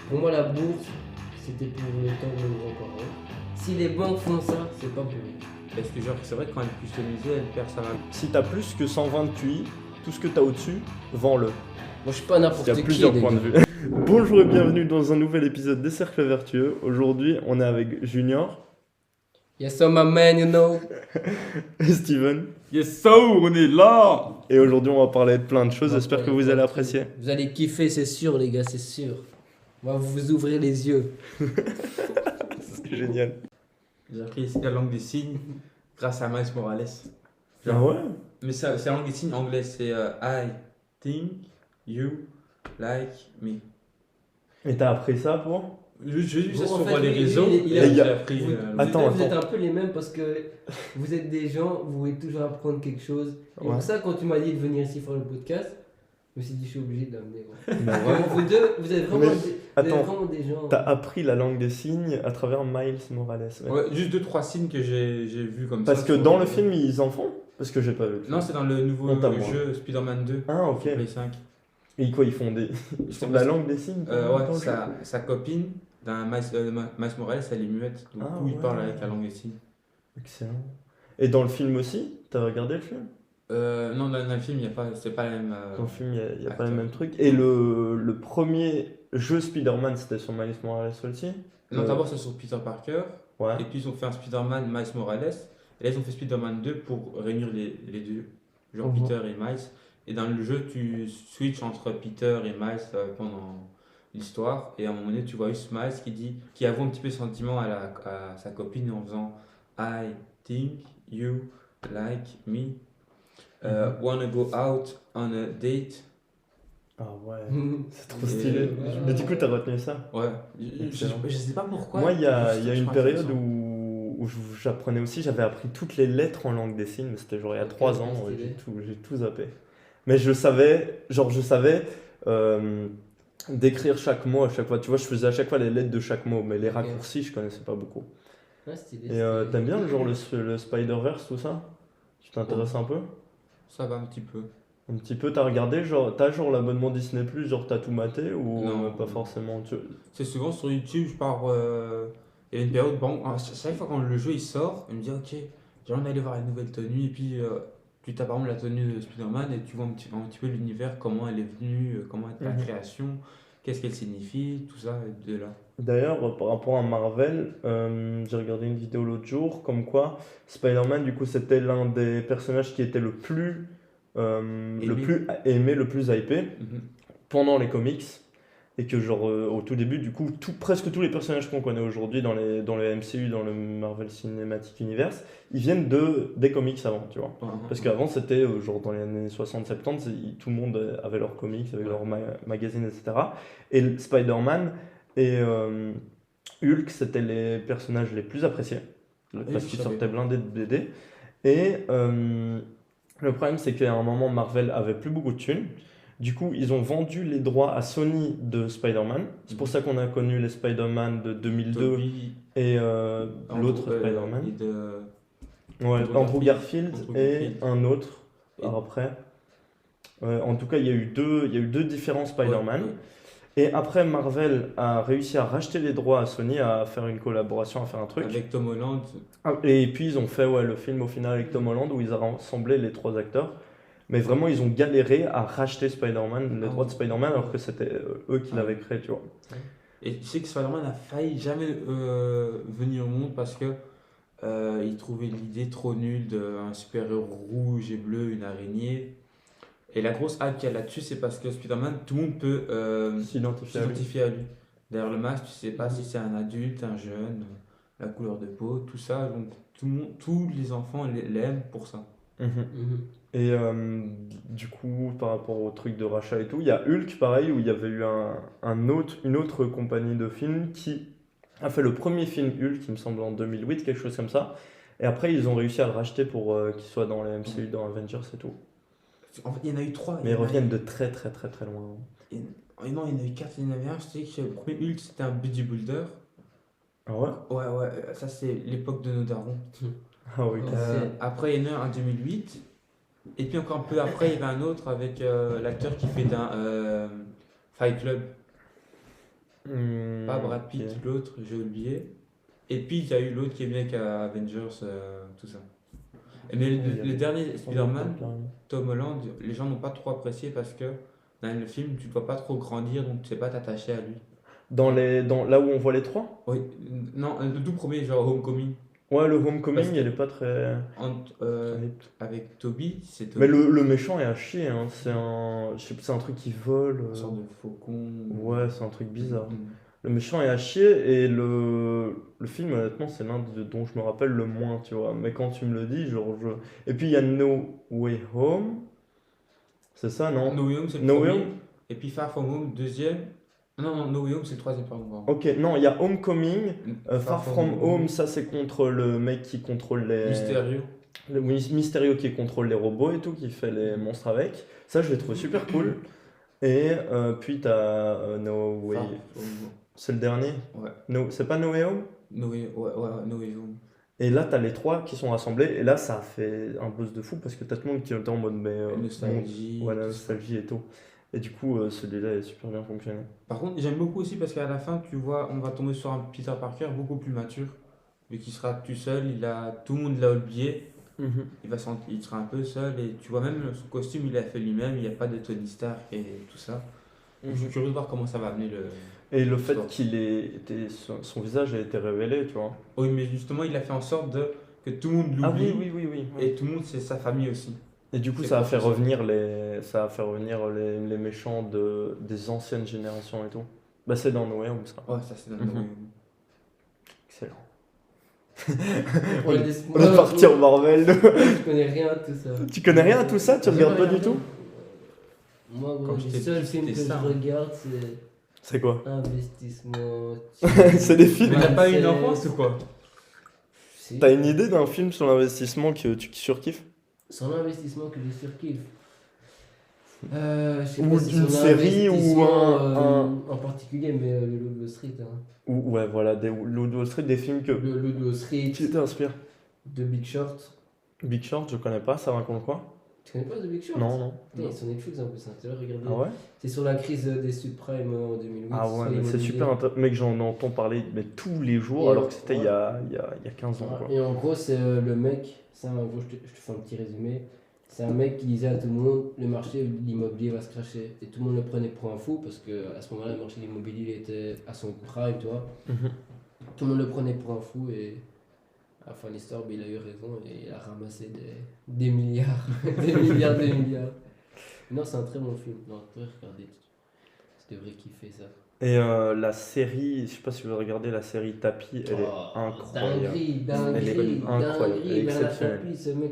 Pour moi, la bourse, c'était pour le temps de nos grands-parents. Si les banques font ça, c'est pas pour nous. Parce que genre, c'est vrai que quand elle est customisée, elle perd sa valeur. Si t'as plus que 120 QI, tout ce que t'as au-dessus, vends-le. Moi, je suis pas n'importe Il y qui. a plusieurs les points de gars. vue. Bonjour et bienvenue dans un nouvel épisode des Cercles Vertueux. Aujourd'hui, on est avec Junior Yes, so my man, you know. et Steven. Yes, so, on est là. Et aujourd'hui, on va parler de plein de choses. On va J'espère que parler vous de allez plein de apprécier. trucs. Vous allez kiffer, c'est sûr, les gars, c'est sûr. On va vous ouvrir les yeux. C'est génial. J'ai appris la langue des signes grâce à Miles Morales. Ah ouais? Mais ça, c'est la langue des signes anglais, c'est I think you like me. Et t'as appris ça pour? J'ai vu ça Bon, en sur fait, les lui, réseaux il et a- j'ai appris. Attends, Vous êtes un peu les mêmes parce que vous êtes des gens, vous voulez toujours apprendre quelque chose. Et Ouais. pour ça, quand tu m'as dit de venir ici faire le podcast, je me suis dit, je suis obligé d'amener. Bah Vraiment, vous deux, vous êtes vraiment, Mais- vous êtes attends, vraiment des gens. T'as appris la langue des signes à travers Miles Morales. Ouais. Ouais, juste 2-3 signes que j'ai vu comme Parce ça. que sur dans les- le film, ils en font? Parce que j'ai pas vu le film. Non, c'est dans le nouveau Honte à moi. jeu Spider-Man 2. Ah, ok. Sur Play 5. Et quoi, ils font de la langue des signes? Ouais, dans le jeu sa copine d'un Miles Morales, elle est muette. Donc, Ah, du coup, il ouais. parle avec la langue des signes. Excellent. Et dans le film aussi? T'as regardé le film? Non, dans le film, c'est pas la même. Dans le film, il n'y a pas acteur. les mêmes trucs. Et le premier jeu Spider-Man, c'était sur Miles Morales aussi? Non, d'abord, c'est sur Peter Parker. Ouais. Et puis, ils ont fait un Spider-Man Miles Morales. Et là, ils ont fait Spider-Man 2 pour réunir les deux, genre Mhm. Peter et Miles. Et dans le jeu, tu switches entre Peter et Miles pendant l'histoire. Et à un moment donné, tu vois juste Miles qui avoue un petit peu sentiment à sa copine en faisant I think you like me. Wanna go out on a date? Ah ouais, Mhm. c'est trop stylé. Ouais. Et du coup, t'as retenu ça? Ouais. Excellent. Je sais pas pourquoi. Moi, il y a Je une trouve période intéressant. où j'apprenais aussi, j'avais appris toutes les lettres en langue des signes, mais c'était genre il y a Ok, 3 ans, stylé. j'ai tout zappé. Mais je savais d'écrire chaque mot à chaque fois. Tu vois, je faisais à chaque fois les lettres de chaque mot, mais les Ok. raccourcis, je connaissais pas beaucoup. Ah, stylé, Et stylé. t'aimes bien le Spider-Verse, tout ça? Tu t'intéresses un peu? Ça va un petit peu. Un petit peu, t'as regardé, genre, t'as genre l'abonnement Disney+, genre t'as tout maté ou Non. pas forcément? C'est souvent sur YouTube, je pars. Il y a une période, bon, à chaque fois quand le jeu il sort, il me dit ok, j'ai envie d'aller voir la nouvelle tenue. Et puis tu tapes par exemple la tenue de Spider-Man et tu vois un petit peu l'univers, comment elle est venue, comment est la Mhm. création, qu'est-ce qu'elle signifie, tout ça, de là. D'ailleurs, par rapport à Marvel, j'ai regardé une vidéo l'autre jour, comme quoi Spider-Man, du coup, c'était l'un des personnages qui était le plus aimé, le plus hypé Mhm. pendant les comics. Et que genre au tout début, du coup, presque tous les personnages qu'on connaît aujourd'hui dans le MCU, dans le Marvel Cinematic Universe, ils viennent des comics avant, tu vois. Parce qu'avant, c'était genre dans les années 60-70, tout le monde avait leurs comics, avec leurs magazines, etc. Et Spider-Man et Hulk, c'était les personnages les plus appréciés, parce je qu'ils savais. sortaient blindés de BD. Et le problème, c'est qu'à un moment, Marvel avait plus beaucoup de thunes. Du coup, ils ont vendu les droits à Sony de Spider-Man. C'est pour ça qu'on a connu les Spider-Man de 2002 Tobey, et l'autre Andrew- Spider-Man. et de- Ouais, Andrew Andrew Garfield Garfield et Garfield. un autre Et- après. En tout cas, il y a eu deux différents Spider-Man. Ouais, Et après, Marvel a réussi à racheter les droits à Sony, à faire une collaboration, à faire un truc. avec Tom Holland. Et puis, ils ont fait le film au final avec Tom Holland où ils ont rassemblé les 3 acteurs. Mais vraiment, ils ont galéré à racheter Spider-Man, les Ah droits de ouais. Spider-Man, alors que c'était eux qui Ah l'avaient ouais. créé, tu vois. Et tu sais que Spider-Man a failli jamais venir au monde parce que il trouvait l'idée trop nulle d'un super-héros rouge et bleu, une araignée. Et la grosse hype qu'il y a là-dessus, c'est parce que Spider-Man, tout le monde peut S'identifier à lui. s'identifier à lui. Derrière le masque, tu sais pas si c'est un adulte, un jeune, la couleur de peau, tout ça. Donc tout le monde, tous les enfants l'aiment pour ça. Mhm. Mhm. Et du coup, par rapport au truc de rachat et tout, il y a Hulk, pareil, où il y avait eu une autre compagnie de films qui a fait le premier film Hulk, il me semble en 2008, quelque chose comme ça. Et après, ils ont réussi à le racheter pour qu'il soit dans les MCU, dans Avengers et tout. En fait, il y en a eu 3. Mais ils reviennent de très très très très loin. Non, il y en a eu 4, il y en avait un. Je sais que le premier Hulk, c'était un bodybuilder. Ah ouais? Ouais, ça c'est l'époque de nos darons. Ah oui. Après, il y en a un en 2008. Et puis encore un peu après, il y avait un autre avec l'acteur qui fait d'un Fight Club. Pas Brad Pitt, Ok. l'autre, j'ai oublié. Et puis il y a eu l'autre qui est bien qu'à Avengers, tout ça. Mais Ouais, il y a le des- dernier sans Spider-Man, doute, carrément. Tom Holland, les gens n'ont pas trop apprécié parce que dans le film, tu ne dois pas trop grandir, donc tu ne sais pas t'attacher à lui. Là où on voit les trois? Oui, non, le tout premier, genre Homecoming. Ouais, le Parce Homecoming, que il est pas très. entre, avec Toby, c'est Mais Toby, le méchant est à chier, hein. Je sais pas, c'est un truc qui vole. une sorte de faucon. Ouais, c'est un truc bizarre. Mm. Le méchant est à chier et le film, honnêtement, c'est dont je me rappelle le moins, tu vois. Mais quand tu me le dis, genre, je. Et puis il y a No Way Home, c'est ça, non? No Way Home, c'est le No Way premier. Home? Et puis Far From Home, deuxième. Non, non, No Way Home, c'est le troisième, pardon. Ok, non, il y a Homecoming, Far From Home, ça c'est contre le mec qui contrôle les. Mysterio. Le Mysterio qui contrôle les robots et tout, qui fait les monstres avec. Ça, je l'ai trouvé super cool. Et puis t'as No Way. Far From Home. C'est le dernier? Ouais. No... C'est pas No Way Home? No Way, ouais, ouais, No Way Home. Et là, t'as les trois qui sont rassemblés. Et là, ça a fait un buzz de fou parce que t'as tout le monde qui était en mode. Mais, Nostalgie. ouais, la tout ça. nostalgie et tout. Et du coup, celui-là est super bien fonctionné. Par contre, j'aime beaucoup aussi parce qu'à la fin, tu vois, on va tomber sur un Peter Parker beaucoup plus mature. Vu qu'il sera tout seul, tout le monde l'a oublié. Il sera un peu seul et tu vois même son costume, il l'a fait lui-même. Il n'y a pas de Tony Stark et tout ça. Je suis curieux de voir comment ça va amener le. Et le fait l'histoire. qu'il ait été. Son visage a été révélé, tu vois. Oui, mais justement, il a fait en sorte que tout le monde Ah l'oublie. oui. Et tout le monde, c'est sa famille aussi. Et du coup, C'est ça a quoi fait ça revenir les méchants des anciennes générations et tout. Bah, c'est dans No Way Home, ça. Ouais, ça c'est dans Mhm. No Way Home. Excellent. Ouais, On est parti en Marvel. Je connais rien à tout ça. Tu connais rien à tout ça? Tu regardes pas du tout? Moi, Quand le j'étais seul petit, film que c'était je ça. regarde, c'est C'est quoi? Investissement. C'est des films. Mais t'as pas eu une Mindset. enfance ou quoi? Si. T'as une idée d'un film sur l'investissement que tu surkiffes? Son investissement que je surkiffe. Je sais Ou pas si d'une son série ou investissement, un- en particulier, mais le Loup de Wall Street. Hein. Ouais, voilà, des Loup de Wall Street, des films Le Loup de Wall Street, qui t'inspirent. The Big Short. Big Short, je connais pas, ça raconte quoi? Tu connais pas The Big Short? Non. Putain, il est sur Netflix en plus, hein. Tu l'as regardé. Ah ouais? C'est sur la crise des subprimes en 2008. Ah ouais, sur mais c'est l'immobilier. super intéressant. Mec, j'en entends parler mais tous les jours, Et alors que c'était ouais. il y a 15 ans, quoi. Et en gros, c'est le mec, ça, en gros, je te fais un petit résumé. C'est un mec qui disait à tout le monde le marché de l'immobilier va se cracher. Et tout le monde le prenait pour un fou parce qu'à ce moment-là, le marché de l'immobilier il était à son prime, tu vois. Mhm. Tout le monde le prenait pour un fou et à la fin de l'histoire, il a eu raison et il a ramassé des milliards. des milliards. Non, c'est un très bon film. Non, tu devrais regarder. Tu devrais kiffer ça. Et la série, je sais pas si vous avez regardé la série Tapis, elle est incroyable. Dinguerie, Elle est dinguerie, incroyable, elle est Bernard exceptionnelle. Tapie, ce mec,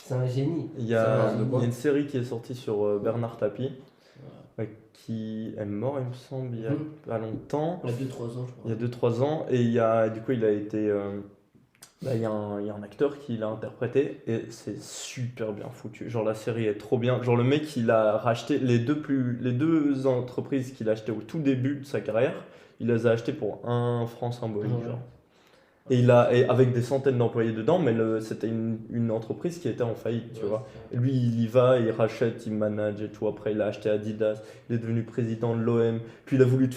c'est un génie. Il y Ça a, parle de il y quoi a une série qui est sortie sur Bernard Tapie, qui est mort, il me semble, il y a Mhm. pas longtemps. Il y a 2-3 ans, je Il y crois. a 2-3 ans, et du coup, il a été. Il y a un acteur qui l'a interprété, et c'est super bien foutu. Genre, la série est trop bien. Genre, le mec, il a racheté les deux entreprises qu'il a achetées au tout début de sa carrière, il les a achetées pour 1 franc symbolique, Ouais. genre. Et avec des centaines d'employés dedans, mais c'était une entreprise qui était en faillite, tu Ouais, vois. c'est Et lui, il y va, il rachète, il manage et tout. Après, il a acheté Adidas, il est devenu président de l'OM. Puis il a voulu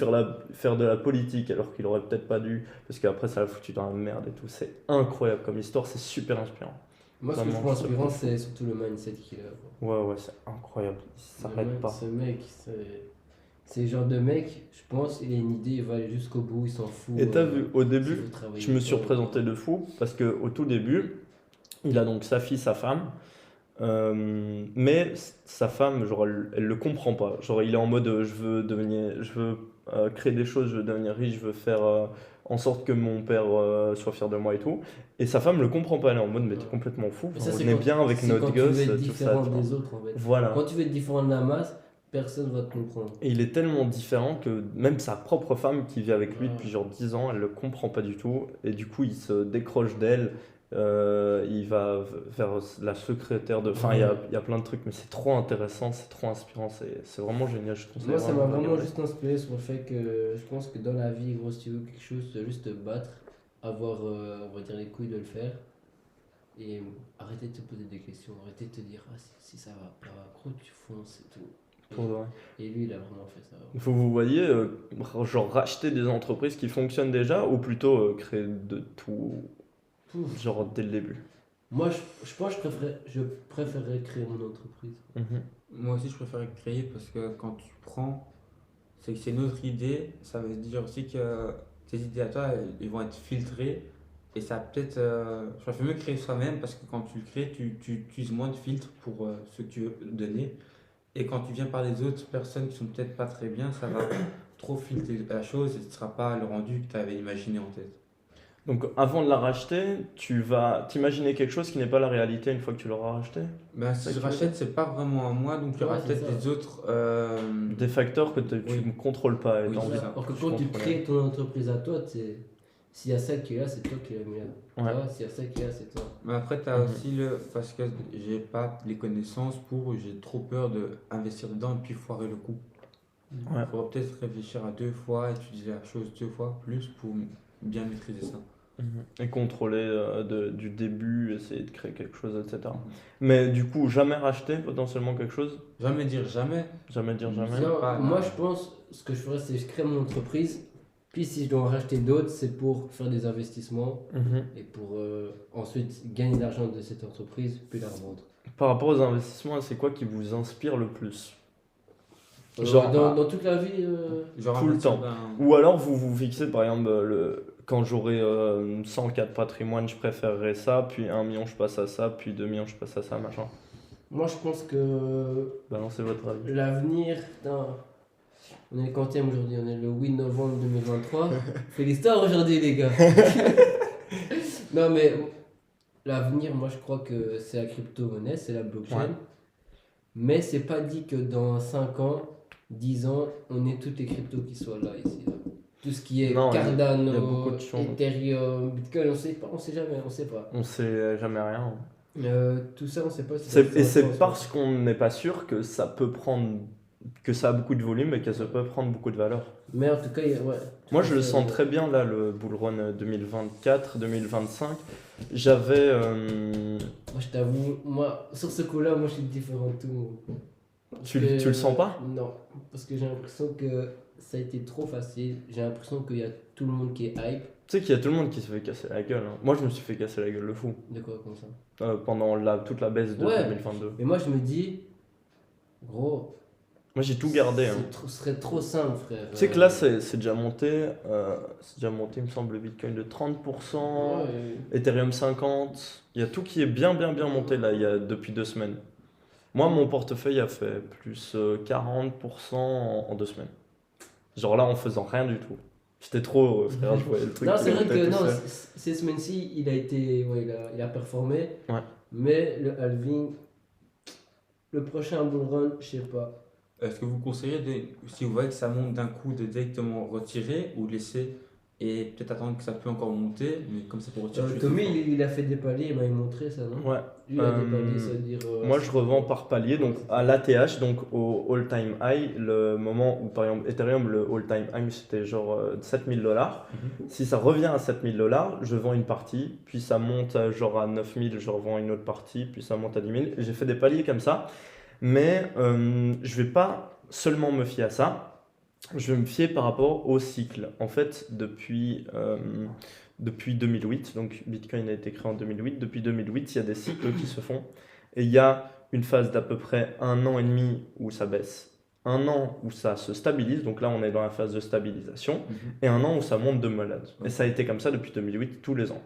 faire de la politique alors qu'il aurait peut-être pas dû, parce qu'après, ça l'a foutu dans la merde et tout. C'est incroyable comme histoire, c'est super inspirant. Moi, ce que je Vraiment, trouve ça inspirant, peut- c'est surtout le mindset qu'il a. Quoi. Ouais, c'est incroyable. Il Ce s'arrête mec- pas. Ce mec, c'est le genre de mec, je pense, il a une idée, il va aller jusqu'au bout, il s'en fout. Et t'as vu, au début, s'il faut travailler je me suis pas, représenté de fou, parce qu'au tout début, il a donc sa fille, sa femme. Mais sa femme, genre, elle le comprend pas. Genre, il est en mode je veux créer des choses, je veux devenir riche, je veux faire en sorte que mon père soit fier de moi et tout. Et sa femme le comprend pas, elle est en mode mais t'es complètement fou. Mais ça, On c'est est quand- bien avec c'est notre quand tu veux gosse, être tout ça. différent tu vois. des autres, en fait. Voilà. Quand tu veux être différent de la masse, personne va te comprendre. Et il est tellement différent que même sa propre femme qui vit avec lui Ouais. depuis genre 10 ans, elle le comprend pas du tout. Et du coup, il se décroche d'elle. Il va vers la secrétaire de. Enfin, il y a plein de trucs, mais c'est trop intéressant, c'est trop inspirant, c'est vraiment génial. Je conseille Moi, ça m'a de vraiment regarder. juste inspiré sur le fait que je pense que dans la vie, gros, si tu veux quelque chose, tu dois juste te battre, avoir, on va dire, les couilles de le faire. Et arrêter de te poser des questions, arrêter de te dire, ah, si ça va pas, gros, tu fonces et tout. Pour de vrai. Et lui, il a vraiment fait ça. Vous voyez, genre racheter des entreprises qui fonctionnent déjà ou plutôt créer de tout, Pouf. genre dès le début. Moi, je pense que je préférerais créer mon entreprise. Mhm. Moi aussi, je préfère créer parce que quand tu prends, c'est que c'est une autre idée, ça veut dire aussi que tes idées à toi, ils vont être filtrées. Et ça peut-être. Je préfère mieux créer soi-même parce que quand tu le crées, tu utilises moins de filtres pour ce que tu veux donner. Et quand tu viens par les autres personnes qui sont peut-être pas très bien, ça va trop filtrer la chose et ce ne sera pas le rendu que tu avais imaginé en tête. Donc avant de la racheter, tu vas t'imaginer quelque chose qui n'est pas la réalité une fois que tu l'auras racheté. Ben, Ça si je que tu veux rachète, c'est pas vraiment à moi, donc il y aura Ouais, c'est peut-être ça. des autres. Des facteurs que tu Oui. ne contrôles pas. Oui, étant c'est donné ça. Alors que je quand tu comprenais. crées ton entreprise à toi, s'il y a ça qui est là, c'est toi qui l'as mis là. Ouais. Tu vois, s'il y a ça qui est là, c'est toi. Mais après, tu as Mhm. aussi le. Parce que j'ai pas les connaissances j'ai trop peur d'investir dedans et puis foirer le coup. Ouais. Il faudra peut-être réfléchir à 2 fois, étudier la chose 2 fois plus pour bien maîtriser ça. Et contrôler du début, essayer de créer quelque chose, etc. Mhm. Mais du coup, jamais racheter potentiellement quelque chose. Jamais dire jamais. Jamais dire jamais. Non, pas, moi là. je pense, ce que je ferais, c'est que je crée mon entreprise. Puis si je dois en racheter d'autres, c'est pour faire des investissements Mhm. et pour ensuite gagner de l'argent de cette entreprise, puis la revendre. Par rapport aux investissements, c'est quoi qui vous inspire le plus? Genre, Genre, dans toute la vie, Genre Tout le investir temps. dans- Ou alors vous vous fixez par exemple quand j'aurai 104 patrimoine, je préférerais ça, puis 1 million je passe à ça, puis 2 millions je passe à ça, machin. moi je pense que Balancez votre avis. l'avenir, putain, on est le quantième aujourd'hui, on est le 8 novembre 2023. Fait l'histoire aujourd'hui les gars. Non mais l'avenir, moi je crois que c'est la crypto-monnaie, c'est la blockchain. Ouais. Mais c'est pas dit que dans 5 ans, 10 ans, on ait toutes les cryptos qui soient là ici. Là. Tout ce qui est Non, il y a Cardano, beaucoup de choses. Ethereum, Bitcoin, on sait jamais, on sait pas. On sait jamais rien. Tout ça, on sait pas si Et c'est va se parce qu'on n'est pas sûr que ça peut prendre, que ça a beaucoup de volume et que ça peut prendre beaucoup de valeur. Mais en tout cas, ouais. Moi je le sens très bien là, le bull run 2024-2025. J'avais... Moi, je t'avoue, moi, sur ce coup-là, moi, je suis différent de tout le monde. Parce Tu que- le sens pas? Non, parce que j'ai l'impression que ça a été trop facile. J'ai l'impression qu'il y a tout le monde qui est hype. Tu sais qu'il y a tout le monde qui se fait casser la gueule. Hein. Moi je me suis fait casser la gueule le fou. De quoi comme ça? Pendant toute la baisse de Ouais. 2022. Mais moi, je me dis, gros, Moi j'ai tout gardé. Hein. ce serait trop simple, frère. Tu sais que là c'est déjà monté, il me semble, le Bitcoin de 30%, Ouais, Ethereum 50%. Il y a tout qui est bien monté là, depuis 2 semaines. Moi mon portefeuille a fait plus 40% en 2 semaines. Genre là en faisant rien du tout. J'étais trop heureux, frère, je voyais le truc. non, qui c'est vrai montait que tout non, seul. ces semaines-ci, il a été, ouais, il a performé. Ouais. Mais le halving, le prochain bull run, je sais pas. Est-ce que vous conseillez, si vous voyez que ça monte d'un coup, de directement retirer ou laisser et peut-être attendre que ça peut encore monter, mais comme ça peut retirer plus Tommy, fort. il a fait des paliers, il m'a montré ça, non? Ouais. Lui, il a des paliers, ça veut dire. Moi, je revends par palier, donc à l'ATH, donc au all-time high, le moment où, par exemple, Ethereum, le all-time high, c'était genre 7000 $. Si ça revient à 7000 $, je vends une partie, puis ça monte genre à 9000, je revends une autre partie, puis ça monte à 10 000. J'ai fait des paliers comme ça, mais je vais pas seulement me fier à ça, je vais me fier par rapport au cycle. En fait, depuis 2008, donc Bitcoin a été créé en 2008, depuis 2008, il y a des cycles qui se font. Et il y a une phase d'à peu près 1 an et demi où ça baisse, 1 an où ça se stabilise, donc là on est dans la phase de stabilisation, et 1 an où ça monte de malade. Et ça a été comme ça depuis 2008, tous les ans.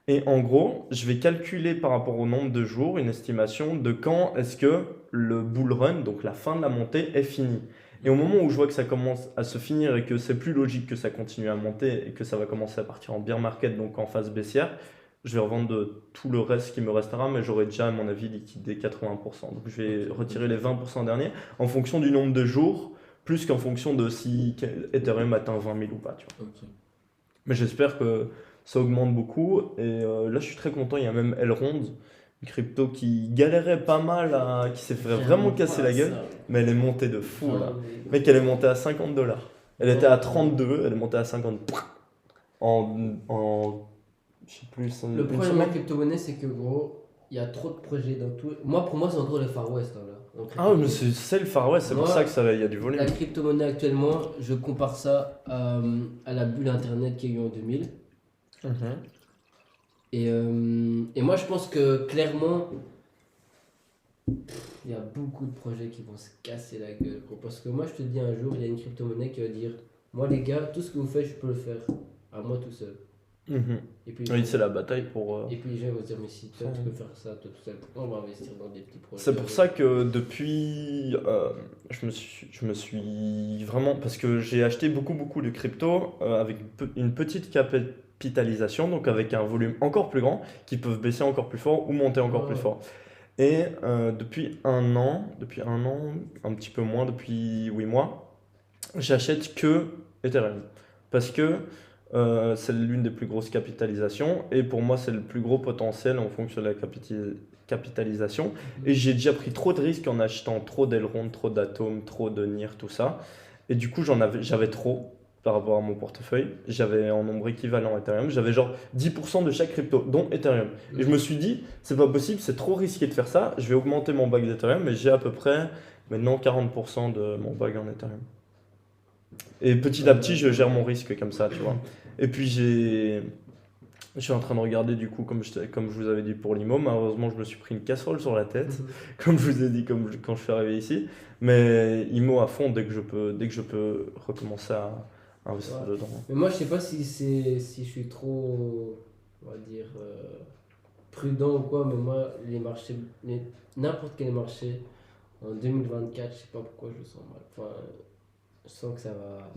Et en gros, je vais calculer par rapport au nombre de jours une estimation de quand est-ce que le bull run, donc la fin de la montée, est finie. Et au moment où je vois que ça commence à se finir et que c'est plus logique que ça continue à monter et que ça va commencer à partir en bear market, donc en phase baissière, je vais revendre de tout le reste qui me restera, mais j'aurai déjà, à mon avis, liquidé 80%. Donc je vais retirer les 20% derniers en fonction du nombre de jours, plus qu'en fonction de si Ethereum atteint 20 000 ou pas. Tu vois. Ok. Mais j'espère que ça augmente beaucoup. Et là, je suis très content. Il y a même Elrond, une crypto qui galérait pas mal, qui s'est fait vraiment casser la gueule. Mais elle est montée de fou là. Mec, elle est montée à 50 $. Elle était à 32, elle est montée à 50 en je sais plus, Le problème de la crypto-monnaie, c'est que gros, il y a trop de projets dans tout. Moi, pour moi, c'est encore le Far West. Hein, là. Ah, mais c'est le Far West, c'est pour Moi, ça qu'il y a du volume. La crypto-monnaie actuellement, je compare ça à la bulle internet qu'il y a eu en 2000. Mhm. Et moi, je pense que clairement, il y a beaucoup de projets qui vont se casser la gueule. Gros. Parce que moi, je te dis un jour, il y a une crypto-monnaie qui va dire moi, les gars, tout ce que vous faites, je peux le faire. À moi tout seul. Mhm. Et puis, Oui, c'est la bataille pour. Et puis les gens vont se dire mais si toi tu peux faire ça toi tout seul, pourquoi on va investir dans des petits projets? C'est pour ça que depuis, je me suis vraiment, parce que j'ai acheté beaucoup de crypto avec une petite capitalisation, donc avec un volume encore plus grand, qui peuvent baisser encore plus fort ou monter encore plus fort. Et depuis un an, un petit peu moins, depuis 8 mois, j'achète que Ethereum. Parce que c'est l'une des plus grosses capitalisations et pour moi c'est le plus gros potentiel en fonction de la capitalisation. Et j'ai déjà pris trop de risques en achetant trop d'Elrond, trop d'Atom, trop de NIR, tout ça. Et du coup j'avais trop par rapport à mon portefeuille. J'avais en nombre équivalent Ethereum. J'avais genre 10% de chaque crypto, dont Ethereum. Et je me suis dit, c'est pas possible, c'est trop risqué de faire ça. Je vais augmenter mon bag d'Ethereum, mais j'ai à peu près maintenant 40% de mon bag en Ethereum. Et petit à petit, je gère mon risque comme ça, tu vois. Et puis je suis en train de regarder du coup, comme je vous avais dit pour l'IMO, malheureusement je me suis pris une casserole sur la tête, comme je vous ai dit quand je suis arrivé ici. Mais IMO à fond dès que je peux recommencer à investir dedans. Mais moi je sais pas si je suis trop, on va dire, prudent ou quoi, mais moi les marchés, n'importe quel marché, en 2024, je sais pas pourquoi je le sens mal. Enfin, je sens que ça va...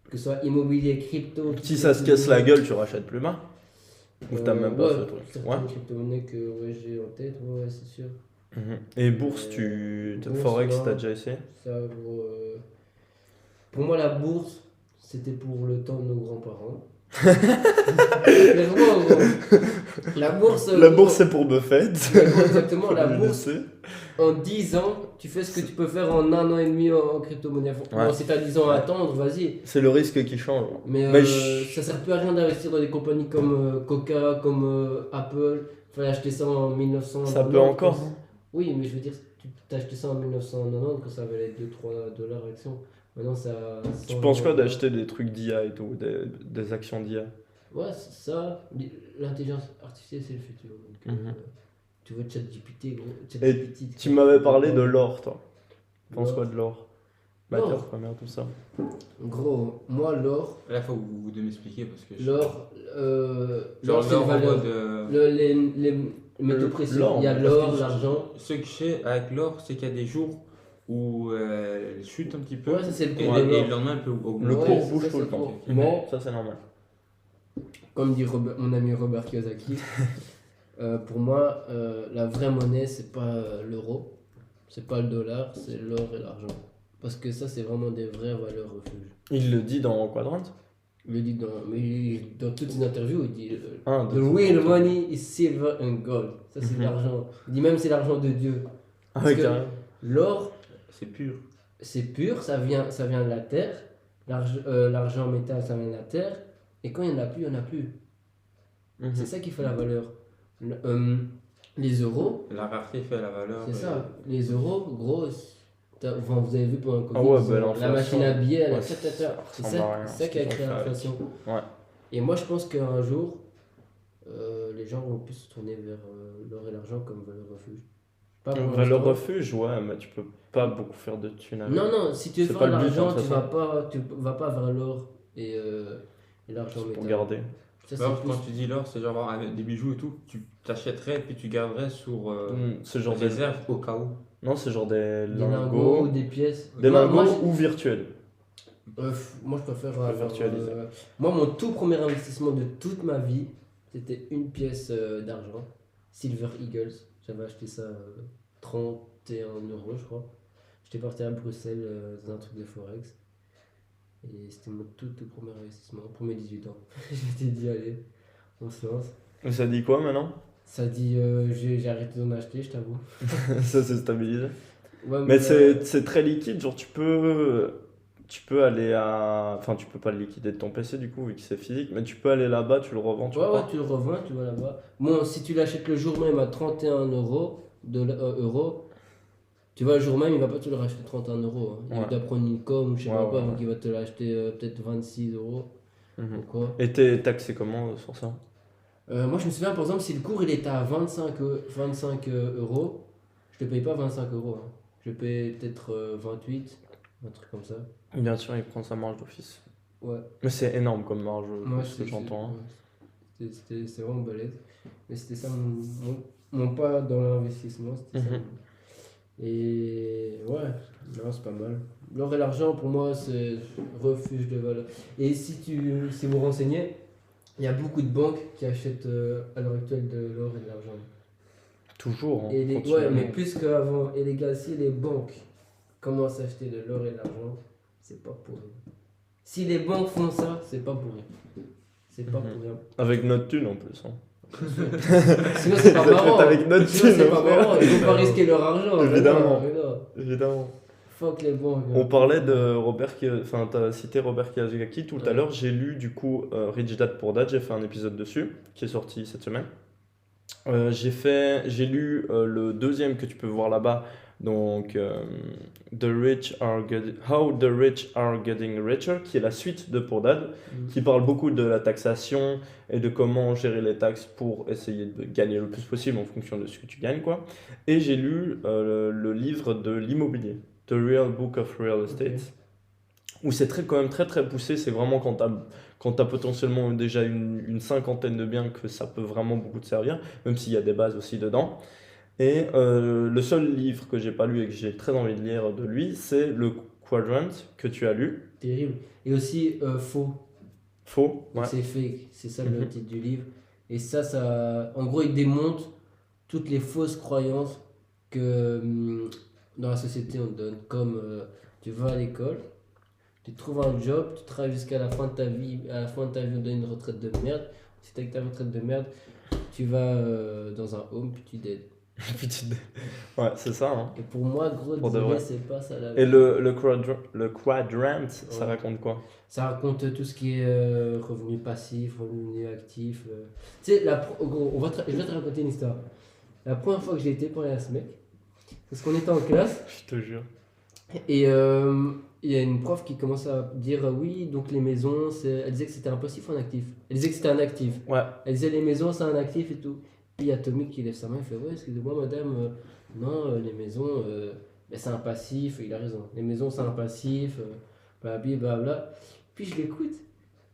Que ce soit immobilier, crypto... Si ça se casse la gueule, tu rachètes plus bas. Ou t'as même pas ce truc. Certaines crypto-monnaies que j'ai en tête, ouais, c'est sûr. Et bourse, Forex, t'as déjà essayé? Ça vaut, pour moi, la bourse, c'était pour le temps de nos grands-parents. Clairement, la bourse, c'est pour Buffett. Exactement, la bourse. En 10 ans, tu fais ce que tu peux faire en 1 an et demi en crypto-monnaie. Bon, si tu as 10 ans à attendre, vas-y. C'est le risque qui change. Mais ça sert plus à rien d'investir dans des compagnies comme Coca, comme Apple. Il fallait acheter ça en 1900. Ça peut encore. Oui, mais je veux dire, tu as acheté ça en 1990 quand ça valait 2-3 $ l'action. Maintenant, ça. Tu penses quoi d'acheter des trucs d'IA et tout, des actions d'IA? Ouais, ça, l'intelligence artificielle, c'est le futur. Donc, tu vois ChatGPT, gros. ChatGPT, tu m'avais parlé de l'or, toi. Tu penses quoi de l'or? Matière première, tout ça. Gros, moi, l'or. Là, il faut que vous devez m'expliquer parce que. L'or, c'est une valeur. Les métaux précieux. Il y a l'or, l'argent. Ce que je sais avec l'or, c'est qu'il y a des jours où elle chute un petit peu. Ouais, ça c'est le cours et le lendemain, elle peut augmenter. Le cours bouge tout le temps. Mais ça, c'est normal. Comme dit mon ami Robert Kiyosaki, pour moi, la vraie monnaie, c'est pas l'euro, c'est pas le dollar, c'est l'or et l'argent. Parce que ça, c'est vraiment des vraies valeurs refuges. Il le dit dans Quadrant? Il le dit dans toutes ses interviews, il dit The real money is silver and gold. Ça, c'est l'argent. Il dit même c'est l'argent de Dieu. Parce que l'or, c'est pur. C'est pur, ça vient de la terre. L'argent en métal, ça vient de la terre. Et quand il n'y en a plus, il n'y en a plus. C'est ça qui fait la valeur. Les euros. La rareté fait la valeur. C'est ça. Les euros, gros. Vous avez vu pendant le Covid, la machine à billets, c'est ça qui a créé l'inflation. Ouais. Et moi, je pense qu'un jour, les gens vont plus se tourner vers l'or et l'argent comme valeur refuge. Valeur refuge, ouais, mais tu peux pas beaucoup faire de thunes avec. Non, si tu veux faire l'argent, tu vas pas vers l'or et l'argent métal. Pour garder. Quand tu dis l'or, c'est genre avec des bijoux et tout, tu t'achèterais et puis tu garderais sur ce genre des réserves au cas où. Non, c'est genre des lingots ou des pièces. Des lingots ou virtuels. Moi, je préfère virtualiser. Moi, mon tout premier investissement de toute ma vie, c'était une pièce d'argent, Silver Eagles. J'avais acheté ça 31 €, je crois. J'étais parti à Bruxelles dans un truc de Forex. Et c'était mon tout premier investissement, pour mes 18 ans. Je m'étais dit, allez, on se lance. Et ça dit quoi maintenant? Ça dit, j'ai arrêté d'en acheter, je t'avoue. Ça s'est stabilisé. Ouais, mais c'est très liquide, genre tu peux tu peux aller à. Enfin, tu peux pas le liquider de ton PC du coup, vu que c'est physique, mais tu peux aller là-bas, tu le revends, tu Ouais, vois. tu le revends, tu vas là-bas. Bon, si tu l'achètes le jour même à 31 euros, tu vois, le jour même, il va pas te le racheter 31 euros. Hein. Il Ouais. doit prendre une com ou je sais Ouais, pas ouais, quoi, ouais. donc il va te l'acheter peut-être 26 euros Mhm. ou quoi. Et t'es taxé comment sur ça? Moi, je me souviens, par exemple, si le cours il était à 25 euros, je te paye pas 25 euros. Hein. Je paye peut-être 28, un truc comme ça. Bien sûr, il prend sa marge d'office. Ouais, Mais c'est énorme comme marge, moi, ce que j'entends. Hein. c'était vraiment balèze. Mais c'était ça mon pas dans l'investissement, c'était ça. Mhm. Et ouais, non, c'est pas mal. L'or et l'argent, pour moi, c'est refuge de valeur. Et si vous renseignez, il y a beaucoup de banques qui achètent à l'heure actuelle de l'or et de l'argent. Toujours, hein, Ouais, mais continuellement. plus qu'avant. Et les gars, si les banques commencent à acheter de l'or et de l'argent, c'est pas pour rien. Si les banques font ça, c'est pas pour rien. C'est pas pour rien. Avec notre thune en plus. Hein. Sinon, c'est pas Vous êtes marrant. fait avec notre Sinon, thune, c'est pas frère. marrant. Ils vont pas risquer leur argent. Évidemment. Mais non. Évidemment. Fuck les banques. On parlait de Robert enfin t'as cité Robert Kiyosaki tout à Ouais. l'heure, j'ai lu du coup Rich Dad Poor Dad, j'ai fait un épisode dessus qui est sorti cette semaine. J'ai lu le deuxième que tu peux voir là-bas, donc How the Rich Are Getting Richer, qui est la suite de Poor Dad, qui parle beaucoup de la taxation et de comment gérer les taxes pour essayer de gagner le plus possible en fonction de ce que tu gagnes, quoi. Et j'ai lu le livre de l'immobilier, The Real Book of Real Estate, où c'est quand même très très poussé. C'est vraiment quand t'as potentiellement déjà une cinquantaine de biens que ça peut vraiment beaucoup te servir, même s'il y a des bases aussi dedans. Et le seul livre que j'ai pas lu et que j'ai très envie de lire de lui, c'est le Quadrant que tu as lu. Terrible. Et aussi faux. Faux, ouais. C'est fake. C'est ça le Mhm. titre du livre. Et ça. En gros, il démonte toutes les fausses croyances que dans la société on te donne. Comme tu vas à l'école, tu trouves un job, tu travailles jusqu'à la fin de ta vie. À la fin de ta vie, on te donne une retraite de merde. Si tu avec ta retraite de merde, tu vas dans un home puis tu dead. Ouais, c'est ça. Hein. Et pour moi, gros, Pour de désolé, vrai. c'est pas ça la Et vie. le Quadrant, ça Ouais. raconte quoi? Ça raconte tout ce qui est revenu passif, revenu actif. Tu sais, gros, je vais te raconter une histoire. La première fois que j'ai été parler à ce mec, parce qu'on était en classe Je te jure. et il y a une prof qui commence à dire oui, donc les maisons, elle disait que c'était un passif ou un actif. Elle disait que c'était un actif. Ouais. Elle disait les maisons, c'est un actif et tout. Puis il y a Tommy qui lève sa main et fait ouais, excusez-moi madame, non, les maisons, ben, c'est un passif, il a raison. Les maisons, c'est un passif, blablabla. Puis je l'écoute,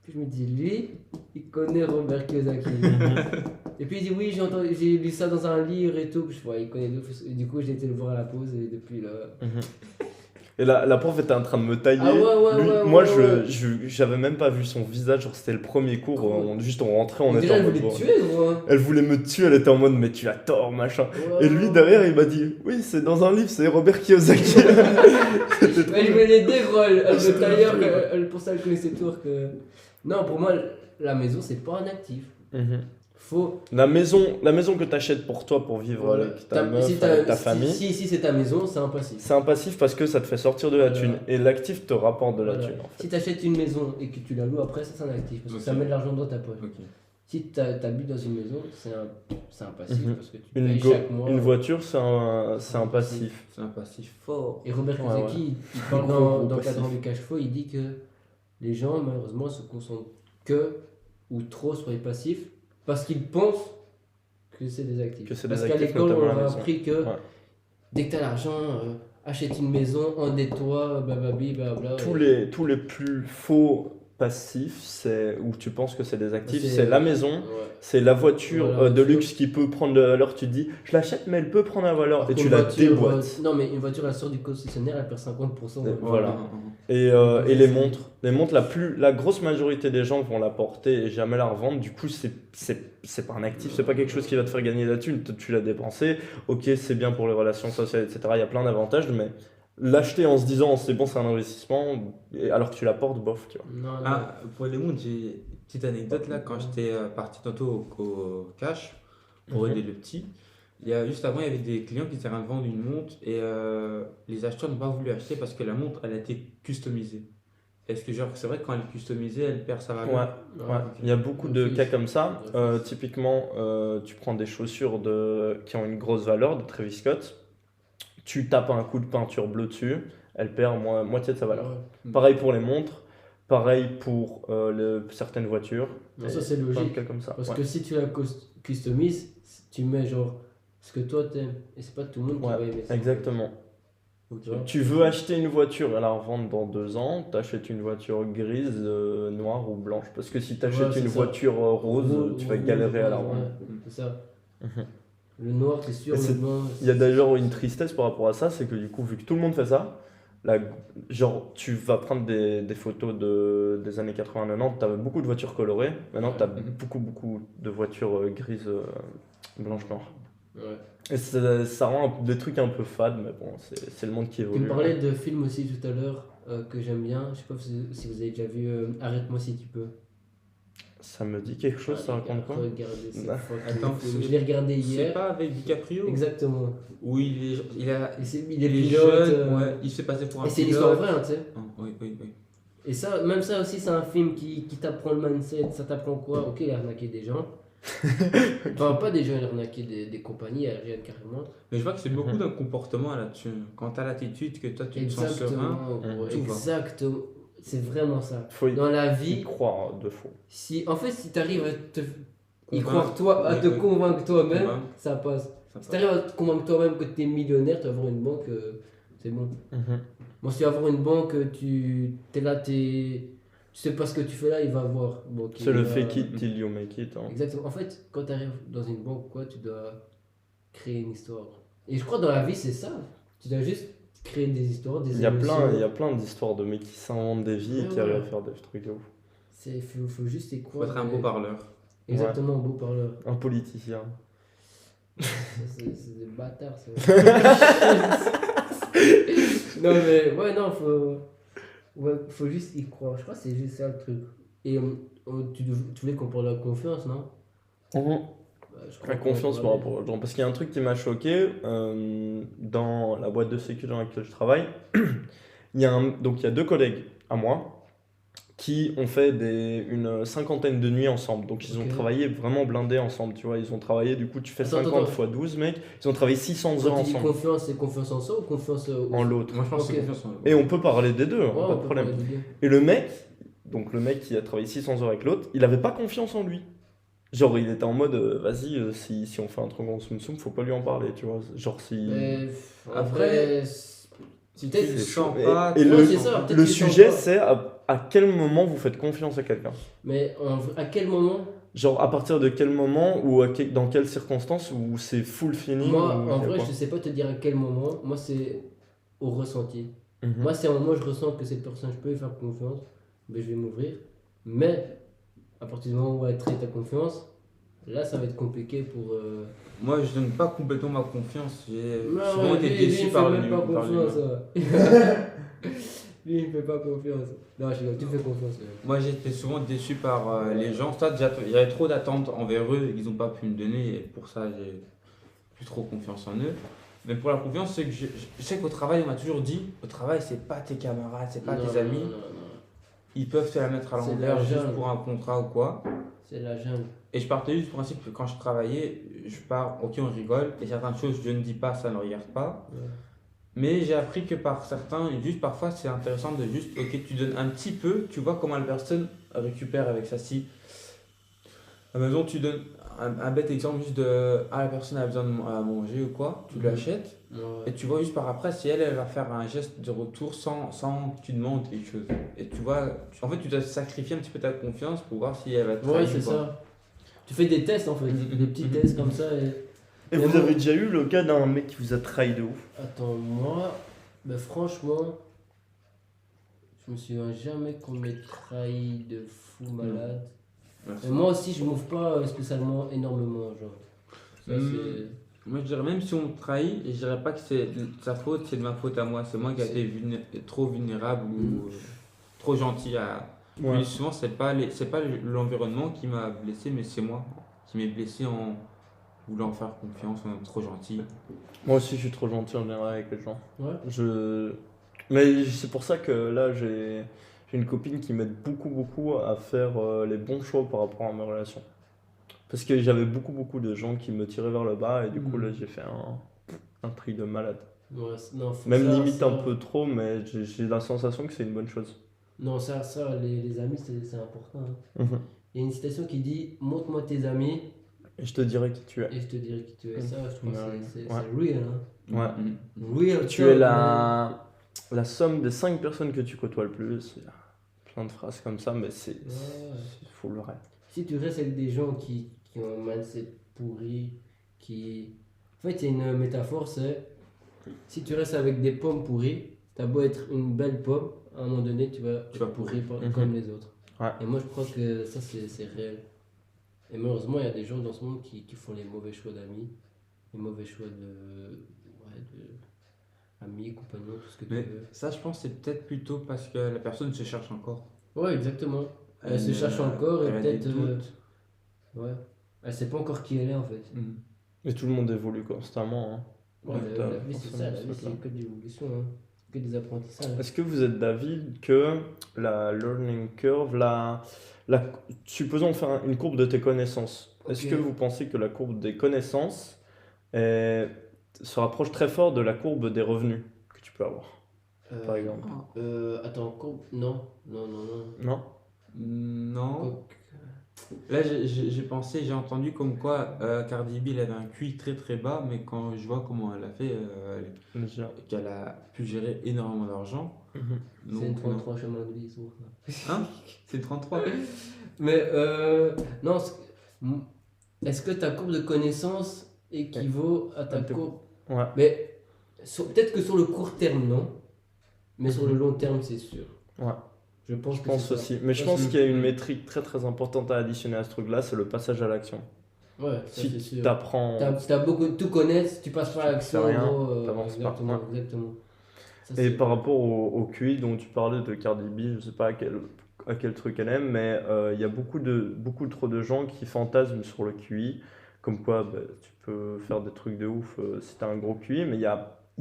puis je me dis, lui, il connaît Robert Kiyosaki. Et puis il dit, oui, j'ai lu ça dans un livre et tout. Puis je vois, il connaît de ouf. Et du coup, j'ai été le voir à la pause et depuis là. Et la prof était en train de me tailler. Ah ouais, Lui, ouais, moi, ouais. j'avais même pas vu son visage. Genre, c'était le premier cours. Cool. Juste on rentrait, on était Déjà, en elle mode. voulait bon, te tuer, gros. Elle voulait me tuer, elle était en mode mais tu as tort, machin. Ouais, Et lui derrière, il m'a dit oui, c'est dans un livre, c'est Robert Kiyosaki. Elle voulait l'aider, gros. Elle me taillait, pour ça, elle connaissait tout. Non, pour moi, la maison, c'est pas un actif. Faut. La maison que tu achètes pour toi pour vivre Voilà. avec ta meuf, avec ta famille, Si c'est ta maison, c'est un passif. c'est un passif parce que ça te fait sortir de la Voilà. thune. Et l'actif te rapporte de la Voilà. thune en fait. Si tu achètes une maison et que tu la loues après, ça c'est un actif parce que ça Ok. met de l'argent dans ta poche. Ok. Si tu habites dans une maison, c'est un passif Mhm. parce que tu Une, payes go- chaque mois. une voiture, c'est un passif. C'est un passif fort. Et Robert Ouais, Kiyosaki, il parle Gros dans le passif. cadre du cash flow, il dit que les gens malheureusement se concentrent que ou trop sur les passifs parce qu'ils pensent que c'est des actifs. Que c'est Parce des qu'à actifs, l'école, on notamment la leur a maison. appris que Ouais. dès que tu as l'argent, achète une maison, endette-toi, blablabla. Blabla, Tous les plus faux passifs, c'est où tu penses que c'est des actifs, C'est- c'est la maison. Ouais. C'est la voiture Voilà, de voiture. luxe qui peut prendre de la valeur. Tu te dis, je l'achète, mais elle peut prendre la valeur. Alors Et tu qu'une la voiture, déboîtes. non, mais une voiture, elle sort du concessionnaire, elle perd 50%. Voilà. Ouais. Et les montres. Les montres, la grosse majorité des gens vont la porter et jamais la revendre. Du coup, c'est pas un actif, c'est pas quelque chose qui va te faire gagner de la thune. Tu l'as dépensé. Ok, c'est bien pour les relations sociales, etc. Il y a plein d'avantages, mais l'acheter en se disant, c'est bon, c'est un investissement, alors que tu la portes, bof, tu vois. Non, non. Ah, pour les montres, j'ai une petite anecdote là. Quand j'étais parti tantôt au cash pour Mhm. aider le petit, juste avant, il y avait des clients qui étaient en train de vendre une montre et les acheteurs n'ont pas voulu acheter parce que la montre, elle a été customisée. est-ce que genre c'est vrai que quand elle est customisée, elle perd sa valeur? Ouais, ouais. Il y a beaucoup de cas comme ça. Typiquement, tu prends des chaussures qui ont une grosse valeur de Travis Scott, tu tapes un coup de peinture bleue dessus, elle perd moitié de sa valeur. Ouais. Pareil pour les montres, pareil pour certaines voitures. Non, ça c'est Plein de logique. cas comme ça. Parce Ouais. que si tu la customises, tu mets genre ce que toi t'aimes. Et c'est pas tout le monde qui Ouais, va aimer ça. exactement. Tu vois. Tu veux acheter une voiture et la revendre dans 2 ans, t'achètes une voiture grise, noire ou blanche. Parce que si t'achètes Ouais, une c'est ça. voiture rose, tu vas galérer à la revendre. Ouais, c'est ça. Mhm. Le noir, c'est sûr, Et le blanc. Il y a d'ailleurs une tristesse par rapport à ça, c'est que du coup, vu que tout le monde fait ça, genre tu vas prendre des photos des années 80-90, tu avais beaucoup de voitures colorées, maintenant tu as beaucoup de voitures grises, blanches-noires. Ouais. Et ça rend des trucs un peu fades, mais bon, c'est le monde qui Tu évolue. me parlais de films aussi tout à l'heure que j'aime bien. Je sais pas si vous avez déjà vu Arrête-moi si tu peux. Ça me dit quelque chose, ça raconte quoi? Regardez, c'est Ah. fucking Attends, film. Je l'ai regardé C'est hier. pas avec DiCaprio? Exactement. Où il Il est est pilote. jeune, ouais, il se fait passer pour un Et c'est pilote. l'histoire vraie, hein, tu sais. Ah, oui. Et ça, même ça aussi, c'est un film qui t'apprend le mindset. Ça t'apprend quoi? Ok, il a arnaqué des gens. Enfin, pas des gens, il a arnaqué des compagnies aériennes carrément. Mais je vois que c'est beaucoup d'un comportement là-dessus. Quand t'as l'attitude que toi tu te sens serein, Exactement, tout va. exactement. C'est vraiment ça. Faut Dans la y vie, croire de faux. si tu arrives à y Convaincre, croire à te oui. convaincre toi-même, Convaincre. ça passe. Ça Si passe. tu arrives à te convaincre toi-même que tu es millionnaire, tu vas avoir une banque, c'est bon. Bon, si tu vas avoir une banque, tu es là, tu sais pas ce que tu fais là, il va voir. Bon, C'est le fake it till you make it. Hein. Exactement. En fait, quand tu arrives dans une banque, quoi, tu dois créer une histoire. Et je crois que dans la vie, c'est ça. Tu dois juste créer des histoires, des Il y a émotions. plein d'histoires de mecs qui s'inventent des vies et qui Ouais, arrivent ouais. à faire des trucs de ouf. Faut juste y Faut croire. être un beau et- parleur. Exactement, un beau parleur. Un politicien. Ça, c'est des bâtards, ça. Non, mais ouais, non, faut juste y croire. Je crois que c'est juste ça le truc. Et tu voulais qu'on parle de la confiance, non? Bah, je crois La qu'on confiance va par parler. rapport aux gens. Parce qu'il y a un truc qui m'a choqué dans la boîte de sécu dans laquelle je travaille. Donc il y a 2 collègues à moi qui ont fait une cinquantaine de nuits ensemble. Donc ils ont Ok. travaillé vraiment blindés ensemble, tu vois. Ils ont travaillé, du coup tu fais Attends, 50 attends. fois 12 mecs. Ils ont travaillé 600 heures Quand tu dis ensemble. confiance, c'est confiance en soi ou confiance En l'autre. Moi je pense que c'est Ok. confiance en Et on peut parler des deux, hein, Ouais, pas on de peut problème. parler du bien. Et le mec qui a travaillé 600 heures avec l'autre, il avait pas confiance en lui. Genre, il était en mode, vas-y, si on fait un truc en soum soum, faut pas lui en parler, tu vois. Genre, si. Mais en Après, vrai, si tu peut-être- le c'est sens chaud. pas, Et tu Ouais, le- le c'est sens ça, pas. peut-être Le qu'ils sont sujet, pas. c'est à quel moment vous faites confiance à quelqu'un. Mais à quel moment? Genre, à partir de quel moment ou dans quelles circonstances où c'est full fini. Moi, ou en y a vrai, quoi. je sais pas te dire à quel moment. Moi, c'est au ressenti. Mhm. Moi, c'est un moment où je ressens que cette personne, je peux lui faire confiance, ben, je vais m'ouvrir. Mais à partir du moment où elle traite ta confiance, là, ça va être compliqué pour. Moi je donne pas complètement ma confiance. J'ai Non, souvent été lui, déçu il me par fait le même pas par confiance. l'humain. Lui, il me fait pas confiance. Non, je rigole, tu me fais confiance. Moi j'ai été souvent déçu par les gens. Ça, il y avait trop d'attentes envers eux et qu'ils n'ont pas pu me donner. Et pour ça, j'ai plus trop confiance en eux. Mais pour la confiance, c'est que je sais qu'au travail, on m'a toujours dit au travail, c'est pas tes camarades, c'est pas Non, tes amis. non, non, non. Ils peuvent te la mettre à C'est l'envers la juste jungle. pour un contrat ou quoi. C'est la jungle. Et je partais du principe que quand je travaillais, je pars, ok, on rigole, et certaines choses je ne dis pas, ça ne regarde pas. Ouais. Mais j'ai appris que par certains, juste parfois, c'est intéressant de juste, ok, tu donnes un petit peu, tu vois comment la personne récupère avec ça. Si à la maison, tu donnes un bête exemple juste de, ah, la personne a besoin à manger ou quoi, tu lui Mhm. achètes, Ouais. et tu vois juste par après si elle va faire un geste de retour sans que tu demandes quelque chose. Et tu vois, en fait, tu dois sacrifier un petit peu ta confiance pour voir si elle va te Ouais, trahir c'est ou pas. ça. Tu fais des tests en fait, des petits tests comme ça. Et vous avez déjà eu le cas d'un mec qui vous a trahi de ouf? Attends, moi, ben franchement, je me souviens jamais qu'on m'ait trahi de fou malade. Merci. Et moi aussi, je m'ouvre pas spécialement énormément, genre. Ça, Moi, je dirais même si on me trahit, je dirais pas que c'est de sa faute, c'est de ma faute à moi. C'est moi qui ai été trop vulnérable ou trop gentil à. Ouais. Mais souvent, c'est pas l'environnement qui m'a blessé, mais c'est moi qui m'ai blessé en voulant faire confiance, en étant trop gentil. Moi aussi, je suis trop gentil en général avec les gens. Ouais. Mais c'est pour ça que là, j'ai une copine qui m'aide beaucoup à faire les bons choix par rapport à mes relations. Parce que j'avais beaucoup de gens qui me tiraient vers le bas et du coup là j'ai fait un tri de malade. Ouais, non, Même ça, limite ça- un peu trop, mais j'ai la sensation que c'est une bonne chose. Non, les amis, c'est important, hein. Mhm. Il y a une citation qui dit montre-moi tes amis Et je te dirai qui tu es. et je te dirai qui tu es. Ça, je trouve que Ouais. c'est Ouais. real, hein. Ouais. Real Tu talk, es man. la somme des 5 personnes que tu côtoies le plus. Il y a plein de phrases comme ça, mais c'est faut le rêve. Si tu restes avec des gens qui ont un mindset pourri, qui. En fait, il y a une métaphore, c'est si tu restes avec des pommes pourries, t'as beau être une belle pomme, à un moment donné, tu vas pourrir Mhm. comme les autres. Ouais. Et moi, je crois que ça, c'est réel. Et malheureusement, il y a des gens dans ce monde qui font les mauvais choix d'amis, les mauvais choix de amis, compagnons, tout ce que tu Mais veux. ça, je pense, c'est peut-être plutôt parce que la personne se cherche encore. Ouais, exactement. Elle se cherche encore et elle a des peut-être. doutes. Ouais. Elle sait pas encore qui elle est en fait. Mhm. Et tout le monde évolue constamment. Hein. Ouais, Donc, la t'as vie, c'est forcément ça, la vie, ce truc-là. c'est que de l'évolution, hein. Que des apprentissages. Est-ce que vous êtes d'avis que la learning curve, supposons faire une courbe de tes connaissances, est-ce Ok. que vous pensez que la courbe des connaissances se rapproche très fort de la courbe des revenus que tu peux avoir, par exemple? Attends, non, non, non, non. Non? Non. Là, j'ai pensé, j'ai entendu comme quoi Cardi B elle avait un QI très bas, mais quand je vois comment elle a fait, Déjà. qu'elle a pu gérer énormément d'argent. Mhm. C'est une Donc, 33 chemin de vie, hein? C'est 33. Mais non, est-ce que ta courbe de connaissances équivaut à ta Un peu. courbe. Ouais. Mais peut-être que sur le court terme, non. Mais sur le long terme, c'est sûr. Ouais. Je pense Je que pense c'est ça. aussi. Mais je Parce pense que- qu'il y a une métrique très importante à additionner à ce truc-là, c'est le passage à l'action. Ouais, ça Si c'est sûr. tu apprends. T'as beaucoup de tout connaître, si tu passes pas à l'action, fais rien, gros, t'avances pas. exactement, Ouais. exactement. Ça, Et c'est- par rapport au QI dont tu parlais de Cardi B, je sais pas à quel truc elle aime, mais il y a beaucoup trop de gens qui fantasment sur le QI, comme quoi bah, tu peux faire des trucs de ouf si tu as un gros QI, mais il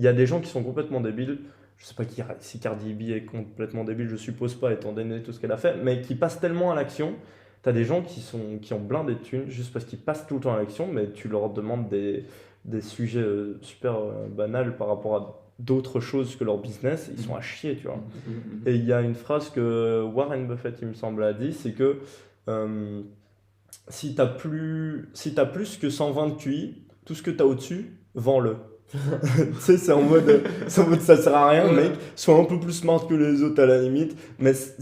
y a des gens qui sont complètement débiles. Je sais pas si Cardi B est complètement débile, je suppose pas, étant donné tout ce qu'elle a fait, mais qui passent tellement à l'action. Tu as des gens qui ont blindé de thunes juste parce qu'ils passent tout le temps à l'action, mais tu leur demandes des sujets super banals par rapport à d'autres choses que leur business, ils sont à chier, tu vois. Et il y a une phrase que Warren Buffett, il me semble, a dit, c'est que si tu as plus que 120 de QI, tout ce que tu as au-dessus, vends-le. Tu sais, c'est en mode ça sert à rien, Ouais. mec, sois un peu plus smart que les autres à la limite, mais Ça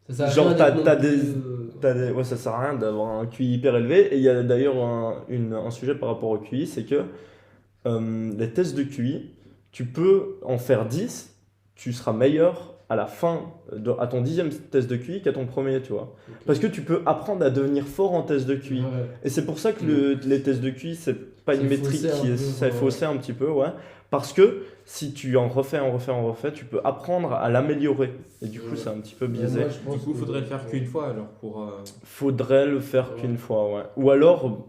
sert à genre, rien t'as d'être non des- plus, ouais, ça sert à rien d'avoir un QI hyper élevé. Et il y a d'ailleurs un sujet par rapport au QI, c'est que les tests de QI, tu peux en faire 10, tu seras meilleur à la fin, à ton 10e test de QI qu'à ton premier, tu vois. Ok. Parce que tu peux apprendre à devenir fort en test de QI. Ouais. Et c'est pour ça que les tests de QI, c'est pas une C'est métrique faussé qui un est. peu, C'est ouais. faussé un petit peu, ouais. Parce que si tu en refais, tu peux apprendre à l'améliorer. Et du coup, Ouais. c'est un petit peu Mais biaisé. moi, je pense Du coup, que- faudrait le faire qu'une fois alors pour. Faudrait le faire Ouais. qu'une fois, ouais. Ou alors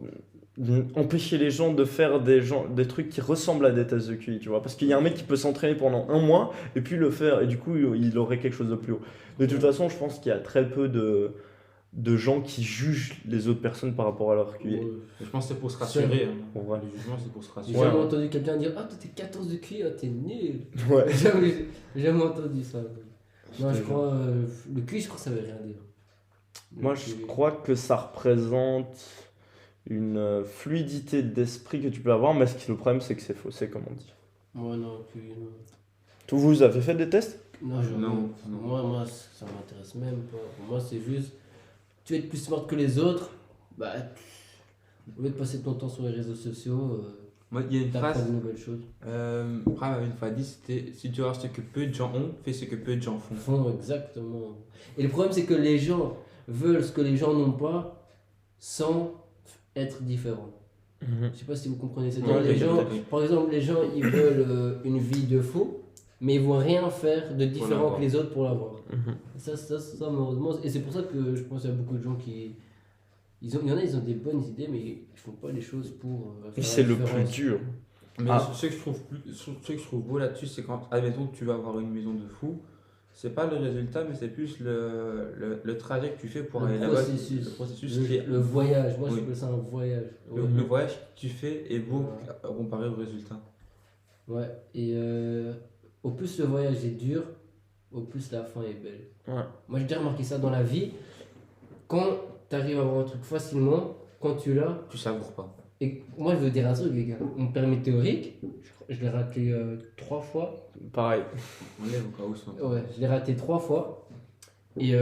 empêcher les gens de faire des trucs qui ressemblent à des tests de QI, tu vois. Parce qu'il y a un mec qui peut s'entraîner pendant un mois et puis le faire, et du coup, il aurait quelque chose de plus haut. De toute Ouais. façon, je pense qu'il y a très peu de gens qui jugent les autres personnes par rapport à leur QI. Ouais. Je pense que c'est pour se rassurer. Hein. Ouais. Le jugement, c'est pour se J'ai rassurer. Ouais. jamais entendu quelqu'un dire ah toi t'es 14 de QI, ah t'es nul. Ouais. J'ai jamais entendu ça. Non, te je crois le QI, je crois que ça veut rien dire. Moi, Le je QI. crois que ça représente une fluidité d'esprit que tu peux avoir, mais le problème, c'est que c'est faussé, comme on dit. Moi non, QI non. Tous vous avez fait des tests? Non, Non. Moi, ça m'intéresse même pas. Pour moi, c'est juste, tu veux être plus smart que les autres, bah, au lieu de passer ton temps sur les réseaux sociaux, Moi, il y a une t'apprends phrase. de nouvelles choses. Pram avait une fois dit c'était si tu vois ce que peu de gens ont, fais ce que peu de gens font. Font exactement. Et le problème, c'est que les gens veulent ce que les gens n'ont pas sans être différents. Je sais pas si vous comprenez. C'est-à-dire, Ouais, les j'ai gens, compris. par exemple, les gens, ils veulent une vie de fou, mais ils vont rien faire de différent l'avoir. que les autres pour l'avoir. Mhm. Ça, malheureusement, et c'est pour ça que je pense qu'il y a beaucoup de gens qui. Il y en a, ils ont des bonnes idées, mais ils font pas les choses pour. Et faire c'est la le plus différence. dur. Mais Ah. ce que je trouve beau là-dessus, c'est quand, admettons que tu vas avoir une maison de fou, c'est pas le résultat, mais c'est plus le trajet que tu fais pour aller Le là-bas. processus. Le processus qui est- Le voyage, moi Oui. j'appelle ça un voyage. le voyage que tu fais est beau Ouais. comparé au résultat. Ouais, et au plus le voyage est dur, au plus la fin est belle. Ouais. Moi j'ai déjà remarqué ça dans la vie. Quand tu arrives à avoir un truc facilement, quand tu l'as, Tu savoures pas. et moi je veux dire un truc, les gars. Mon permis théorique, je l'ai raté 3 fois. Pareil. On lève au cas où ça. Ouais, je l'ai raté 3 fois. Et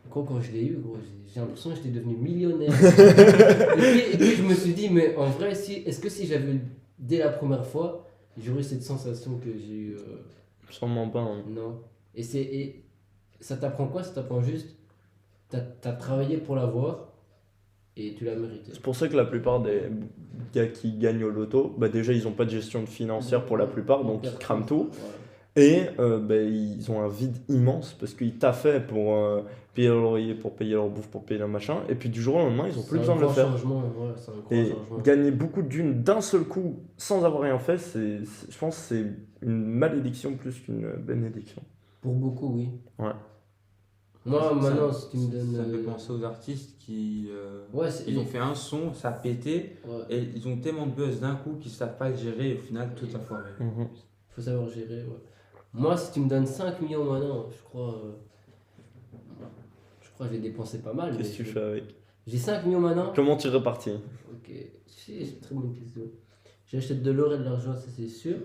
quand je l'ai eu, gros, j'ai l'impression que j'étais devenu millionnaire. et puis je me suis dit, mais en vrai, est-ce que si j'avais eu dès la première fois, j'aurais eu cette sensation que j'ai eu Sûrement pas. Hein. Non. Et ça t'apprend quoi? Ça t'apprend juste, t'as travaillé pour l'avoir et tu l'as mérité. C'est pour ça que la plupart des gars qui gagnent au loto, bah déjà ils ont pas de gestion financière pour la plupart, donc ils crament tout. Et ils ont un vide immense parce qu'ils taffaient pour payer leur loyer, pour payer leur bouffe, pour payer leur machin. Et puis du jour au lendemain, ils ont plus besoin de le faire. C'est un gros Et changement. gagner beaucoup de thunes d'un seul coup sans avoir rien fait, je pense que c'est une malédiction plus qu'une bénédiction. Pour beaucoup, oui. Ouais. Moi, maintenant, si tu me donnes. Ça me fait penser aux artistes qui Ouais, ils ont fait un son, ça a pété, Ouais. et ils ont tellement de buzz d'un coup qu'ils savent pas le gérer et au final tout a foiré. Mhm. Faut savoir gérer, ouais. Moi, si tu me donnes 5 millions maintenant, je crois que je vais dépenser pas mal. Qu'est-ce que tu fais avec? J'ai 5 millions maintenant. Comment tu répartis? Ok, c'est une très bonne question. J'achète de l'or et de l'argent, ça c'est sûr.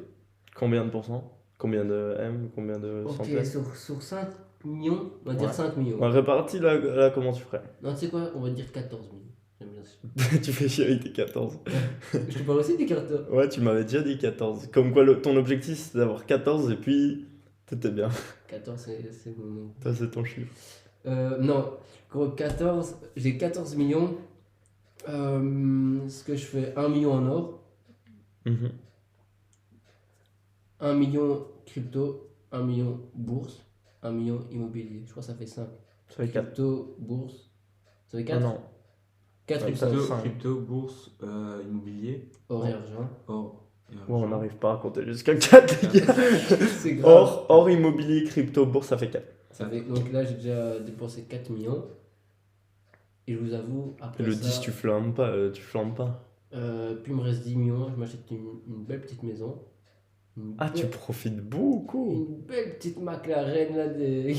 Combien de pourcents? Combien de M? Combien de Ok, centaines? sur 5 millions, on va dire Ouais. 5 millions. Ouais, répartis là, comment tu ferais? Non, tu sais quoi, on va dire 14 millions. J'aime bien ça. Tu fais chier avec tes 14. Je te parle aussi des cartes. Ouais, tu m'avais déjà dit 14. Comme quoi, ton objectif c'est d'avoir 14 et puis t'étais bien. 14, c'est mon nom. Ça, c'est ton chiffre. Non, gros, 14, j'ai 14 millions. Ce que je fais 1 million en or, Mhm. 1 million crypto, 1 million bourse, 1 million immobilier. Je crois que ça fait 5. Ça fait 4. Crypto, bourse. Ça fait Ah 4 non. 4 ou Ouais, ça 5. fait cinq. Crypto, bourse, immobilier, Or et argent. or. et Ouais, argent. on n'arrive pas à compter jusqu'à 4, les gars. C'est grave. Or, immobilier, crypto, bourse, ça fait 4. Ça fait, donc là, j'ai déjà dépensé 4 millions. Et je vous avoue, après Et le ça, 10, tu flambes pas. puis il me reste 10 millions. Je m'achète une belle petite maison. Une Ah, tu belle- profites beaucoup. Une belle petite McLaren là de.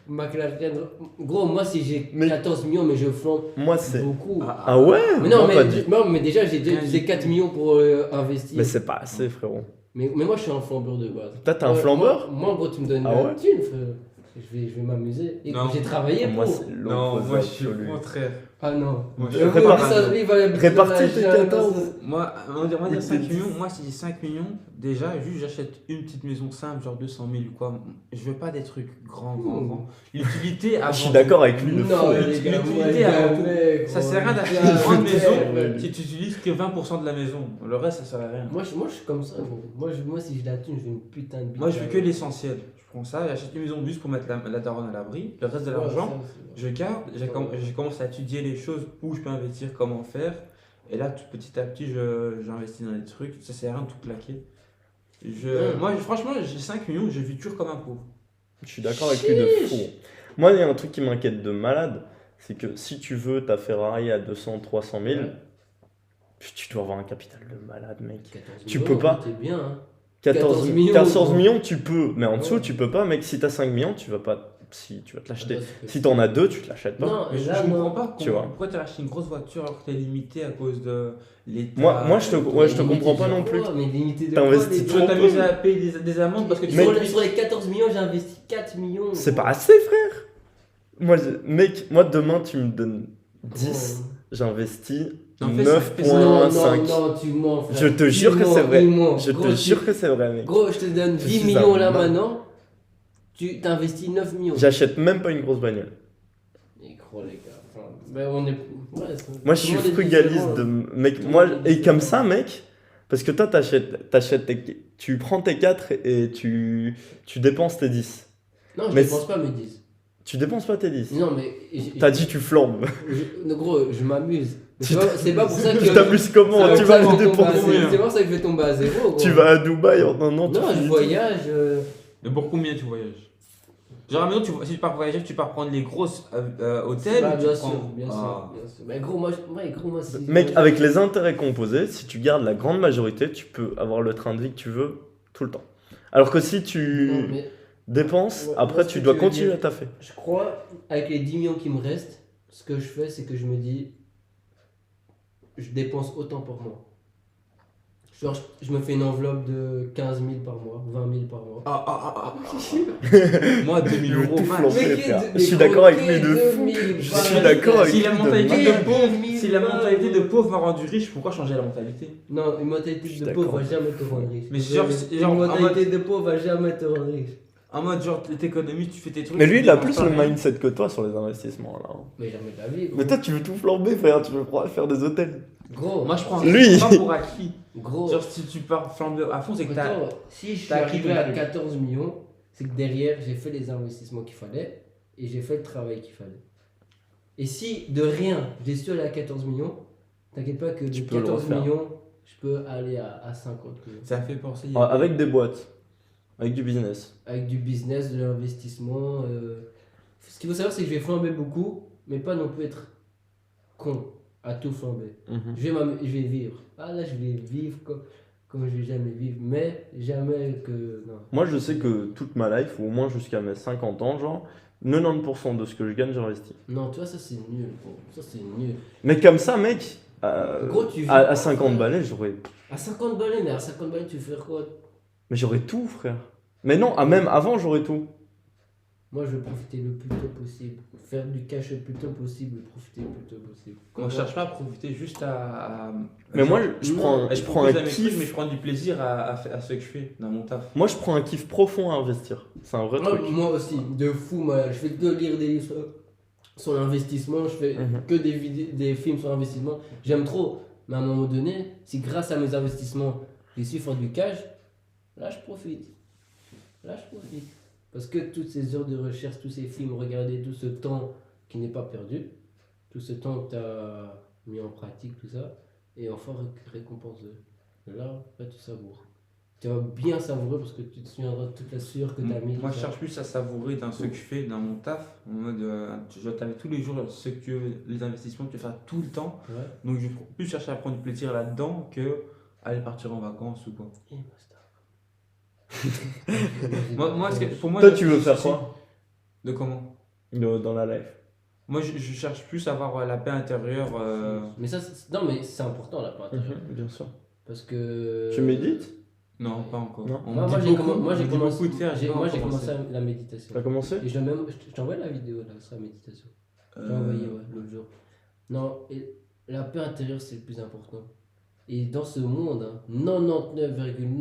McLaren. Gros, moi si j'ai Mais- 14 millions, mais je flambe Moi, c'est. beaucoup. Ah ouais? mais non, Moi, pas du- non, mais déjà j'ai utilisé 4 millions pour investir. Mais c'est pas assez, frérot. Mais moi je suis un flambeur de base. Toi, t'es un flambeur? Moi, gros, tu me donnes Ah la ouais thune, frère. Je vais m'amuser. Et Non. j'ai travaillé Moi, pour. c'est Non, l'opposé moi je suis absolu. le contraire. Ah non. Moi, je Euh, suis oui, réparti. mais ça, lui, il va Répartis tes la- 14. Moi, on va Mais dire 5 t'es- millions. Moi, si j'ai 5 millions, déjà, juste j'achète une petite maison simple, genre 200 000 ou quoi. Je veux pas des trucs grands. L'utilité avant. Je suis d'accord avec lui, le Non, fou. les gars, L'utilité moi, avant tout. jamais, Ça gros, sert à rien d'acheter jamais. une grande maison Ouais. si tu utilises que 20% de la maison. Le reste, ça sert à rien. Moi, je suis comme ça, gros. Moi, si j'ai la thune, je veux une putain de bite. Moi, je veux que l'essentiel. Je prends ça, j'achète une maison juste pour mettre la daronne à l'abri. Le reste de l'argent, je garde. Je commence à étudier les choses où je peux investir, comment faire. Et là, petit à petit, j'investis dans des trucs. Ça sert à rien de tout claquer. Moi, franchement, j'ai 5 millions, je vis toujours comme un pauvre. Je suis d'accord avec lui de fou. Moi, il y a un truc qui m'inquiète de malade, c'est que si tu veux ta Ferrari à 200, 300 000, Ouais. tu dois avoir un capital de malade, mec. 14 Tu millions, peux pas. T'es bien, hein. 14 millions, 14 gros. millions, tu peux, mais en dessous, Ouais. tu peux pas, mec. Si t'as 5 millions, tu vas pas. Si tu vas te l'acheter. Ah, bah, Si t'en as 2, tu te l'achètes pas. Non, Mais je là, comprends moi, pas tu vois. pourquoi tu as acheté une grosse voiture alors que tu es limité à cause de l'État. Moi, je te limité comprends pas de non quoi, plus. Mais limité de T'investis quoi, les Tu trop vas gars t'amuser à payer des amendes parce que tu Sur les 14 millions, j'ai investi 4 millions. C'est gros. pas assez, frère. Mec, moi demain, tu me donnes 10, Gros. j'investis Non, fais 9,5. Non, tu mens, frère. Je te Tu jure que mens, c'est vrai. il ment. Je Gros, te tu- jure que c'est vrai, mec. Gros, je te donne Je 10 suis millions un là malade. maintenant. Tu t'investis 9 millions. J'achète même pas une grosse bagnole. Et gros, les gars. Enfin, ben, on est. Ouais, Moi, je suis frugaliste de. Mec, moi, et comme ça, mec, parce que toi, tu prends tes 4 et tu dépenses tes 10. Non, je Mais dépense pas mes 10. Tu dépenses pas tes 10. Non, mais. T'as dit tu flambes. Gros, je m'amuse. Mais Tu c'est pas pour ça que. Tu t'amuses comment? c'est Tu pas vas pour ça le que je vais tomber à dépenser. zéro. C'est pour ça que je vais tomber à zéro. Gros. Tu vas à Dubaï en un an. tu Non, je finis. voyage. Mais pour combien tu voyages? Genre, maintenant, si tu pars voyager, tu pars prendre les grosses hôtels. Bah, ou tu bien prends- sûr, bien sûr, Ah. bien sûr. Mais gros, moi, si. Mec, avec les intérêts composés, si tu gardes la grande majorité, tu peux avoir le train de vie que tu veux tout le temps. Alors que si tu Non, mais dépenses, Ouais, après moi, ce tu que dois tu veux continuer dire- à taffer. je crois, avec les 10 millions qui me restent, ce que je fais, c'est que je me dis, je dépense autant par mois. Genre, je me fais une enveloppe de 15 000 par mois, 20 000 par mois. Moi, 2000 Il veut euros tout max. flamber. Mais frère. mais Je suis d'accord avec gros, lui de que fou. 2000 Je balles. suis d'accord avec Si la lui de mentalité malade. de pauvre, 2000 si la balles. mentalité de pauvre m'a rendu riche, pourquoi changer la mentalité? Non, une mentalité suis de pauvre d'accord. va jamais te rendre riche. Mais genre, Une mentalité de pauvre va jamais te rendre riche. En mode, genre, t'économises, tu fais tes trucs. Mais lui, tu il a dépenses plus pas le rien. mindset que toi sur les investissements là. Mais jamais de la vie, gros. Mais toi, tu veux tout flamber, frère. Tu veux faire des hôtels. Gros, Moi, je prends Lui. pas pour acquis. gros. Genre, si tu pars flamber à fond, c'est que t'as. Attends, si je suis t'as acquis arrivé ton à truc. 14 millions, c'est que derrière, j'ai fait les investissements qu'il fallait et j'ai fait le travail qu'il fallait. Et si de rien, j'ai su aller à 14 millions, t'inquiète pas que de Tu peux le 14 refaire. millions, je peux aller à 50 millions. Ça me fait penser. Ah, avec des boîtes, avec du business. Avec du business, de l'investissement. Ce qu'il faut savoir, c'est que je vais flamber beaucoup, mais pas non plus être con à tout flamber. Je vais vivre. Ah là, je vais vivre comme je vais jamais vivre, mais jamais que. Non. Moi, je sais que toute ma life, ou au moins jusqu'à mes 50 ans, genre, 90% de ce que je gagne, j'investis. Non, tu vois, ça c'est nul, gros. Ça c'est nul. Mais comme ça, mec, Gros, tu vis à pas, 50 frère. balais, j'aurais. À 50 balais, mais à 50 balais, tu veux faire quoi? Mais j'aurais tout, frère. Mais non, même avant, j'aurais tout. Moi, je veux profiter le plus tôt possible. Faire du cash le plus tôt possible, profiter le plus tôt possible. Moi, je cherche pas à profiter, juste Mais moi, genre, je non, prends, je je prends un propose à mes trucs, mais je kiff. prends du plaisir à ce que je fais dans mon taf. Moi, je prends un kiff profond à investir. C'est un vrai Moi, truc. moi aussi, de fou, moi. Je fais que lire des livres sur l'investissement, je fais que des films sur l'investissement. J'aime trop. Mais à un moment donné, si grâce à mes investissements, j'ai su faire du cash, là, je profite. Là, je profite. Parce que toutes ces heures de recherche, tous ces films regardés, tout ce temps qui n'est pas perdu, tout ce temps que tu as mis en pratique, tout ça, et enfin récompensé. Et là, tu savoures. Tu vas bien savourer parce que tu te souviendras de toute la sueur que tu as mis. Moi, tout je ça. cherche plus à savourer dans ce que je fais dans mon taf. En mode, je t'avais tous les jours ce que les investissements que tu fais tout le temps. Ouais. Donc, je vais plus chercher à prendre du plaisir là-dedans que aller partir en vacances ou quoi. Et basta. Moi, pour moi, Toi, le tu veux faire souci- quoi De comment? Dans la life? Moi, je cherche plus à avoir la paix intérieure. Mais ça, non, mais c'est important la part intérieure. Bien sûr. Parce que. Tu médites? Non, pas encore. Non. On Moi, me moi, dit j'ai beaucoup, commen- moi, on me j'ai dit commencé, beaucoup de faire. j'ai- pas moi, j'ai encore commencé commencé. la méditation. T'as commencé? Et je t'envoie la vidéo là, sur la méditation. J'ai envoyé l'autre jour. Non, et la paix intérieure, c'est le plus important. Et dans ce monde, hein,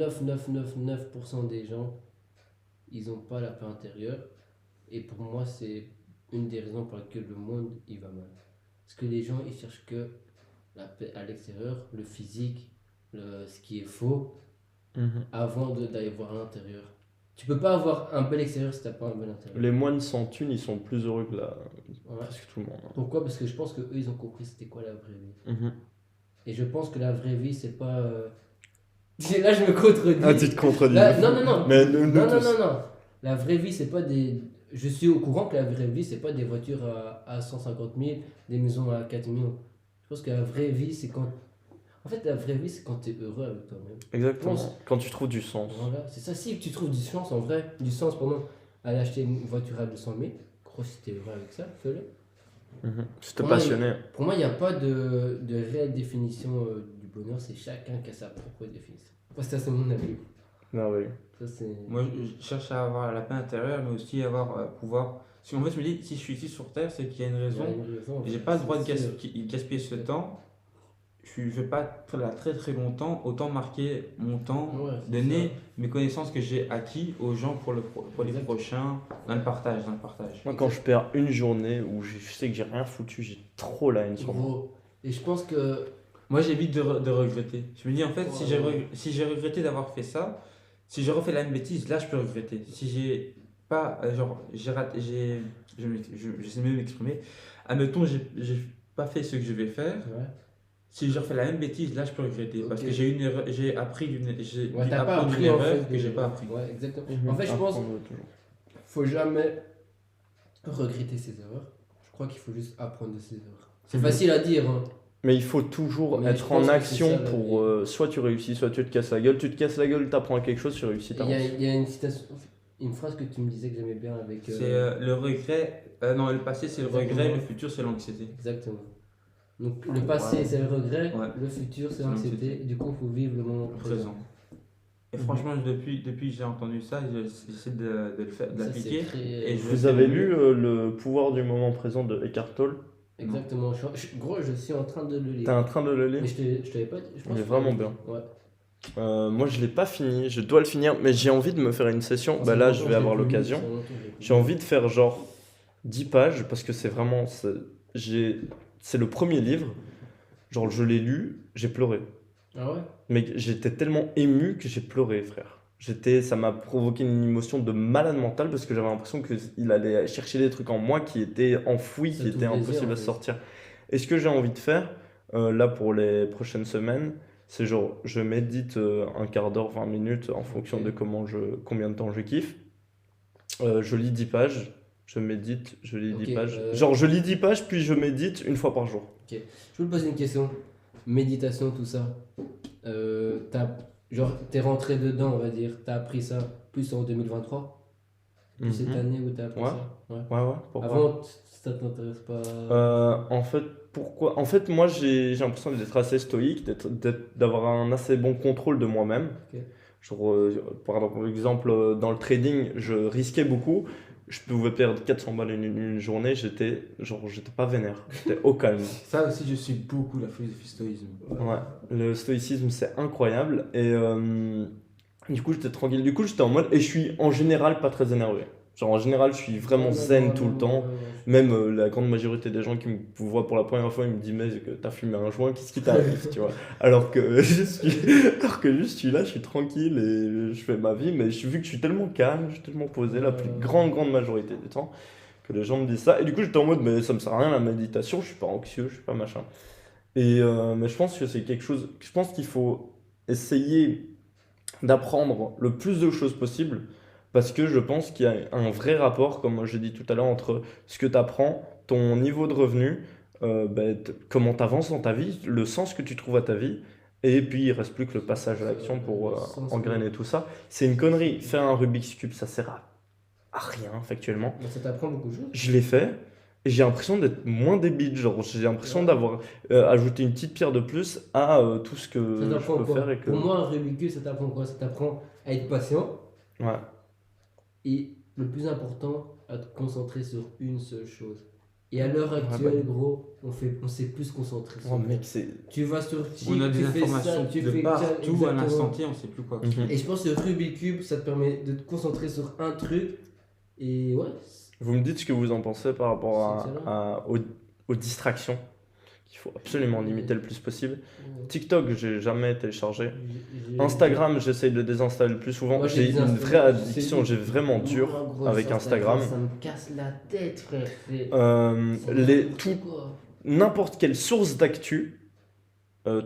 99,9999% des gens, ils n'ont pas la paix intérieure. Et pour moi, c'est une des raisons pour lesquelles le monde il va mal. Parce que les gens, ils cherchent que la paix à l'extérieur, le physique, ce qui est faux, avant d'aller voir à l'intérieur. Tu peux pas avoir un bel extérieur si t'as pas un bel intérieur. Les moines sans thunes, ils sont plus heureux que Ouais. presque tout le monde. Pourquoi? Parce que je pense que eux ils ont compris c'était quoi la vraie vie. Et je pense que la vraie vie c'est pas. Là je me contredis. Ah, tu te contredis. Là, non. Mais nous Non. tous. La vraie vie c'est pas des. Je suis au courant que la vraie vie c'est pas des voitures à 150 000, des maisons à 4 millions. Je pense que la vraie vie c'est quand. En fait la vraie vie c'est quand t'es heureux avec toi-même. Exactement. pense- Quand tu trouves du sens. Voilà, c'est ça. Si tu trouves du sens en vrai, du sens pendant aller acheter une voiture à 200 000, gros si t'es heureux avec ça, fais-le. Si t'es Ouais. passionné. Pour moi, il n'y a pas de réelle définition du bonheur, c'est chacun qui a sa propre définition. Moi, ça, c'est mon avis. Ah oui. Ça, c'est. Moi, je cherche à avoir la paix intérieure, mais aussi avoir pouvoir. Si en fait, je me dis, si je suis ici sur Terre, c'est qu'il y a une raison. Il y a une raison, J'ai pas le droit de c'est sûr. gaspiller ce temps. Je vais pas être là très très longtemps. Autant marquer mon temps, Ouais, c'est donner ça. mes connaissances que j'ai acquis aux gens pour les Exact. prochains, dans le partage. Moi, quand je perds une journée où je sais que j'ai rien foutu, j'ai trop la haine sur moi. Gros. Et je pense que. Moi, j'évite de regretter. Je me dis, en fait, si Ouais. si j'ai regretté d'avoir fait ça, si j'ai refait la même bêtise, là, je peux regretter. Si j'ai pas, genre, j'ai raté, je sais mieux m'exprimer. Admettons, j'ai pas fait ce que je vais faire. Ouais. Si je refais la même bêtise, là, je peux regretter. Parce Ok. que j'ai appris Ouais, t'as pas d'une appris en erreur fait. que j'ai pas appris. Ouais, exactement. En fait, je pense Apprendre toujours. faut jamais regretter ses erreurs. Je crois qu'il faut juste apprendre de ses erreurs. C'est facile à dire, hein. Mais il faut toujours Mais je être pense en que action c'est ça, la pour soit tu réussis, soit tu te casses la gueule. Tu te casses la gueule, t'apprends quelque chose, tu réussis, t'avances. Il y a une citation, une phrase que tu me disais que j'aimais bien avec. C'est le regret. Non, le passé c'est le regret, le futur c'est l'anxiété. Exactement. Donc le passé c'est le regret, Ouais. le futur c'est C'est l'anxiété. l'anxiété. Et du coup, il faut vivre le moment Le présent. présent. Et franchement, depuis que j'ai entendu ça, j'essaie de le faire, de Ça, l'appliquer. c'est très- Et je Vous fais avez mieux. lu Le pouvoir du moment présent de Eckhart Tolle? Exactement. Gros, je suis en train de le lire. T'es en train de le lire? Mais je t'avais pas dit. Je pense Il est que- vraiment bien. Ouais. Moi je l'ai pas fini, je dois le finir, mais j'ai envie de me faire une session. Bah là je vais avoir l'occasion. J'ai envie de faire genre 10 pages parce que c'est vraiment. C'est le premier livre. Genre je l'ai lu, j'ai pleuré. Ah ouais? Mais j'étais tellement ému que j'ai pleuré, frère. Ça m'a provoqué une émotion de malade mental parce que j'avais l'impression qu'il allait chercher des trucs en moi qui étaient enfouis, Ça qui te étaient plaisait, impossibles en à fait. sortir. Et ce que j'ai envie de faire, là pour les prochaines semaines, c'est genre je médite un quart d'heure, 20 minutes en fonction Ok. de combien de temps je kiffe. Je lis 10 pages, je médite, je lis 10 Ok, pages. Genre je lis 10 pages puis je médite une fois par jour. Je veux te poser une question. Méditation, tout ça. T'es rentré dedans, on va dire. T'as appris ça plus en 2023? Plus cette Mhm. année où t'as appris Ouais. ça? Ouais. Ouais, pourquoi? Avant, ça t'intéresse pas? En fait, pourquoi? En fait, moi, j'ai l'impression d'être assez stoïque, d'avoir un assez bon contrôle de moi-même. Ok. Genre, par exemple, dans le trading, je risquais beaucoup. Je pouvais perdre 400 balles une journée. J'étais pas vénère. J'étais au calme. Ça aussi, je suis beaucoup la philosophie stoïsme. Ouais. Le stoïcisme, c'est incroyable. Et du coup, j'étais tranquille. Du coup, j'étais en mode. Et je suis en général pas très énervé. Genre, en général, je suis vraiment zen tout le temps. Même la grande majorité des gens qui me voient pour la première fois, ils me disent mais que t'as fumé un joint, qu'est-ce qui t'arrive, tu vois. Alors que je suis là, je suis tranquille et je fais ma vie, mais vu que je suis tellement calme, je suis tellement posé la plus grande majorité du temps que les gens me disent ça. Et du coup j'étais en mode mais ça me sert à rien la méditation, je suis pas anxieux, je suis pas machin. Et mais je pense que c'est quelque chose, je pense qu'il faut essayer d'apprendre le plus de choses possible. Parce que je pense qu'il y a un vrai rapport, comme j'ai dit tout à l'heure, entre ce que tu apprends, ton niveau de revenu, comment tu avances dans ta vie, le sens que tu trouves à ta vie, et puis il reste plus que le passage à l'action pour Le sens, engrainer tout ça. C'est une connerie. Faire un Rubik's Cube, ça sert à rien, factuellement. Mais ça t'apprend beaucoup de choses. Je l'ai fait, et j'ai l'impression d'être moins débile. Genre, j'ai l'impression d'avoir ajouté une petite pierre de plus à tout ce Ça que je t'apprend peux quoi? faire. Et que... Pour moi, un Rubik's Cube, ça t'apprend quoi? Ça t'apprend à être patient Ouais. et le plus important, à te concentrer sur une seule chose. Et à l'heure bah. actuelle, gros, on sait plus se concentrer sur Oh, rien. mec, c'est. Tu vas sur On a tu des fais informations ça, tu de fais partout à exactement. l'instant T, on sait plus quoi. Mhm. Et je pense que le Rubik's Cube, ça te permet de te concentrer sur un truc. Et ouais, Vous me dites ce que vous en pensez par rapport C'est excellent. aux distractions qu'il faut absolument limiter le plus possible. TikTok, j'ai jamais téléchargé. Instagram, j'essaye de le désinstaller le plus souvent. Moi, J'ai une désinstallé. vraie addiction, j'ai vraiment dur Moi, gros, avec Instagram. Ça me casse la tête, frère. N'importe quelle source d'actu,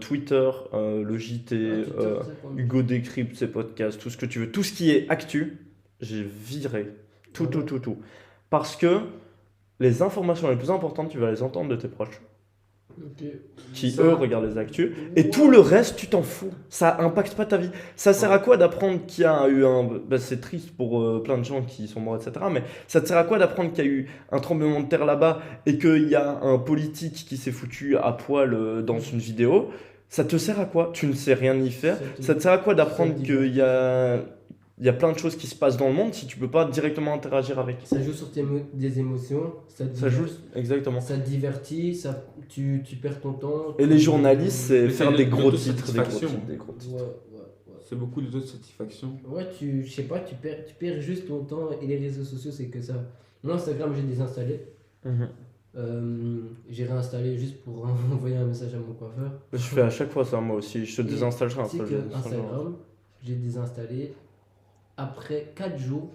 Twitter, le JT, Hugo Décrypte, ses podcasts, tout ce que tu veux, tout ce qui est actu, j'ai viré. Tout. Parce que les informations les plus importantes, tu vas les entendre de tes proches, qui Ça- eux regardent les actus, et tout le reste, tu t'en fous. Ça impacte pas ta vie. Ça sert à quoi d'apprendre qu'il y a eu un. Bah, c'est triste pour plein de gens qui sont morts, etc. Mais ça te sert à quoi d'apprendre qu'il y a eu un tremblement de terre là-bas et qu'il y a un politique qui s'est foutu à poil dans une vidéo? Ça te sert à quoi? Tu ne sais rien y faire. Ça te sert à quoi d'apprendre qu'il y a plein de choses qui se passent dans le monde si tu peux pas directement interagir avec? Ça joue sur des émotions, Ça joue, exactement. ça te divertit, tu perds ton temps. Et les journalistes, c'est Mais faire c'est des de gros titres, l'autosatisfaction. des gros titres. Ouais. C'est beaucoup d'autosatisfaction. Ouais, je sais pas, tu perds juste ton temps et les réseaux sociaux, c'est que ça. Moi, Instagram, j'ai désinstallé. J'ai réinstallé juste pour envoyer un message à mon coiffeur. Je fais à chaque fois ça, moi aussi. Je te Et désinstallerai Tu sais après. que Instagram, j'ai désinstallé. Après 4 jours,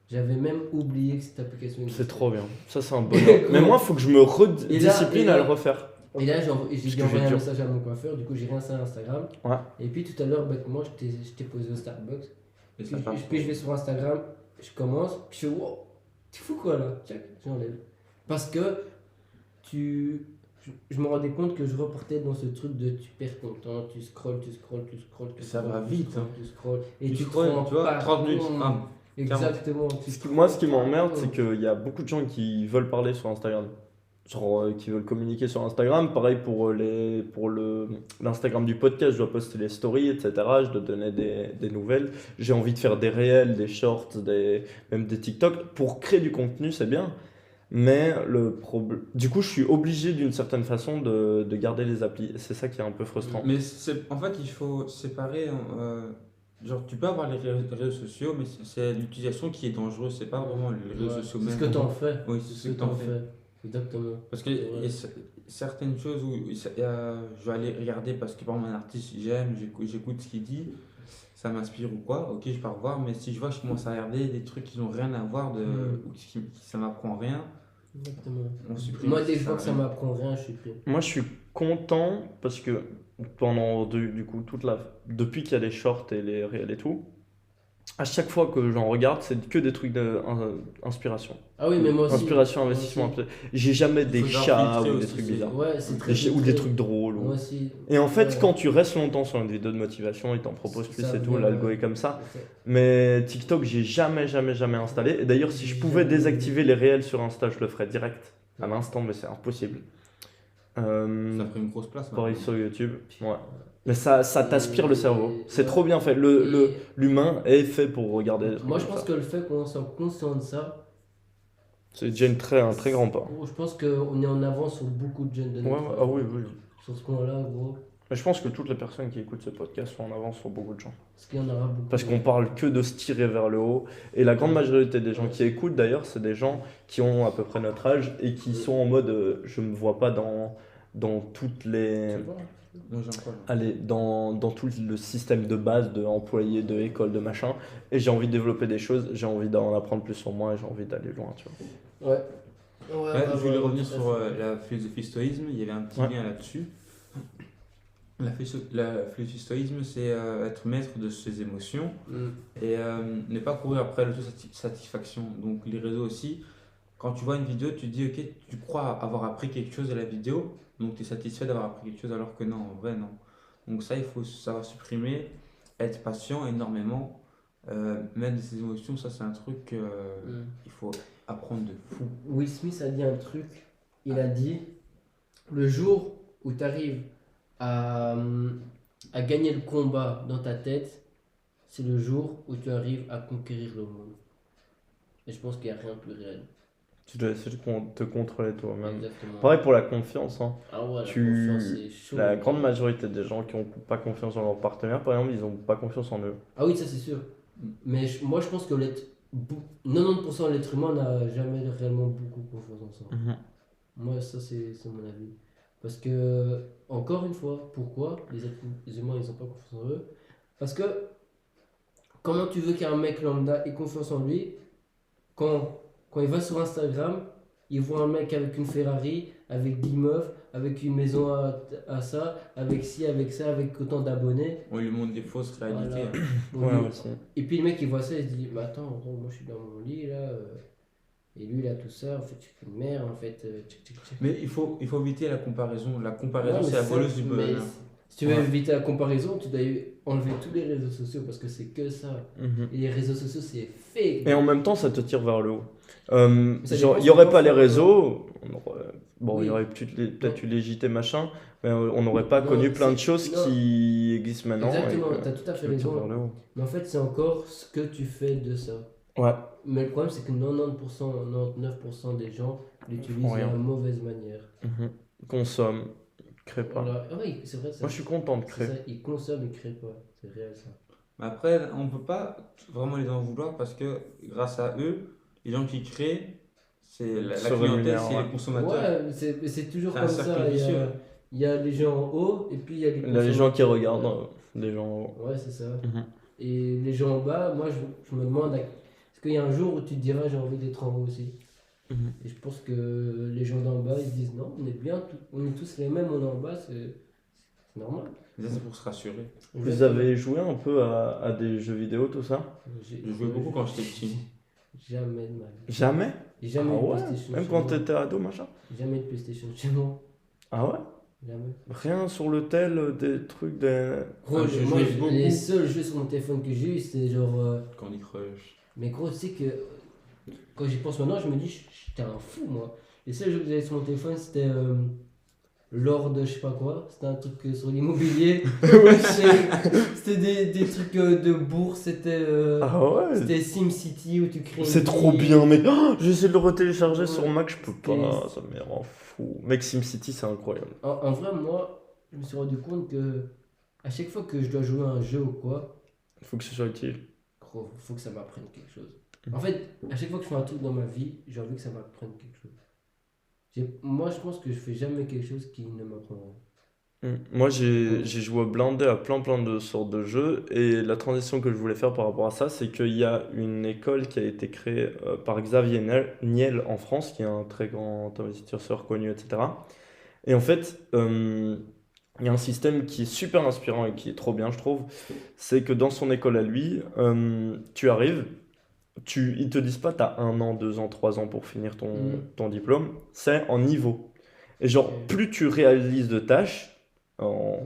j'avais même oublié que cette application existait. C'est trop bien. Ça, c'est un bonheur. Mais moi, il faut que je me rediscipline et là- à le refaire. Et là, j'ai Parce envoyé que un j'ai message à mon coiffeur, du coup j'ai réinstallé Instagram. Ouais. Et puis tout à l'heure, bêtement, je t'ai posé au Starbucks. Et Puis, ça part. puis je vais sur Instagram, je commence, puis je fais wow. Tu fous quoi là? Tchac, j'enlève. Parce que je me rendais compte que je repartais dans ce truc de tu perds ton temps, tu scrolles, tu scrolles, tu scrolles. Ça va vite, hein. Tu scrolles. Et Tu tu scrolles, te rends tu vois, pas 30 minutes, compte. bam. Exactement. Moi, ce qui m'emmerde, c'est qu'il y a beaucoup de gens qui veulent parler sur Instagram. Genre, qui veulent communiquer sur Instagram. Pareil pour l'Instagram du podcast, je dois poster les stories, etc. Je dois donner des nouvelles. J'ai envie de faire des réels, des shorts, même des TikTok. Pour créer du contenu, c'est bien. Mais du coup, je suis obligé d'une certaine façon de garder les applis. C'est ça qui est un peu frustrant. Mais en fait, il faut séparer. Genre, tu peux avoir les réseaux sociaux, mais c'est l'utilisation qui est dangereuse. C'est pas vraiment les réseaux sociaux C'est même. ce que t'en fais. Oui, c'est ce que t'en fais. Exactement. Parce qu'il y a certaines choses où je vais aller regarder parce que par exemple un artiste j'aime, j'écoute ce qu'il dit, ça m'inspire ou quoi, ok je pars voir, mais si je vois que je commence à regarder des trucs qui n'ont rien à voir ou ça m'apprend rien, exactement. On supprime. Moi dès fois que ça m'apprend rien, je supprime. Moi je suis content parce que pendant du coup depuis qu'il y a les shorts et les réels et tout, à chaque fois que j'en regarde, c'est que des trucs d'inspiration. Ah oui, mais moi aussi. Inspiration, investissement. J'ai jamais des chats ou des trucs bizarres. Ouais, c'est très Ou des trucs drôles. Moi aussi. Et en fait, quand tu restes longtemps sur une vidéo de motivation, ils t'en proposent plus et tout, l'algo est comme ça. Mais TikTok, j'ai jamais installé. Et d'ailleurs, si je pouvais désactiver les réels sur Insta, je le ferais direct, à l'instant, mais c'est impossible. Ça ferait une grosse place. Pareil sur YouTube. Ouais. Mais ça t'aspire le cerveau. C'est trop bien fait. L'humain est fait pour regarder des trucs. Moi, je pense que le fait qu'on soit conscient de ça, c'est déjà un très grand pas. Je pense qu'on est en avance sur beaucoup de jeunes de notre Ah oui. Sur ce point-là, gros. Mais je pense que toutes les personnes qui écoutent ce podcast sont en avance sur beaucoup de gens. Parce qu'il y en aura beaucoup. Parce qu'on parle que de se tirer vers le haut. Et la grande majorité des gens qui écoutent, d'ailleurs, c'est des gens qui ont à peu près notre âge et qui sont en mode je me vois pas dans toutes les. Allez, dans tout le système de base de employés, de école, de machin, et j'ai envie de développer des choses, j'ai envie d'en apprendre plus sur moi et j'ai envie d'aller loin, tu vois. Je voulais revenir sur la philosophie stoïsme, il y avait un petit lien là-dessus. La philosophie stoïsme, c'est être maître de ses émotions et ne pas courir après l'autosatisfaction. Donc les réseaux aussi, quand tu vois une vidéo, tu te dis ok, tu crois avoir appris quelque chose de la vidéo, donc tu es satisfait d'avoir appris quelque chose alors que non, en vrai non. Donc ça, il faut savoir supprimer, être patient énormément, mettre de ses émotions, ça c'est un truc qu'il faut apprendre de fou. Will Smith a dit un truc, il a dit le jour où tu arrives à gagner le combat dans ta tête, c'est le jour où tu arrives à conquérir le monde. Et je pense qu'il n'y a rien de plus réel. Tu dois essayer de te contrôler toi-même. Exactement. Pareil pour la confiance. Hein. Ah ouais, la confiance, c'est chaud. La grande majorité des gens qui n'ont pas confiance en leur partenaire, par exemple, ils n'ont pas confiance en eux. Ah oui, ça c'est sûr. Mais moi je pense que 90% de l'être humain n'a jamais réellement beaucoup confiance en soi. Moi, ça c'est mon avis. Parce que, encore une fois, pourquoi les humains ils n'ont pas confiance en eux? Parce que, comment tu veux qu'un mec lambda ait confiance en lui quand il va sur Instagram, il voit un mec avec une Ferrari, avec 10 meufs, avec une maison à ça, avec ci, avec ça, avec autant d'abonnés. On lui montre des fausses réalités. Voilà. Et puis le mec il voit ça, il se dit, mais attends, moi je suis dans mon lit là, et lui il a tout ça, en fait je suis une merde, en fait. Mais il faut éviter la comparaison. La comparaison c'est la voleuse du bonheur. Si tu veux éviter la comparaison, tu dois enlever tous les réseaux sociaux parce que c'est que ça. Et les réseaux sociaux c'est fake. Et en même temps ça te tire vers le haut. Il n'y aurait pas les réseaux, il y aurait peut-être eu les JT machin, mais on n'aurait pas connu plein de choses qui existent maintenant. Exactement, tu as tout à fait raison. Mais en fait, c'est encore ce que tu fais de ça. Ouais. Mais le problème, c'est que 99% des gens l'utilisent de la mauvaise manière. Consomme, crée pas. Voilà. Ah oui, c'est vrai. Moi, je suis content de créer. Ça, ils consomment, ils créent pas. C'est réel ça. Mais après, on ne peut pas vraiment les en vouloir parce que grâce à eux, les gens qui créent, c'est la clientèle, c'est les consommateurs. Ouais, c'est toujours comme ça. Il y a les gens en haut et puis il y a les consommateurs. Les gens qui regardent, les gens en haut. Ouais, c'est ça. Et les gens en bas, moi je me demande, est-ce qu'il y a un jour où tu te diras j'ai envie d'être en haut aussi? Et je pense que les gens d'en bas ils se disent non, on est bien, on est tous les mêmes, on est en bas, c'est normal. Mais ça, c'est pour se rassurer. Vous avez joué un peu à des jeux vidéo, tout ça? Je jouais beaucoup quand j'étais petit. Jamais de ma vie. Jamais? J'ai jamais Ah eu de ouais? PlayStation Même chez quand moi. t'étais ado, machin? Jamais eu de PlayStation chez moi. Ah ouais? Jamais. Rien sur le tel, des trucs, des... Gros, j'ai moi, joué beaucoup. les seuls jeux sur mon téléphone que j'ai eu, c'était genre. Candy Crush. Mais gros, tu sais que quand j'y pense maintenant, je me dis, j'étais un fou, moi. Les seuls jeux que j'avais sur mon téléphone, c'était Lord, je sais pas quoi. C'était un truc sur l'immobilier. C'était des trucs de bourse. Ah ouais? C'était SimCity où tu crées une C'est trop ville. bien, mec. Oh, j'essaie de le retélécharger Ouais, sur Mac, je peux c'était- pas. Ça me rend fou. Mec, SimCity, c'est incroyable. En vrai, moi, je me suis rendu compte que à chaque fois que je dois jouer à un jeu ou quoi, Faut que ce soit utile. gros, faut que ça m'apprenne quelque chose. En fait, à chaque fois que je fais un truc dans ma vie, j'ai envie que ça m'apprenne quelque chose. Moi, je pense que je fais jamais quelque chose qui ne m'apprend rien. Moi, j'ai joué blindé à plein de sortes de jeux. Et la transition que je voulais faire par rapport à ça, c'est qu'il y a une école qui a été créée par Xavier Niel en France, qui est un très grand investisseur connu, etc. Et en fait, il y a un système qui est super inspirant et qui est trop bien, je trouve. C'est que dans son école à lui, tu arrives, ils te disent pas t'as 1 an, 2 ans, 3 ans pour finir ton diplôme, c'est en niveau. Et genre, Ok. plus tu réalises de tâches, en-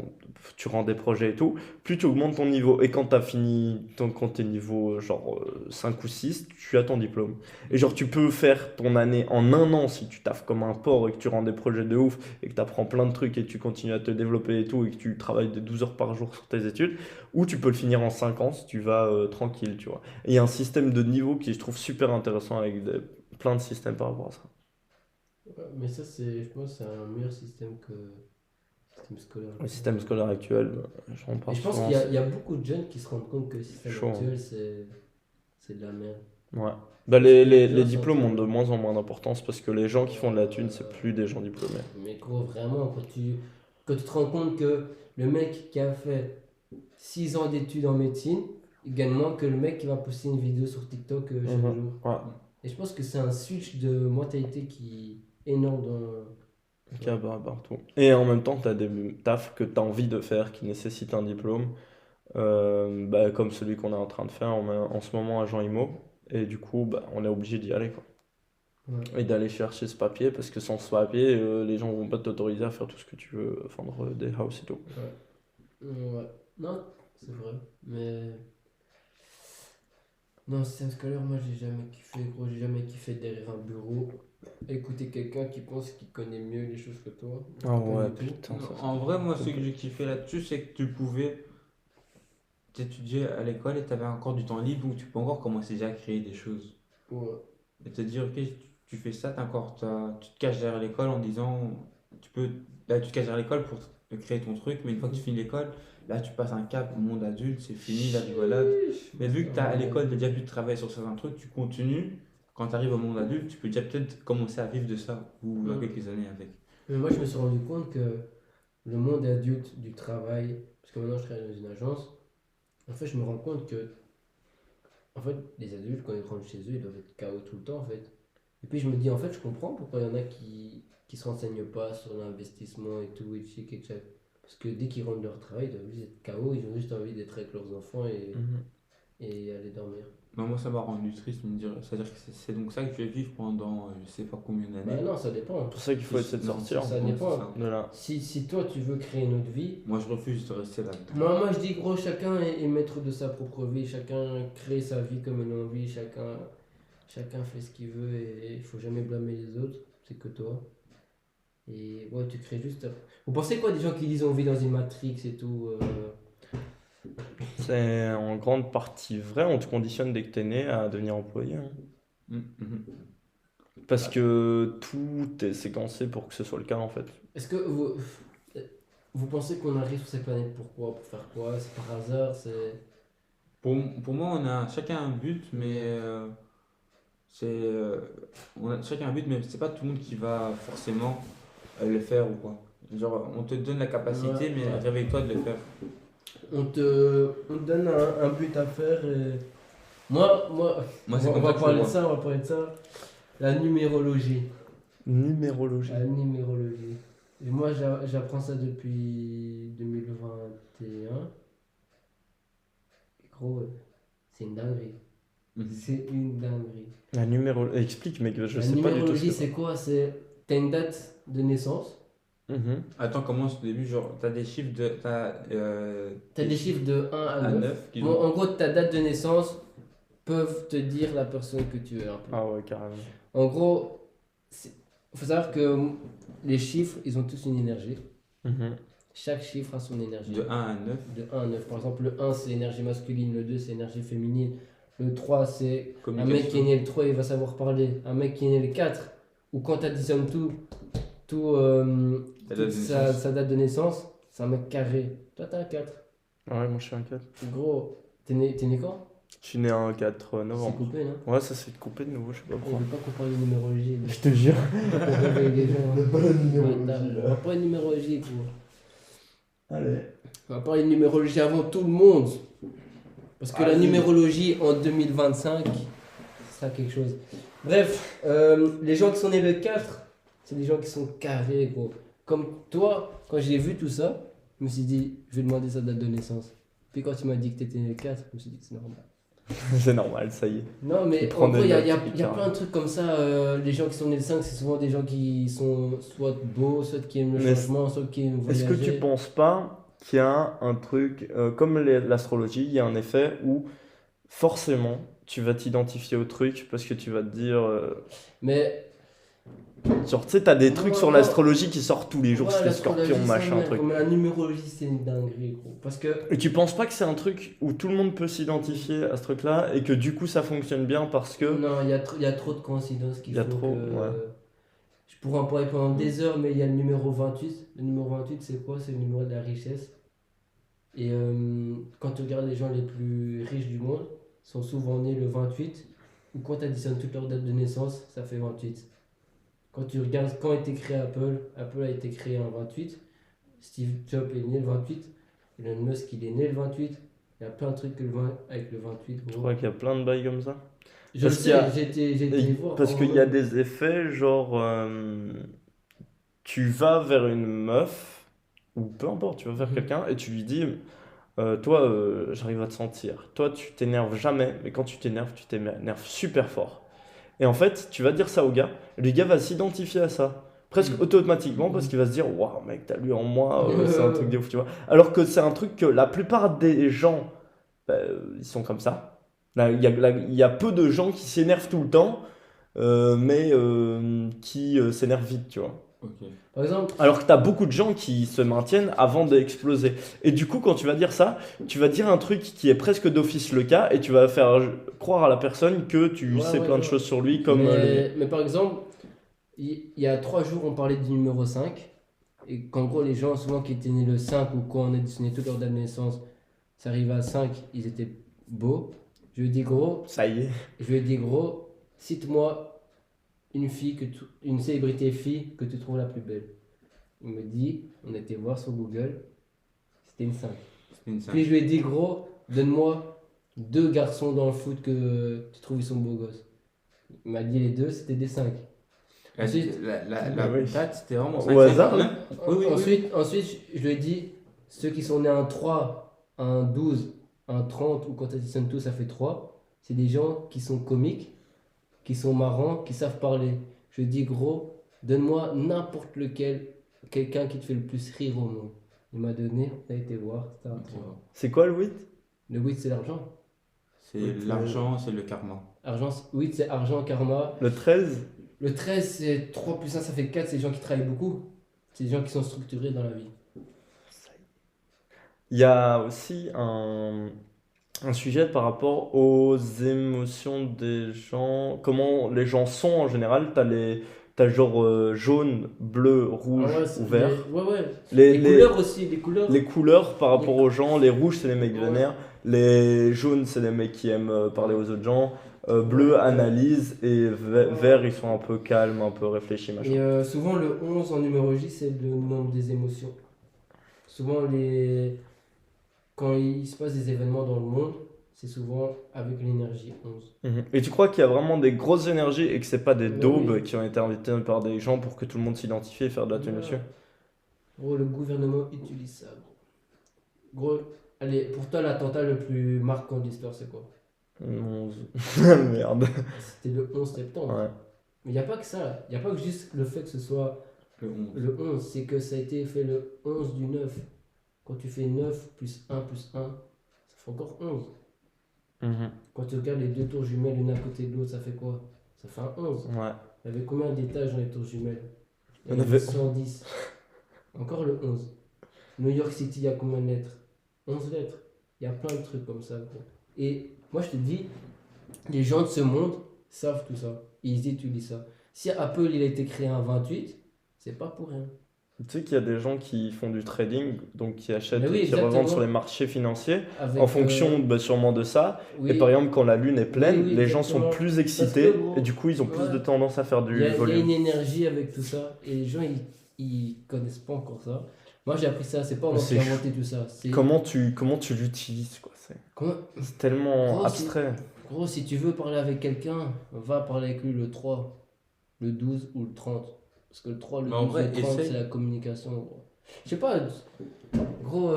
tu rends des projets et tout, plus tu augmentes ton niveau. Et quand t'as fini, quand t'es niveau genre 5 ou 6, tu as ton diplôme. Et genre, tu peux faire ton année en 1 an si tu taffes comme un porc et que tu rends des projets de ouf et que tu apprends plein de trucs et que tu continues à te développer et tout et que tu travailles des 12 heures par jour sur tes études. Ou tu peux le finir en 5 ans si tu vas tranquille, tu vois. Et il y a un système de niveau qui je trouve super intéressant avec plein de systèmes par rapport à ça. Ouais, mais ça, je pense que c'est un meilleur système que le système scolaire. Le système scolaire actuel, j'en Et parle je pense souvent. qu'il y a beaucoup de jeunes qui se rendent compte que le système Chaud, hein. actuel, c'est de la merde. Ouais. Bah, les Genre, diplômes ont de surtout- moins en moins d'importance parce que les gens qui font de la thune, c'est plus des gens diplômés. Mais gros, vraiment, quand tu te rends compte que le mec qui a fait 6 ans d'études en médecine, il gagne moins que le mec qui va poster une vidéo sur TikTok chaque Mhm. jour. Ouais. Et je pense que c'est un switch de mentalité qui est énorme Ok, bah, partout. Et en même temps, tu as des tafs que tu as envie de faire qui nécessitent un diplôme, bah, comme celui qu'on est en train de faire en ce moment à Jean Imo. Et du coup, bah, on est obligé d'y aller, quoi. Ouais. Et d'aller chercher ce papier parce que sans ce papier, les gens vont pas t'autoriser à faire tout ce que tu veux, vendre des house et tout. Ouais. Non, c'est vrai. Mais. Non, système scolaire, moi j'ai jamais kiffé, gros. J'ai jamais kiffé derrière un bureau. Écouter quelqu'un qui pense qu'il connaît mieux les choses que toi. Ah Pas ouais, du tout. putain, Non, ça. en vrai, moi, ce que j'ai kiffé là-dessus, c'est que tu pouvais t'étudier à l'école et tu avais encore du temps libre où tu peux encore commencer déjà à créer des choses. Ouais. Et te dire, ok, tu fais ça, tu te caches derrière l'école en disant, là, tu te caches derrière l'école pour créer ton truc, mais une fois que tu finis l'école, là, tu passes un cap au monde adulte, c'est fini, là, tu balades. Mais vu que tu à l'école, tu as déjà pu travailler sur certains trucs, tu continues. Quand tu arrives au monde adulte, tu peux déjà peut-être commencer à vivre de ça, ou dans quelques années avec. Mais moi je me suis rendu compte que le monde adulte du travail, parce que maintenant je travaille dans une agence, en fait je me rends compte que en fait les adultes quand ils rentrent chez eux ils doivent être KO tout le temps en fait. Et puis je me dis en fait je comprends pourquoi il y en a qui se renseignent pas sur l'investissement et tout et chic et tchac. Parce que dès qu'ils rentrent de leur travail ils doivent juste être KO, ils ont juste envie d'être avec leurs enfants Mhm. et aller dormir. Mais moi, ça m'a rendu triste de me dire, c'est-à-dire que c'est donc ça que tu vas vivre pendant je sais pas combien Bah d'années. non ça dépend. C'est pour ça qu'il faut essayer de Non, sortir Ça Ouais, dépend. c'est ça. de là. Si toi tu veux créer une autre vie, Moi, je refuse de rester là-dedans. moi je dis gros, chacun est maître de sa propre vie, chacun crée sa vie comme il a envie, chacun fait ce qu'il veut et il faut jamais blâmer les autres, c'est que toi. Et ouais, tu crées juste. Vous pensez quoi des gens qui disent on vit dans une Matrix et tout C'est en grande partie vrai, on te conditionne dès que t'es né à devenir employé, hein. Mhm. Parce que tout est séquencé pour que ce soit le cas en fait. Est-ce que vous pensez qu'on arrive sur cette planète pourquoi? Pour faire quoi? C'est par hasard? C'est. Pour moi, on a chacun un but, mais on a chacun un but, mais c'est pas tout le monde qui va forcément le faire ou quoi. Genre, on te donne la capacité, Ouais, mais ouais. réveille-toi de le faire. On te donne un but à faire et. Moi, Moi, c'est on comme va ça que je parler le de vois. ça, on va parler de ça. La numérologie. Numérologie. La numérologie. Et moi, j'apprends ça depuis 2021. Et gros, c'est une dinguerie. C'est une dinguerie. La numérologie. Explique, mec, je La sais pas du tout. numérologie, Ce que c'est quoi? T'as une date de naissance, Mhm. Attends, commence au début, genre, t'as des chiffres de. t'as des chiffres de 1 à à 9. 9 qui Bon, en gros, ta date de naissance peuvent te dire la personne que tu es un peu. Ah ouais, carrément. En gros, il faut savoir que les chiffres, ils ont tous une énergie. Mhm. Chaque chiffre a son énergie. de 1 à 9. De 1 à 9. Par exemple, le 1, c'est énergie masculine, le 2, c'est énergie féminine, le 3, c'est un mec qui est né le 3, il va savoir parler. Un mec qui est né le 4, ou quand tu additionnes toute sa date de naissance, c'est un mec carré. Toi, t'as un 4. Ah ouais, moi je suis un 4. Gros, t'es né quand? Je suis né un 4 C'est novembre. coupé, non? Ouais, ça s'est coupé de nouveau, je sais pas On pourquoi. ne veut pas comparer les numérologies. Je te jure. On réveille les gens. On n'a pas la numérologie. On va pas une numérologie, gros. Allez. On va parler de numérologie avant tout le monde. Parce que la Vas-y. numérologie en 2025, ce sera quelque chose. Bref, les gens qui sont nés le 4, c'est des gens qui sont carrés, gros. Comme toi, quand j'ai vu tout ça, je me suis dit, je vais demander sa date de naissance. Puis quand tu m'as dit que tu étais né le 4, je me suis dit que c'est normal. C'est normal, ça y est. Non, mais Il prend en gros, des il y a, notes, y a- il y a carré. plein de trucs comme ça. Les gens qui sont nés le 5, c'est souvent des gens qui sont soit beaux, soit qui aiment le Mais changement, soit qui aiment Est-ce voyager. que tu penses pas qu'il y a un truc, comme l'astrologie, il y a un effet où forcément tu vas t'identifier au truc parce que tu vas te dire. Mais Genre, tu sais, t'as des trucs Ouais, sur ouais. l'astrologie qui sortent tous les jours, ouais, c'est les l'astrologie, scorpions, ça, machin, mais truc. comme la numérologie, c'est une dinguerie, gros. Parce que Et tu penses pas que c'est un truc où tout le monde peut s'identifier à ce truc-là et que du coup ça fonctionne bien parce que. non, il y a trop de coïncidences qui Il y a font trop, que. ouais. Je pourrais en parler pendant des heures, mais il y a le numéro 28. Le numéro 28, c'est quoi? C'est le numéro de la richesse. Et quand tu regardes les gens les plus riches du monde, ils sont souvent nés le 28. Ou quand tu additionnes toutes leurs dates de naissance, ça fait 28. Quand tu regardes quand a été créé Apple, Apple a été créé en 28. Steve Jobs est né le 28. Elon Musk, il est né le 28. Il y a plein de trucs avec le 28. Je gros. crois qu'il y a plein de bails comme ça. Je Parce le qu'il y a- sais, j'ai été voir. Parce en qu'il y a mode- des effets, genre, tu vas vers une meuf, ou peu importe, tu vas vers Mhm. quelqu'un et tu lui dis, toi, j'arrive à te sentir. Toi, tu t'énerves jamais, mais quand tu t'énerves, tu t'énerves super fort. Et en fait, tu vas dire ça au gars, et le gars va s'identifier à ça. Presque Mhm. automatiquement, parce qu'il va se dire, waouh, mec, t'as lu en moi, c'est un truc de ouf, tu vois. Alors que c'est un truc que la plupart des gens, ils sont comme ça. Là, il y a peu de gens qui s'énervent tout le temps, mais qui s'énervent vite, tu vois. Ok. Par exemple, Alors que tu as beaucoup de gens qui se maintiennent avant d'exploser. Et du coup, quand tu vas dire ça, tu vas dire un truc qui est presque d'office le cas, et tu vas faire croire à la personne que tu Ouais, sais ouais, plein de ouais. choses sur lui, comme mais par exemple, il y a 3 jours, on parlait du numéro 5. Et qu'en gros, les gens, souvent qui étaient nés le 5 ou quand on additionnait toute leur date de naissance, ça arrivait à 5, ils étaient beaux. Je lui ai dit, gros, ça y est. cite-moi une célébrité fille que tu trouves la plus belle. Il me dit, on était voir sur Google, c'était une 5. C'était une 5. Puis je lui ai dit, gros, donne-moi 2 garçons dans le foot que tu trouves ils sont beaux gosses. Il m'a dit les 2, c'était des 5. Ensuite- La Oui. date, c'était vraiment Au hasard, hein. Oui. Ensuite, je lui ai dit, ceux qui sont nés un 3, un 12, un 30, ou quand tu additionnes tout, ça fait 3. C'est des gens qui sont comiques, qui sont marrants, qui savent parler. Je lui ai dit, gros, donne-moi n'importe lequel, quelqu'un qui te fait le plus rire au monde. Il m'a donné, on a été voir, c'était un 3. C'est quoi le 8? Le 8, c'est l'argent. C'est l'argent, c'est le karma. 8, c'est argent, karma. Le 13? Le 13, c'est 3 plus 1, ça fait 4. C'est des gens qui travaillent beaucoup. C'est des gens qui sont structurés dans la vie. Il y a aussi un sujet par rapport aux émotions des gens, comment les gens sont en général. T'as genre jaune, bleu, rouge Ah ouais, ou vert. Ouais. Les, Les couleurs aussi, les couleurs. les couleurs par rapport Les- aux gens, les rouges c'est les mecs Ouais. vénères, les jaunes c'est les mecs qui aiment parler aux autres gens, bleu analyse et vert ils sont un peu calmes, un peu réfléchis machin. Et souvent, le 11 en numérologie, c'est le nombre des émotions. Souvent, quand il se passe des événements dans le monde, c'est souvent avec l'énergie 11. Mhm. Et tu crois qu'il y a vraiment des grosses énergies et que c'est pas des Oui. daubes qui ont été invités par des gens pour que tout le monde s'identifie et faire de la tenue dessus? Gros, le gouvernement utilise ça. Gros, allez, pour toi, l'attentat le plus marquant de l'histoire, c'est quoi? 11. Merde. C'était le 11 septembre. Ouais. Mais il n'y a pas que ça. Il n'y a pas que juste le fait que ce soit Le 11. le 11. C'est que ça a été fait le 11 du 9. Quand tu fais 9 plus 1 plus 1, ça fait encore 11. Mhm. Quand tu regardes les deux tours jumelles l'une à côté de l'autre, ça fait quoi? Ça fait un 11. Ouais. Il y avait combien d'étages dans les tours jumelles? Il y Il y en en avait avait- 110. Encore le 11. New York City, il y a combien de lettres? 11 lettres. Il y a plein de trucs comme ça, gros. Et moi, je te dis, les gens de ce monde savent tout ça. Ils étudient ça. Si Apple, il a été créé en 28, c'est pas pour rien. Tu sais qu'il y a des gens qui font du trading, donc qui achètent Mais oui, et qui revendent exactement. sur les marchés financiers Avec, en fonction sûrement de ça. oui, Et par exemple, quand la lune est pleine, Oui, oui, les gens sont exactement. plus Parce excités que, gros, et du coup, ils ont plus ouais. de tendance à faire il du y a une volume. énergie avec tout ça. Et les gens, ils connaissent pas encore ça. Moi, j'ai appris ça. C'est pas moi C'est qui ai inventé tout ça. C'est Comment tu l'utilises, quoi. Comment- C'est tellement Gros, abstrait. Gros, si tu veux parler avec quelqu'un, va parler avec lui le 3, le 12 ou le 30. Parce que le 3, le Mais en 12 vrai, ou le 30, essaye. c'est la communication. Gros. Je sais pas, gros,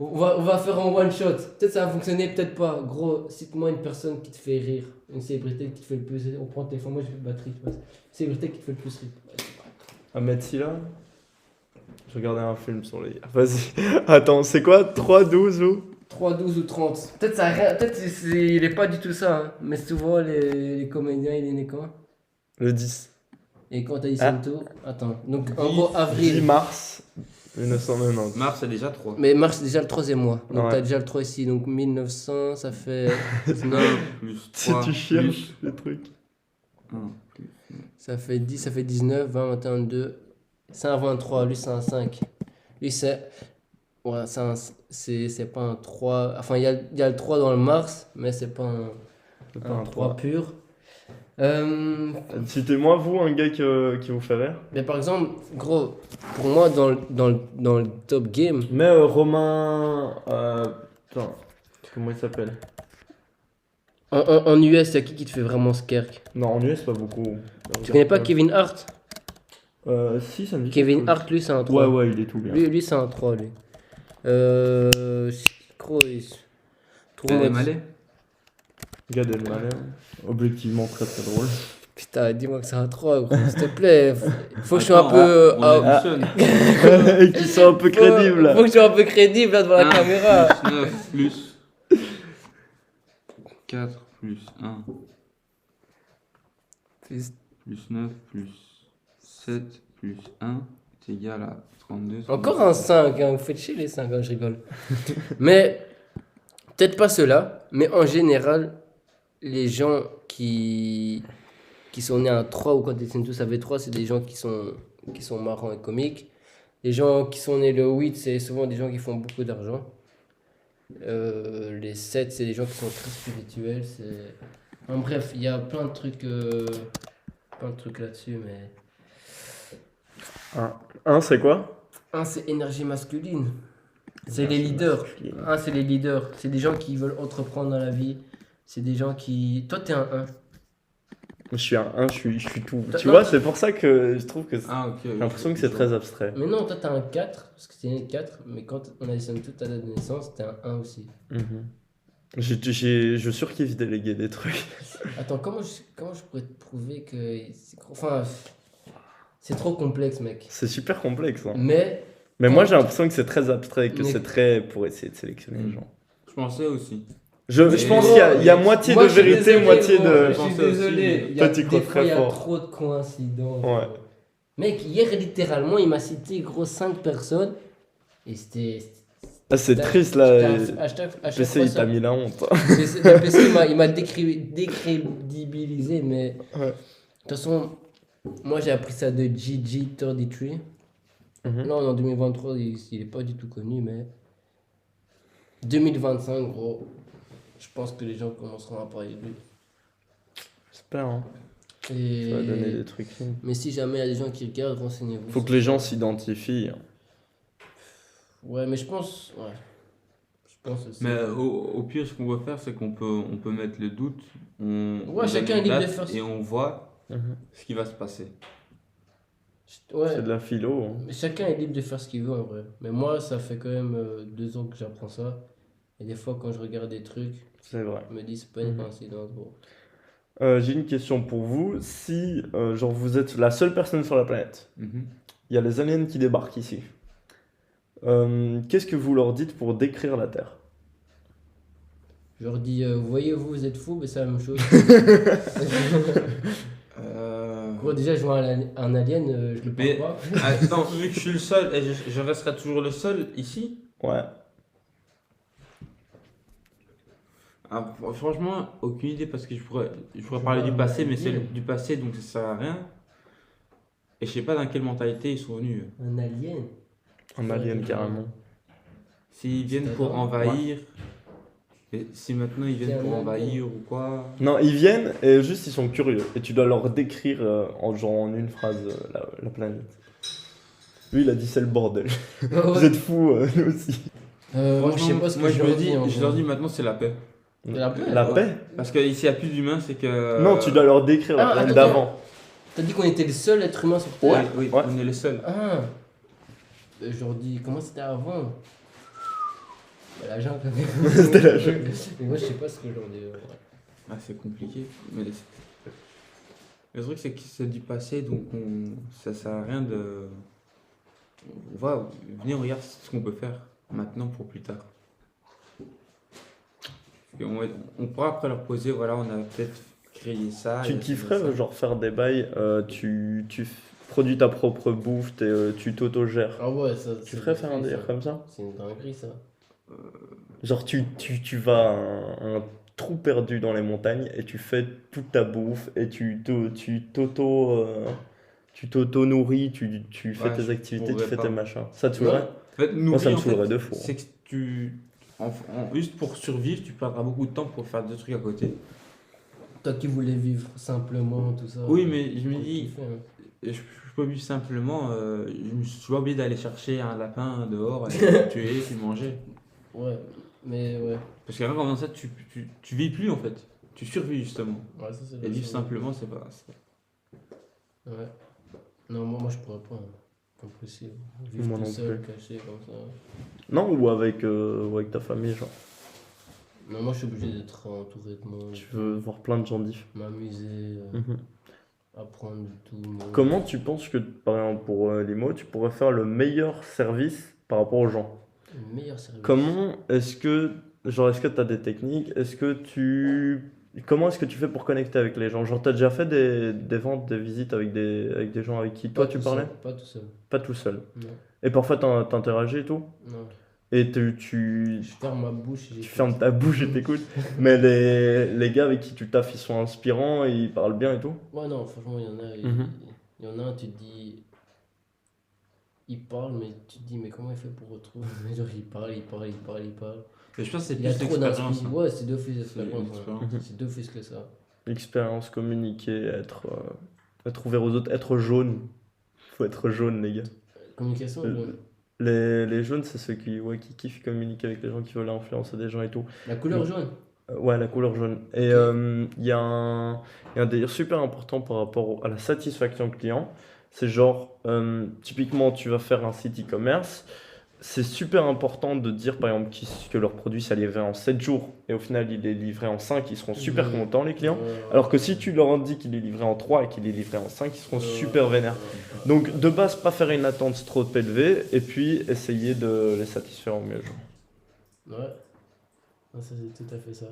on va faire un one shot. Peut-être ça va fonctionner, peut-être pas. Gros, cite-moi une personne qui te fait rire. Une célébrité qui te fait le plus rire. On prend le téléphone, moi j'ai plus de batterie. Tu vois. Célébrité qui te fait le plus rire. Ahmed Silla. Je regardais un film sur les. Vas-y. Attends, c'est quoi 3, 12 ou 3, 12 ou 30. Peut-être il est pas du tout ça. Hein. Mais souvent, les comédiens, il est né quand? Le 10. Et quand t'as dit Ah. Santo, attends. Donc en gros, avril. 10 mars 1990. Mars, c'est déjà 3. Mais mars, c'est déjà le troisième mois. Donc Ouais. t'as déjà le 3 ici. Donc 1900, ça fait. Non, Plus Si 3. tu cherches les trucs. 1, plus. ça fait 10, ça fait 19, 20, 21, 2. C'est un 23, lui c'est un 5. Lui c'est. Ouais, c'est pas un 3. Enfin, il y a le 3 dans le mars, mais c'est pas C'est pas un un 3 3. pur. Citez-moi, vous, un gars qui vous fait rire. Mais par exemple, gros, pour moi, dans le top game, Mais Romain. Putain, comment il s'appelle? en US, il y a qui te fait vraiment skerk? Non, en US, pas beaucoup. Tu connais pas Kevin Hart? Si, ça me dit. Kevin quelque Hart, lui, c'est un chose. 3. Ouais, il est tout bien. Lui c'est un 3, lui. Gros, T'as Malais. Gad Elmaleh, objectivement très très drôle. Putain, dis-moi que c'est un 3, gros, s'il te plaît. Faut que je sois un peu. On ah, additionne. Et qui sont un peu crédibles. Faut que je sois un peu crédible là devant la 1 caméra. plus 9 plus 4 plus 1 plus 9 plus 7 plus 1 est égal à 32. Encore un 5, hein. Vous faites chier les 5, hein, je rigole. Mais, peut-être pas ceux-là, mais en général, les gens qui sont nés à 3 ou quand ils sont tous avec 3, c'est des gens qui sont marrants et comiques. Les gens qui sont nés le 8, c'est souvent des gens qui font beaucoup d'argent. Les 7, c'est des gens qui sont très spirituels. En bref, il y a plein de trucs là-dessus, mais... Un, c'est quoi? Un, c'est énergie masculine. C'est les leaders. Un, c'est les leaders. C'est des gens qui veulent entreprendre dans la vie. C'est des gens qui... Toi, t'es un 1. Je suis un 1, je suis tout. Tu Non, vois, c'est pour ça que je trouve que Ah, ok. j'ai l'impression que c'est très abstrait. Mais non, toi, t'as un 4. Parce que t'es né 4. Mais quand on additionne toute ta date de naissance, t'es un 1 aussi. Je surkiffe déléguer des trucs. Attends, comment je pourrais te prouver que... Enfin... C'est trop complexe, mec. C'est super complexe. Hein. Mais... Mais moi, j'ai l'impression que c'est très abstrait, que Mais- c'est très pour essayer de sélectionner les gens. Je pensais aussi. Je pense qu'il y a moitié Moi, de je suis vérité, désolé, moitié gros, de. Je suis désolé. Il y a, Toi, tu des crois fois, très il y a fort. trop de coïncidences. Ouais. Mec, hier, littéralement, il m'a cité gros 5 personnes. Et c'était... Ah, c'est triste là. À chaque PC, fois, il ça- t'a mis la honte. Le PC, il m'a décrédibilisé, mais... Ouais. De toute façon, moi, j'ai appris ça de GG33. Mhm. Là, en 2023, il est pas du tout connu, mais... 2025, gros, je pense que les gens commenceront à parler de lui. J'espère, hein. Et... Ça va donner des trucs. Mais si jamais il y a des gens qui regardent, renseignez-vous. Faut que les gens s'identifient. Ouais, mais je pense... Ouais. Je pense aussi. Mais au pire, ce qu'on va faire, c'est on peut mettre le doute. On chacun donne est une libre de date faire ça. et on voit ce qui va se passer. Ouais. C'est de la philo. Hein. Mais chacun est libre de faire ce qu'il veut en vrai. Mais moi, ça fait quand même 2 ans que j'apprends ça. Et des fois, quand je regarde des trucs, C'est vrai. je me dis, c'est pas une coïncidence. Bon. J'ai une question pour vous. Si genre vous êtes la seule personne sur la planète, Mhm. il y a les aliens qui débarquent ici. Qu'est-ce que vous leur dites pour décrire la Terre? Je leur dis, voyez-vous, vous êtes fous, mais c'est la même chose. Gros, déjà, je vois un alien, je le Mais- parle pas. Attends, vu que je suis le seul, et je resterai toujours le seul ici. Ouais. Ah, franchement, aucune idée parce que je pourrais Je parler vois du un passé, mais c'est alien. du passé donc ça sert à rien. Et je sais pas dans quelle mentalité ils sont venus. Un alien. Un alien carrément. S'ils viennent pour C'est-à-dire envahir, et si maintenant ils C'est viennent un pour alien. envahir ou quoi. Non, ils viennent et juste ils sont curieux. Et tu dois leur décrire en une phrase la planète. Lui il a dit c'est le bordel. Vous êtes fous, nous aussi. Moi, je sais pas ce que moi, je leur leur dis, dis. je leur dis maintenant c'est la paix. La paix. La ouais. paix? Parce que ici il n'y a plus d'humains, c'est que. Non, tu dois leur décrire la Ah, planète attends. d'avant. T'as dit qu'on était le seul être humain sur Oui, Terre. oui, Ouais. on est les seuls. Ah. Je leur dis, comment c'était avant? Bah, la jungle. C'était la jungle. Mais moi, je sais pas ce que je leur dis. Ouais. Ah, c'est compliqué. Mais le truc, c'est que c'est du passé, donc ça sert à rien de. On va venir, on regarde ce qu'on peut faire maintenant pour plus tard. Et on pourra après leur poser, voilà, on a peut-être créé ça. Tu et kifferais ça. genre faire des bails, tu produis ta propre bouffe, tu t'auto-gères. Ah ouais, ça. Tu ferais faire un délire ça. comme ça? C'est une dinguerie, ça. Genre tu vas à un trou perdu dans les montagnes et tu fais toute ta bouffe et tu t'auto-nourris, tu fais Ouais, tes je activités, tu pourrais fais pas. tes machins. Ça te saoulerait? En fait, Moi ça me nourrir, en fait, saoulerait de fou. c'est que juste pour survivre, tu perdras beaucoup de temps pour faire des trucs à côté. Toi qui voulais vivre simplement, tout ça. Oui, mais je me faut dis, kiffer, hein. je peux vivre simplement, je me suis pas obligé d'aller chercher un lapin dehors et le tuer puis le manger. Ouais, mais ouais. Parce qu'avant, comme ça, tu vis plus en fait. Tu survis justement. Ouais, ça c'est Et vivre sûr. simplement, c'est pas. Ouais. Non, moi je pourrais pas. Impossible. Vivre Moi tout non seul, plus. caché comme ça. Non, ou avec ta famille, genre. Non, moi je suis obligé d'être entouré de monde. Tu veux voir plein de gens différents. M'amuser, Mhm. apprendre du tout. mais- Comment tu penses que, par exemple, pour Limo, tu pourrais faire le meilleur service par rapport aux gens? Le meilleur service. Comment est-ce que tu as des techniques? Comment est-ce que tu fais pour connecter avec les gens? Genre, tu as déjà fait des ventes, des visites avec des gens avec qui toi Pas tu tout parlais? seul, pas tout seul. Pas tout seul. Non. Et parfois t'interagis et tout? Non. Et tu Je ferme ma bouche et tu j'écoute. fermes ta bouche et t'écoutes. Mais les gars avec qui tu taffes, ils sont inspirants, ils parlent bien et tout? Ouais, non, franchement, il y en a. Mhm. Il y en a un, tu te dis. Il parle, mais tu te dis, mais comment il fait pour retrouver? Genre, il parle. Et je pense que c'est Il y a plus trop l'expérience. d'inspiration. Ouais, c'est deux fils C'est d'expérience. l'expérience. Ouais. C'est deux fils que ça. Expérience, communiquer, être ouvert aux autres, être jaune. Faut être jaune, les gars. Communication, Les jaunes, c'est ceux qui kiffent communiquer avec les gens, qui veulent influencer des gens et tout. la couleur jaune. Ouais, la couleur jaune. Et Ok. il y a un délire super important par rapport à la satisfaction client. C'est genre, typiquement, tu vas faire un site e-commerce. C'est super important de dire, par exemple, que leur produit, ça livré en 7 jours. Et au final, il est livré en 5. Ils seront super contents, les clients. Alors que si tu leur dis qu'il est livré en 3 et qu'il est livré en 5, ils seront super vénères. Donc, de base, pas faire une attente trop élevée. Et puis, essayer de les satisfaire au mieux. Genre. Ouais. Ah, ça, c'est tout à fait ça.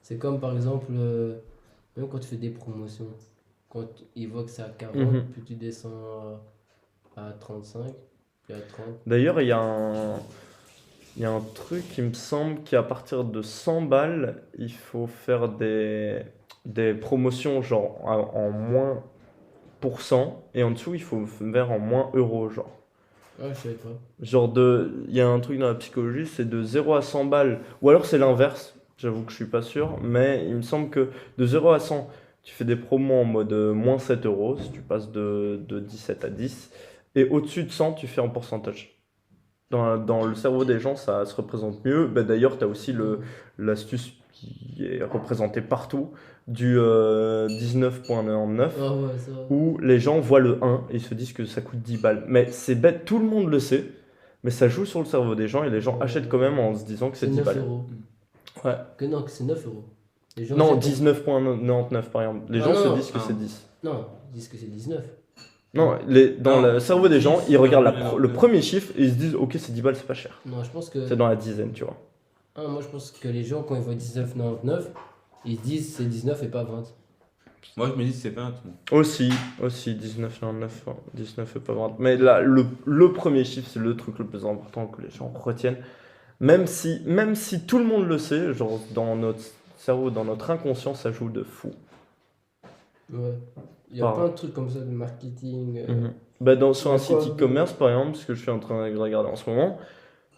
C'est comme par exemple, même quand tu fais des promotions, quand ils voient que c'est à 40, Mhm. puis tu descends à 35, puis à 30. D'ailleurs, il y a un truc, il me semble qu'à partir de 100 balles, il faut faire des promotions genre en moins %, et en dessous, il faut faire en moins euros, genre. Ah, je savais pas. Il y a un truc dans la psychologie, c'est de 0 à 100 balles, ou alors c'est l'inverse, j'avoue que je suis pas sûr, mais il me semble que de 0 à 100, tu fais des promos en mode moins 7 euros, si tu passes de 17 à 10, et au-dessus de 100, tu fais en pourcentage. Dans le cerveau des gens, ça se représente mieux. Ben, d'ailleurs, tu as aussi l'astuce qui est représentée partout, du 19,99, Ah ouais, ça. où les gens voient le 1 et ils se disent que ça coûte 10 balles. Mais c'est bête, tout le monde le sait, mais ça joue sur le cerveau des gens et les gens achètent quand même en se disant que c'est 10 9 balles. euros. Ouais. Que non, que c'est 9 euros. Les gens Non, achètent- 19,99 par exemple. Les Ah, gens non, se non. disent que c'est 10. Non, ils disent que c'est 19. Non, dans Non, le cerveau des gens, 10, ils regardent ouais, le premier chiffre et ils se disent ok, c'est 10 balles, c'est pas cher. Non, je pense que. C'est dans la dizaine, tu vois. Ah, moi, je pense que les gens, quand ils voient 19,99, ils disent c'est 19 et pas 20. Moi, je me dis c'est 20. Moi. Aussi 19,99, 19 et pas 20. Mais là, le premier chiffre, c'est le truc le plus important que les gens retiennent. Même si tout le monde le sait, genre dans notre cerveau, dans notre inconscient, ça joue de fou. Ouais. Il y a plein de trucs comme ça de marketing. Sur un site e-commerce, par exemple, ce que je suis en train de regarder en ce moment,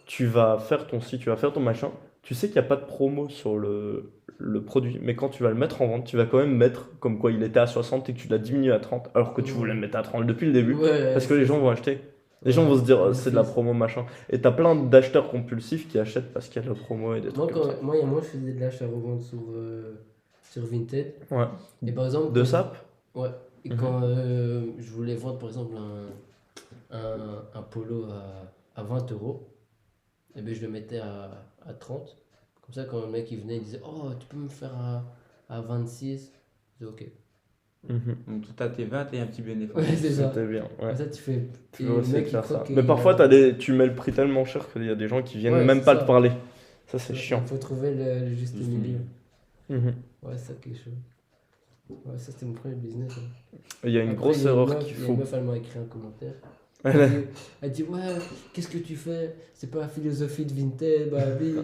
tu vas faire ton site, tu vas faire ton machin, tu sais qu'il n'y a pas de promo sur le produit, mais quand tu vas le mettre en vente, tu vas quand même mettre comme quoi il était à 60 et que tu l'as diminué à 30, alors que tu voulais le mettre à 30 depuis le début, Ouais, parce que les gens vont acheter. Les gens vont se dire, c'est de la promo machin. Et t'as plein d'acheteurs compulsifs qui achètent parce qu'il y a de la promo et des trucs comme ça. Moi, il y a moi, je faisais de l'achat-revente sur Vinted. Ouais. Et par exemple. De SAP. Ouais. Et quand je voulais vendre par exemple un polo à 20 euros, et ben je le mettais à 30. Comme ça, quand le mec il venait, il disait oh, tu peux me faire à 26. Je disais ok. Donc, tu as tes 20 et un petit bénéfice. Ouais, c'est ça. C'était bien. Ouais. Comme ça, tu fais. Tu et veux le aussi mec, il faire croit ça. qu'il Mais parfois, a- tu mets le prix tellement cher qu'il y a des gens qui viennent Ouais, même c'est pas ça. te parler. Ça, c'est chiant. Il faut trouver le juste Juste milieu. Mhm. Ouais, ça quelque chose. Ouais, ça c'était mon premier business. Hein. Il y a une Après, grosse il y a une erreur meuf- qu'il il y a faut. une meuf, elle m'a écrit un commentaire. Elle- Elle dit ouais, qu'est-ce que tu fais? C'est pas la philosophie de Vinted, bah oui.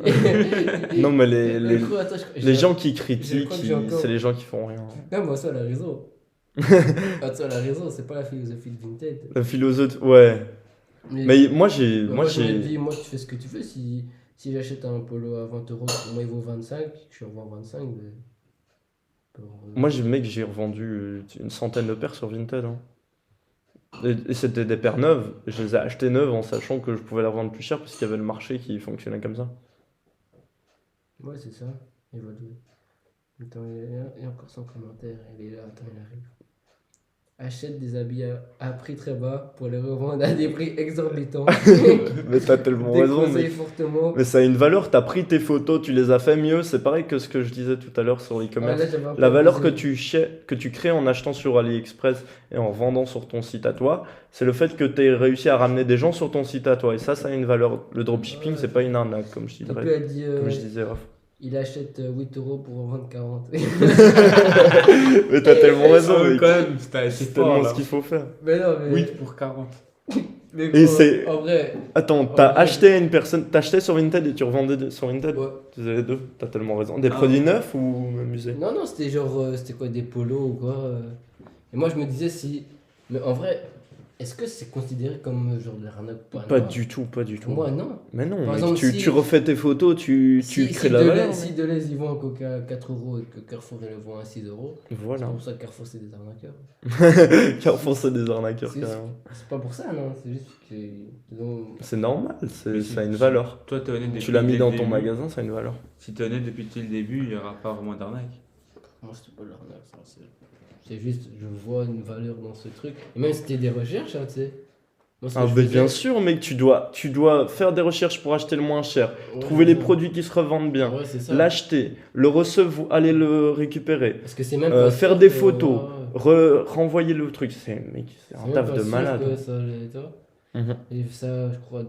Non, mais Mais gros, attends, les gens qui je critiquent, crois que j'ai encore- c'est les gens qui font rien. Non, moi ça, elle a raison. Attends, elle a raison, c'est pas la philosophie de Vinted. La philosophe, ouais. Mais moi, j'ai. moi, Moi, je me j'ai. dis, moi tu fais ce que tu veux. Si j'achète un polo à 20 euros, pour moi il vaut 25, je suis revends 25. Moi, mec, j'ai revendu une centaine de paires sur Vinted. Hein. Et c'était des paires neuves. Je les ai achetées neuves en sachant que je pouvais les revendre plus cher parce qu'il y avait le marché qui fonctionnait comme ça. Ouais, c'est ça. Il va d'où? Attends, il y a encore son commentaire. Il est là, attends, il arrive. Achète des habits à prix très bas pour les revendre à des prix exorbitants. Mais t'as tellement raison. Déconseille fortement. Mais ça a une valeur. T'as pris tes photos, tu les as fait mieux. C'est pareil que ce que je disais tout à l'heure sur Ah, l'e-commerce. là, j'avais un peu La valeur que abusé. tu crées en achetant sur AliExpress et en vendant sur ton site à toi, c'est le fait que tu aies réussi à ramener des gens sur ton site à toi. Et ça a une valeur. Le dropshipping, Ouais. c'est pas une arnaque, comme je Et puis dirais. elle dit Comme je disais, Raph. il achète 8 euros pour en vendre 40. Mais t'as tellement raison. Ah, mec. quand même, c'est C'est fort tellement là. ce qu'il faut faire. Mais non, mais. 8 pour 40. Mais Et bon, c'est- en vrai. Attends, Oh, t'as ouais. acheté à une personne, t'achetais sur Vinted et tu revendais sur Vinted. Ouais. Tu faisais les deux. T'as tellement raison. Des Ah. produits neufs ou même usés? Non, non, c'était genre. C'était quoi, des polos ou quoi Et moi, je me disais si. Mais en vrai, est-ce que c'est considéré comme genre de l'arnaque ou pas? Pas Non. du tout, pas du tout. Pour moi, non. Mais non, Par mec, exemple, tu si- refais tes photos, tu crées de la valeur. mec. Si Deleuze ils vendent un coca à 4 euros et que Carrefour ils le vend à 6 euros, c'est Voilà. pas pour ça que Carrefour c'est des arnaqueurs. Carrefour, c'est des arnaqueurs, C'est- carrément. C'est pas pour ça, non, c'est juste qu'ils ont. C'est normal, Mais ça a une si- valeur. Toi, t'es honnête depuis Tu l'as mis le dans début. ton magasin, ça a une valeur. Si t'es honnête depuis le début, il n'y aura pas vraiment d'arnaque. Moi, c'était pas de l'arnaque, ça, c'est juste, je vois une valeur dans ce truc. Et même si c'était des recherches, hein, tu sais. Moi, ce que Ah, je mais faisais- bien sûr, mec, tu dois faire des recherches pour acheter le moins cher, Ouais, trouver les ouais. produits qui se revendent bien, Ouais, c'est ça. l'acheter, le recevoir, aller le récupérer, Parce que c'est même pas faire sûr des que- photos, ouais. renvoyer le truc. C'est C'est un même taf pas de sûr malade. que ça allait, tu vois. Mhm. J'ai fait ça, je crois.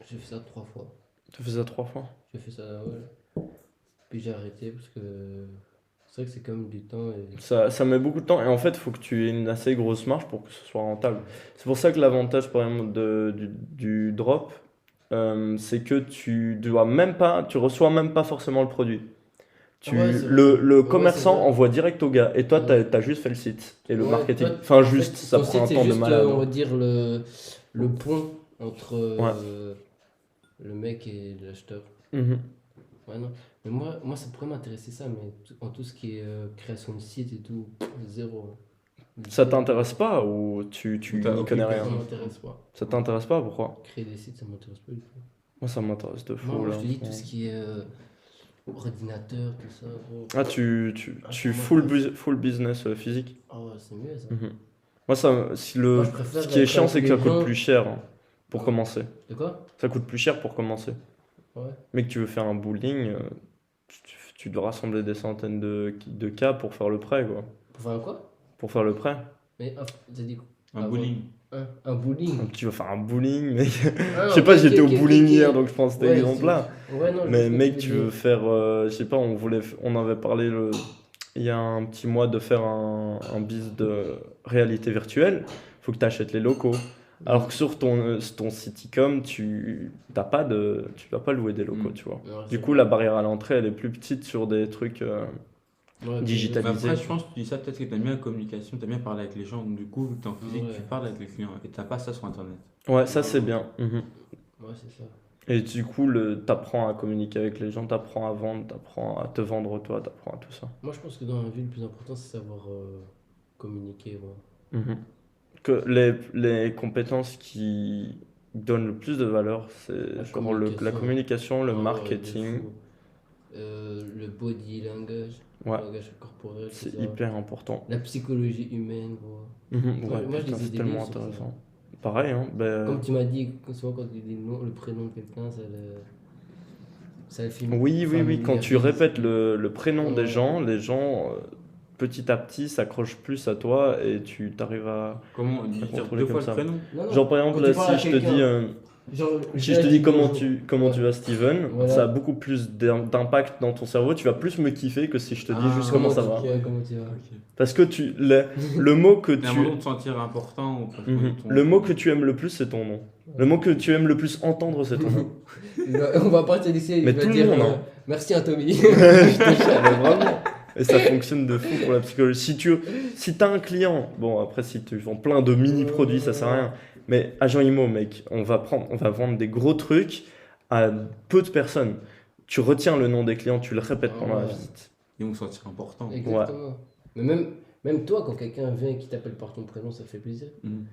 J'ai fait ça 3 fois. Tu fais ça 3 fois. J'ai fait ça, ouais. Puis j'ai arrêté parce que c'est vrai que c'est quand même du temps. Et... Ça met beaucoup de temps et en fait, il faut que tu aies une assez grosse marge pour que ce soit rentable. C'est pour ça que l'avantage, par exemple, du drop, c'est que tu reçois même pas forcément le produit. Ouais, c'est Le vrai. commerçant Ouais, c'est vrai. envoie direct au gars et toi, Ouais. t'as juste fait le site et le Ouais, marketing. toi, Enfin, en juste, fait, ça ton prend site, un c'est temps de juste, malade. on va dire le pont entre Ouais. le mec et l'acheteur. Mhm. Ouais, non. Mais moi, ça pourrait m'intéresser ça, mais en tout ce qui est création de site et tout, zéro. Ça t'intéresse pas ou tu T'as n'y aucune connais Ça rien? m'intéresse pas. Ça t'intéresse pas? Pourquoi? Créer des sites, ça m'intéresse pas du tout. Moi, ça m'intéresse de Non, fou moi, là. je te dis tout ce qui est ordinateur, tout ça. Gros. Ah, tu Ah, full business physique? Ah ouais, c'est mieux ça. Mhm. Moi, Moi, je préfère ce qui est chiant, quand c'est que les ça coûte gens- plus cher. Hein. pour commencer. De quoi? Ça coûte plus cher pour commencer. Ouais. Mais que tu veux faire un bowling, tu dois rassembler des centaines de cas pour faire le prêt, quoi. Pour faire un quoi? Pour faire le prêt. Mais t'as dit quoi? Un bowling. Un bowling. Donc, tu veux faire un bowling, mec. Ah, Je sais pas, ok, j'étais ok, au ok, bowling ok. hier, donc je prends cet Ouais, exemple-là. Ouais, non, je Mais vois ce que mec, tu tu veux veux dire. faire, je sais pas, on avait parlé il y a un petit mois de faire un biz de réalité virtuelle. Faut que tu achètes les locaux. Alors que sur ton Citycom, tu dois pas louer des locaux, tu vois. Ouais, Du c'est coup, la barrière à l'entrée, elle est plus petite sur des trucs Ouais, ok. digitalisés. Mais après, je pense que tu dis ça peut-être que t'aimes bien la communication, t'aimes bien parler avec les gens. Donc, du coup, vu que t'es en physique, Ouais. tu parles avec les clients et t'as pas ça sur internet. Ouais, ça c'est bien. Mhm. Ouais, c'est ça. Et du coup, t'apprends à communiquer avec les gens, t'apprends à vendre, t'apprends à te vendre toi, t'apprends à tout ça. Moi, je pense que dans la vie, le plus important, c'est savoir communiquer. Ouais. Mhm. Que les compétences qui donnent le plus de valeur, c'est encore la communication, le Ah ouais, marketing. de fou. Le body language, Ouais, le langage corporel, tout c'est ça. hyper important. La psychologie humaine, ouais. Mhm. Moi, Ouais, moi, je putain, lisais c'est des tellement livres sur ça. intéressant. Pareil, hein. Comme tu m'as dit, souvent quand tu dis le prénom de quelqu'un, ça le film. Oui, quand tu répètes le prénom des Ouais. gens, les gens, petit à petit, s'accrochent plus à toi et tu t'arrives à... Comment on dit contrôler deux fois comme le ça. prénom? Non, non. Genre par Quand exemple, tu là, parles à si je te dis... quelqu'un, genre, Si je te dis comment bonjour. tu vas Steven, Voilà. ça a beaucoup plus d'impact dans ton cerveau, tu vas plus me kiffer que si je te dis juste comment ça va. Comment tu vas. Ok. Parce que le mot que T'as un tu... moment de te sentir important ou parce que Mhm. ton- Le mot que tu aimes le plus, c'est ton nom. Le mot que tu aimes le plus entendre, c'est ton nom. On va pas te laisser. Mais il va tout le dire, monde, hein. Merci Anthony. Je te jure, mais vraiment. Et ça fonctionne de fou pour la psychologie. Si t'as un client, bon après si tu vends plein de mini-produits, ça sert à rien. Mais agent IMO, mec, on va vendre des gros trucs à peu de personnes. Tu retiens le nom des clients, tu le répètes pendant la Ouais. visite. Ils vont se sentir important. Exactement. Mais même toi, quand quelqu'un vient et qui t'appelle par ton prénom, ça fait plaisir. Mhm.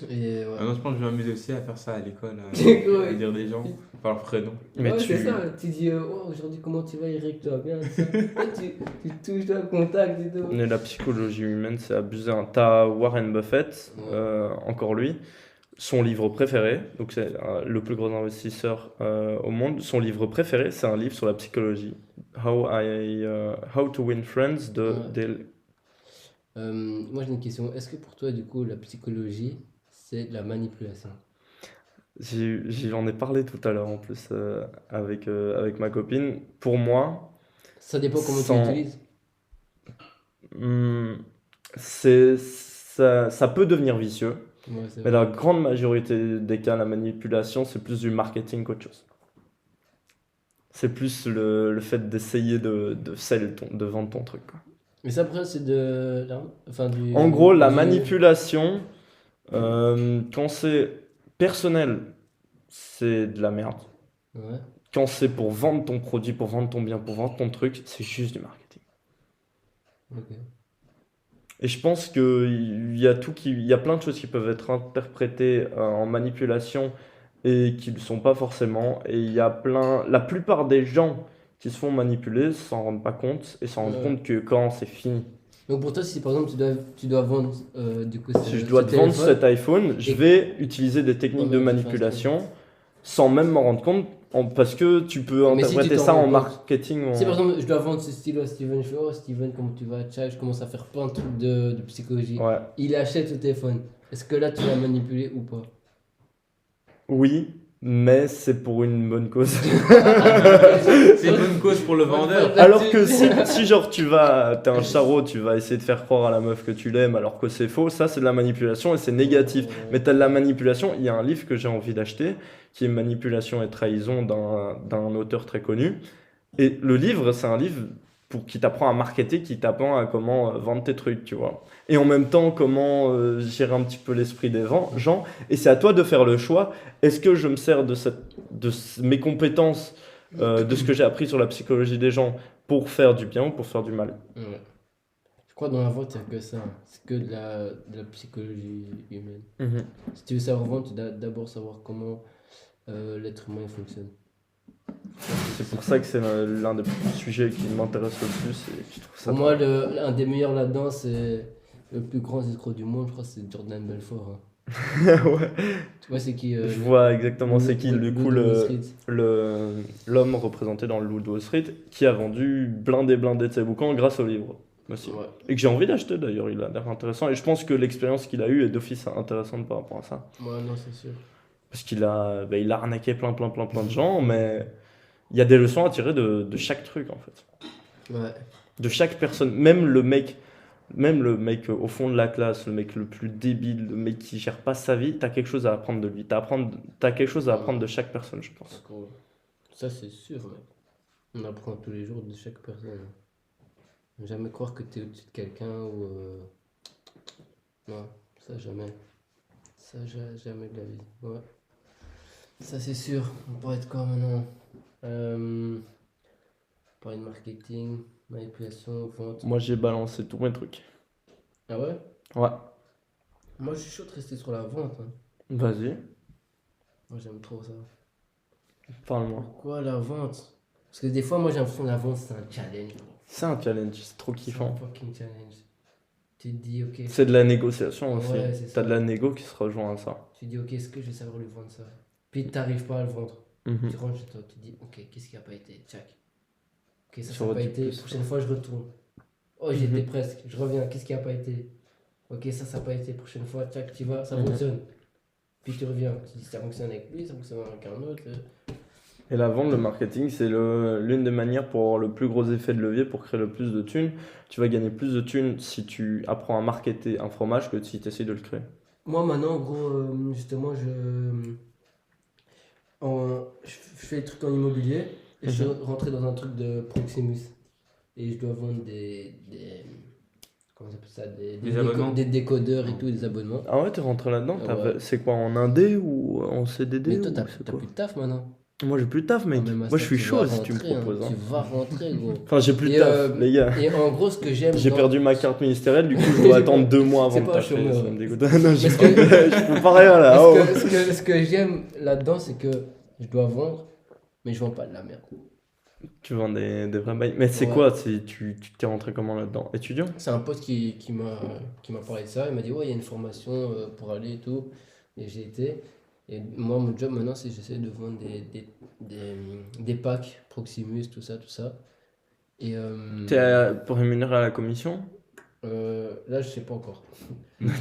Et ouais. Ah non, je pense que je vais m'amuser aussi à faire ça à l'école, Ouais. à dire des gens par leur prénom. Mais Ouais, tu... c'est ça. Tu dis, oh, aujourd'hui, comment tu vas, Eric? Tu vas bien? Ça. Toi, tu touches le contact et tout. Mais la psychologie humaine, c'est abusé. Hein. T'as Warren Buffett, encore lui, son livre préféré, donc c'est le plus gros investisseur au monde. Son livre préféré, c'est un livre sur la psychologie. How to Win Friends de Ouais. Dale. Moi, j'ai une question. Est-ce que pour toi, du coup, la psychologie, c'est de la manipulation? J'en ai parlé tout à l'heure en plus avec ma copine. Pour moi, Ça dépend comment Sans- tu l'utilises. ça peut devenir vicieux, Ouais, c'est mais vrai. la grande majorité des cas, la manipulation, c'est plus du marketing qu'autre chose. C'est plus le fait d'essayer de vendre ton truc, quoi. Mais ça, après, c'est de. Enfin, du. En gros, la du- manipulation, quand c'est personnel, c'est de la merde. Ouais. Quand c'est pour vendre ton produit, pour vendre ton bien, pour vendre ton truc, c'est juste du marketing. Ok. Et je pense qu'il y a il y a plein de choses qui peuvent être interprétées en manipulation et qui ne le sont pas forcément. Et il y a la plupart des gens qui se font manipuler s'en rendent pas compte et s'en rendent Ouais. compte que quand c'est fini. Donc, pour toi, si par exemple, tu dois vendre, du coup, Si je dois te vendre cet iPhone, je et- vais utiliser des techniques de Ouais, manipulation sans même m'en rendre compte parce que tu peux Mais si tu interpréter t'en ça rends en compte. marketing. ou Si par en- exemple, je dois vendre ce stylo à Steven, je fais, oh Steven, comment tu vas, tcha, je commence à faire plein de trucs de psychologie. Ouais. Il achète le téléphone. Est-ce que là, tu l'as manipulé ou pas? Oui, mais c'est pour une bonne cause. C'est une bonne cause pour le vendeur. Alors que si genre t'es un charreau, tu vas essayer de faire croire à la meuf que tu l'aimes alors que c'est faux, ça c'est de la manipulation et c'est négatif. Mais t'as de la manipulation, il y a un livre que j'ai envie d'acheter qui est Manipulation et trahison d'un auteur très connu. Et le livre, c'est un livre qui t'apprend à marketer, qui t'apprend à comment vendre tes trucs, tu vois. Et en même temps, comment gérer un petit peu l'esprit des gens. Et c'est à toi de faire le choix. Est-ce que je me sers mes compétences, de ce que j'ai appris sur la psychologie des gens pour faire du bien ou pour faire du mal? Ouais. Je crois que dans la vente, il n'y a que ça. C'est que de la psychologie humaine. Si tu veux savoir vendre, tu dois d'abord savoir comment l'être humain fonctionne. C'est pour ça que c'est l'un des sujets qui m'intéresse le plus. Et je trouve ça Pour moi, un des meilleurs là-dedans, c'est le plus grand escroc du monde, je crois, c'est Jordan Belfort. Hein. Ouais. Tu vois, c'est qui Je vois exactement c'est qui, du coup, Wall Street. l'homme représenté dans le Loup de Wall Street qui a vendu blindé de ses bouquins grâce au livre aussi. Ouais. Et que j'ai envie d'acheter d'ailleurs, il a l'air intéressant. Et je pense que l'expérience qu'il a eue est d'office intéressante par rapport à ça. Ouais, non, c'est sûr. Parce il a arnaqué plein de gens, mais il y a des leçons à tirer de chaque truc en fait. Ouais. De chaque personne, même le mec au fond de la classe, le mec le plus débile, le mec qui gère pas sa vie, t'as quelque chose à apprendre de lui. T'as quelque chose à apprendre de chaque personne, je pense. D'accord. Ça, c'est sûr, mec. On apprend tous les jours de chaque personne. Ne jamais croire que t'es au-dessus de quelqu'un ou. Non, ça jamais. Ça, jamais de la vie. Ouais. Ça, c'est sûr. On pourrait être quoi maintenant parler de marketing, manipulation, vente. Moi j'ai balancé tous mes trucs. Ah ouais? Ouais, Moi, je suis chaud de rester sur la vente. Hein. vas-y, Moi, j'aime trop ça. parle-moi. Pourquoi la vente? Parce que des fois, moi, j'ai l'impression que la vente, c'est un challenge. Gros. C'est un challenge, c'est trop C'est un kiffant. fucking challenge. Tu te dis, ok. C'est de la négociation aussi. Ouais, c'est T'as ça. de la négo qui se rejoint à ça. Tu te dis, ok, est-ce que je vais savoir lui vendre ça? Puis t'arrives pas à le vendre. Mhm. Tu rentres chez toi, tu te dis, ok, qu'est-ce qui a pas été? Tchac. Ok, ça Tu n'a pas redis été. plus. Prochaine fois, je retourne. Oh, j'étais Mhm. presque. Je reviens. Qu'est-ce qui a pas été? Ok, ça n'a pas été. Prochaine fois, tchac, tu vas, ça Mhm. fonctionne. Puis tu reviens. Tu dis, ça fonctionne avec lui, ça fonctionne avec un autre. Et la vente, le marketing, c'est l'une des manières pour avoir le plus gros effet de levier pour créer le plus de thunes. Tu vas gagner plus de thunes si tu apprends à marketer un fromage que si tu essaies de le créer. Moi, maintenant, en gros, justement, je fais des trucs en immobilier et je suis rentré dans un truc de Proximus. Et je dois vendre comment on appelle ça? Des abonnements. Des décodeurs et tout, des abonnements. Ah ouais, t'es rentré là-dedans? Ah ouais. C'est quoi, en indé ou en CDD? Mais toi, ou t'as c'est t'as quoi? plus de taf maintenant. Moi, j'ai plus de taf, mec. Ah, mais Moi, Master, je suis tu chaud vas si tu me rentrer, hein. proposes. Hein. Tu vas rentrer, gros. Enfin, j'ai plus de Et, taf, les gars. Et en gros, ce que j'aime. J'ai dans- perdu ma carte ministérielle, du coup, je dois attendre 2 mois avant C'est de pas un taffer. chômeur. Ça me dégoûte. Non, ce que- je peux pas rien là. Parce Oh. que, ce que j'aime là-dedans, c'est que je dois vendre, mais je vends pas de la merde. Tu vends des vrais bails. Mais c'est Ouais. quoi? Tu t'es rentré comment là-dedans? Étudiant? C'est un pote qui m'a parlé de ça. Il m'a dit, ouais, il y a une formation pour aller et tout. Et j'ai été. Et moi, mon job maintenant, c'est j'essaie de vendre des packs Proximus, tout ça, tout ça. Et Pour rémunérer à la commission? là, je sais pas encore.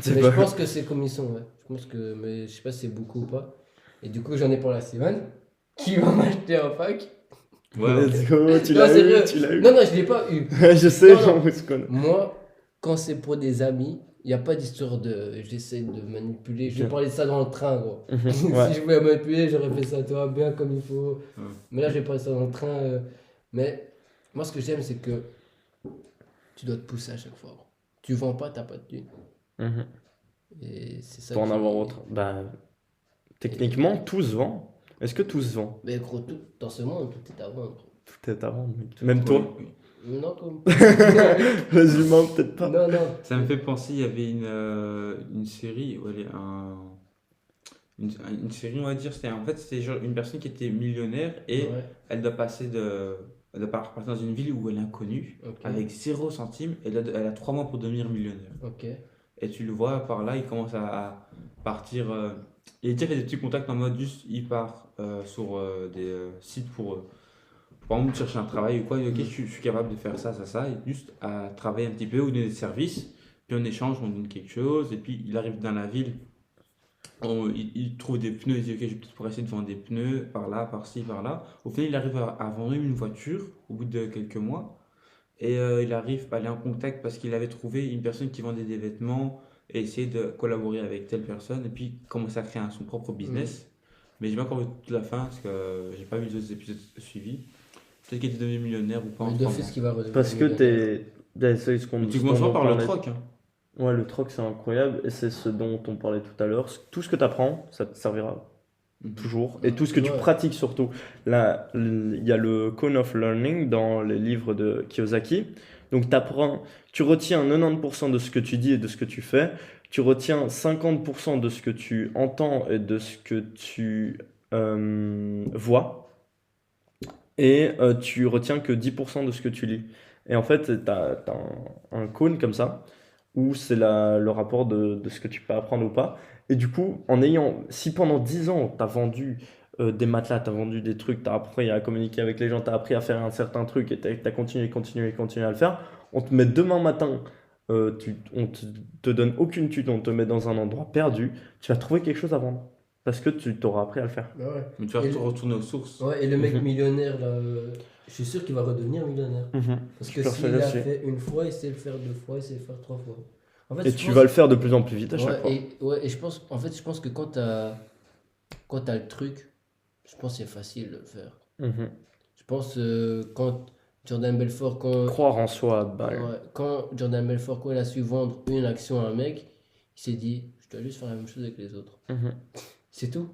C'est Mais pas- je pense que c'est commission, ouais. Mais je sais pas si c'est beaucoup ou pas. Et du coup, j'en ai parlé à Steven, qui va m'acheter un pack. Ouais, Let's go, tu Non, l'as sérieux. eu, tu l'as eu. Non, je l'ai pas eu. Je sais, Non, non. on se connaît. Moi, quand c'est pour des amis, il n'y a pas d'histoire de j'essaie de manipuler. Je vais Ok. parler de ça dans le train, gros. Ouais. Si je voulais manipuler, j'aurais fait ça, toi, bien comme il faut. Ouais. Mais là, je vais parler de ça dans le train. Mais moi, ce que j'aime, c'est que tu dois te pousser à chaque fois, gros. Tu vends pas, t'as pas de thune. Mhm. Et c'est ça. Pour en qui- avoir autre. Bah, techniquement, tout se vend. Est-ce que tout se vend? Mais gros, tout, dans ce monde, tout est à vendre. Gros. Tout est à vendre, mec. Même toi? Non, toi. Les humains, peut-être pas. Non. Ça me fait penser, il y avait une série, une série, on va dire, c'était genre une personne qui était millionnaire et Ouais, elle doit elle doit partir dans une ville où elle est inconnue, ok. avec 0 centime, et elle a 3 mois pour devenir millionnaire. Ok. Et tu le vois par là, il commence à partir. Il a déjà fait des petits contacts en mode juste, il part sur des sites pour, par exemple, chercher un travail ou quoi. Il dit, ok, je suis capable de faire ça, et juste à travailler un petit peu ou donner des services. Puis en échange, on donne quelque chose. Et puis il arrive dans la ville, il trouve des pneus, il dit, ok, je vais peut-être pour essayer de vendre des pneus par là, par-ci, par-là. Au final, il arrive à vendre une voiture au bout de quelques mois. Et il arrive à aller en contact parce qu'il avait trouvé une personne qui vendait des vêtements et essayer de collaborer avec telle personne et puis commencer à créer son propre business. Mais j'ai pas encore vu toute la fin parce que j'ai pas vu les autres épisodes suivis. Peut-être qu'il était devenu millionnaire ou pas en Mais 3 d'office mois. qui va redevenir Parce que millionnaire. c'est ce qu'on Mais tu ce commences dont pas on par le parlait. troc. Hein. Ouais, le troc, c'est incroyable. Et c'est ce dont on parlait tout à l'heure. Tout ce que tu apprends, ça te servira toujours. Et tout ce que tu Ouais. pratiques surtout. Là, il y a le Cone of Learning dans les livres de Kiyosaki. Donc, tu retiens 90% de ce que tu dis et de ce que tu fais. Tu retiens 50% de ce que tu entends et de ce que tu vois. Et tu retiens que 10% de ce que tu lis. Et en fait, tu as un cône comme ça, où c'est le rapport de ce que tu peux apprendre ou pas. Et du coup, si pendant 10 ans, tu as vendu des matelas, tu as vendu des trucs, tu as appris à communiquer avec les gens, tu as appris à faire un certain truc et tu as continué à le faire, on te met demain matin, on te donne aucune thune, on te met dans un endroit perdu, tu vas trouver quelque chose à vendre. Parce que tu t'auras appris à le faire. Bah ouais. Mais tu vas retourner aux sources. Ouais, et le mec Mhm. millionnaire, là, je suis sûr qu'il va redevenir millionnaire. Parce Je que suis s'il persuadé l'a aussi. fait une fois, il sait le faire 2 fois, il sait le faire 3 fois. En fait, Et je tu pense- vas le faire de plus en plus vite à chaque fois. et je pense, en fait, je pense que quand t'as le truc, je pense que c'est facile de le faire. Mhm. Je pense quand Jordan Belfort, quand, Croire en soi, balle. ouais, quand Jordan Belfort, quand il a su vendre une action à un mec, il s'est dit, je dois juste faire la même chose avec les autres. Mhm. C'est tout.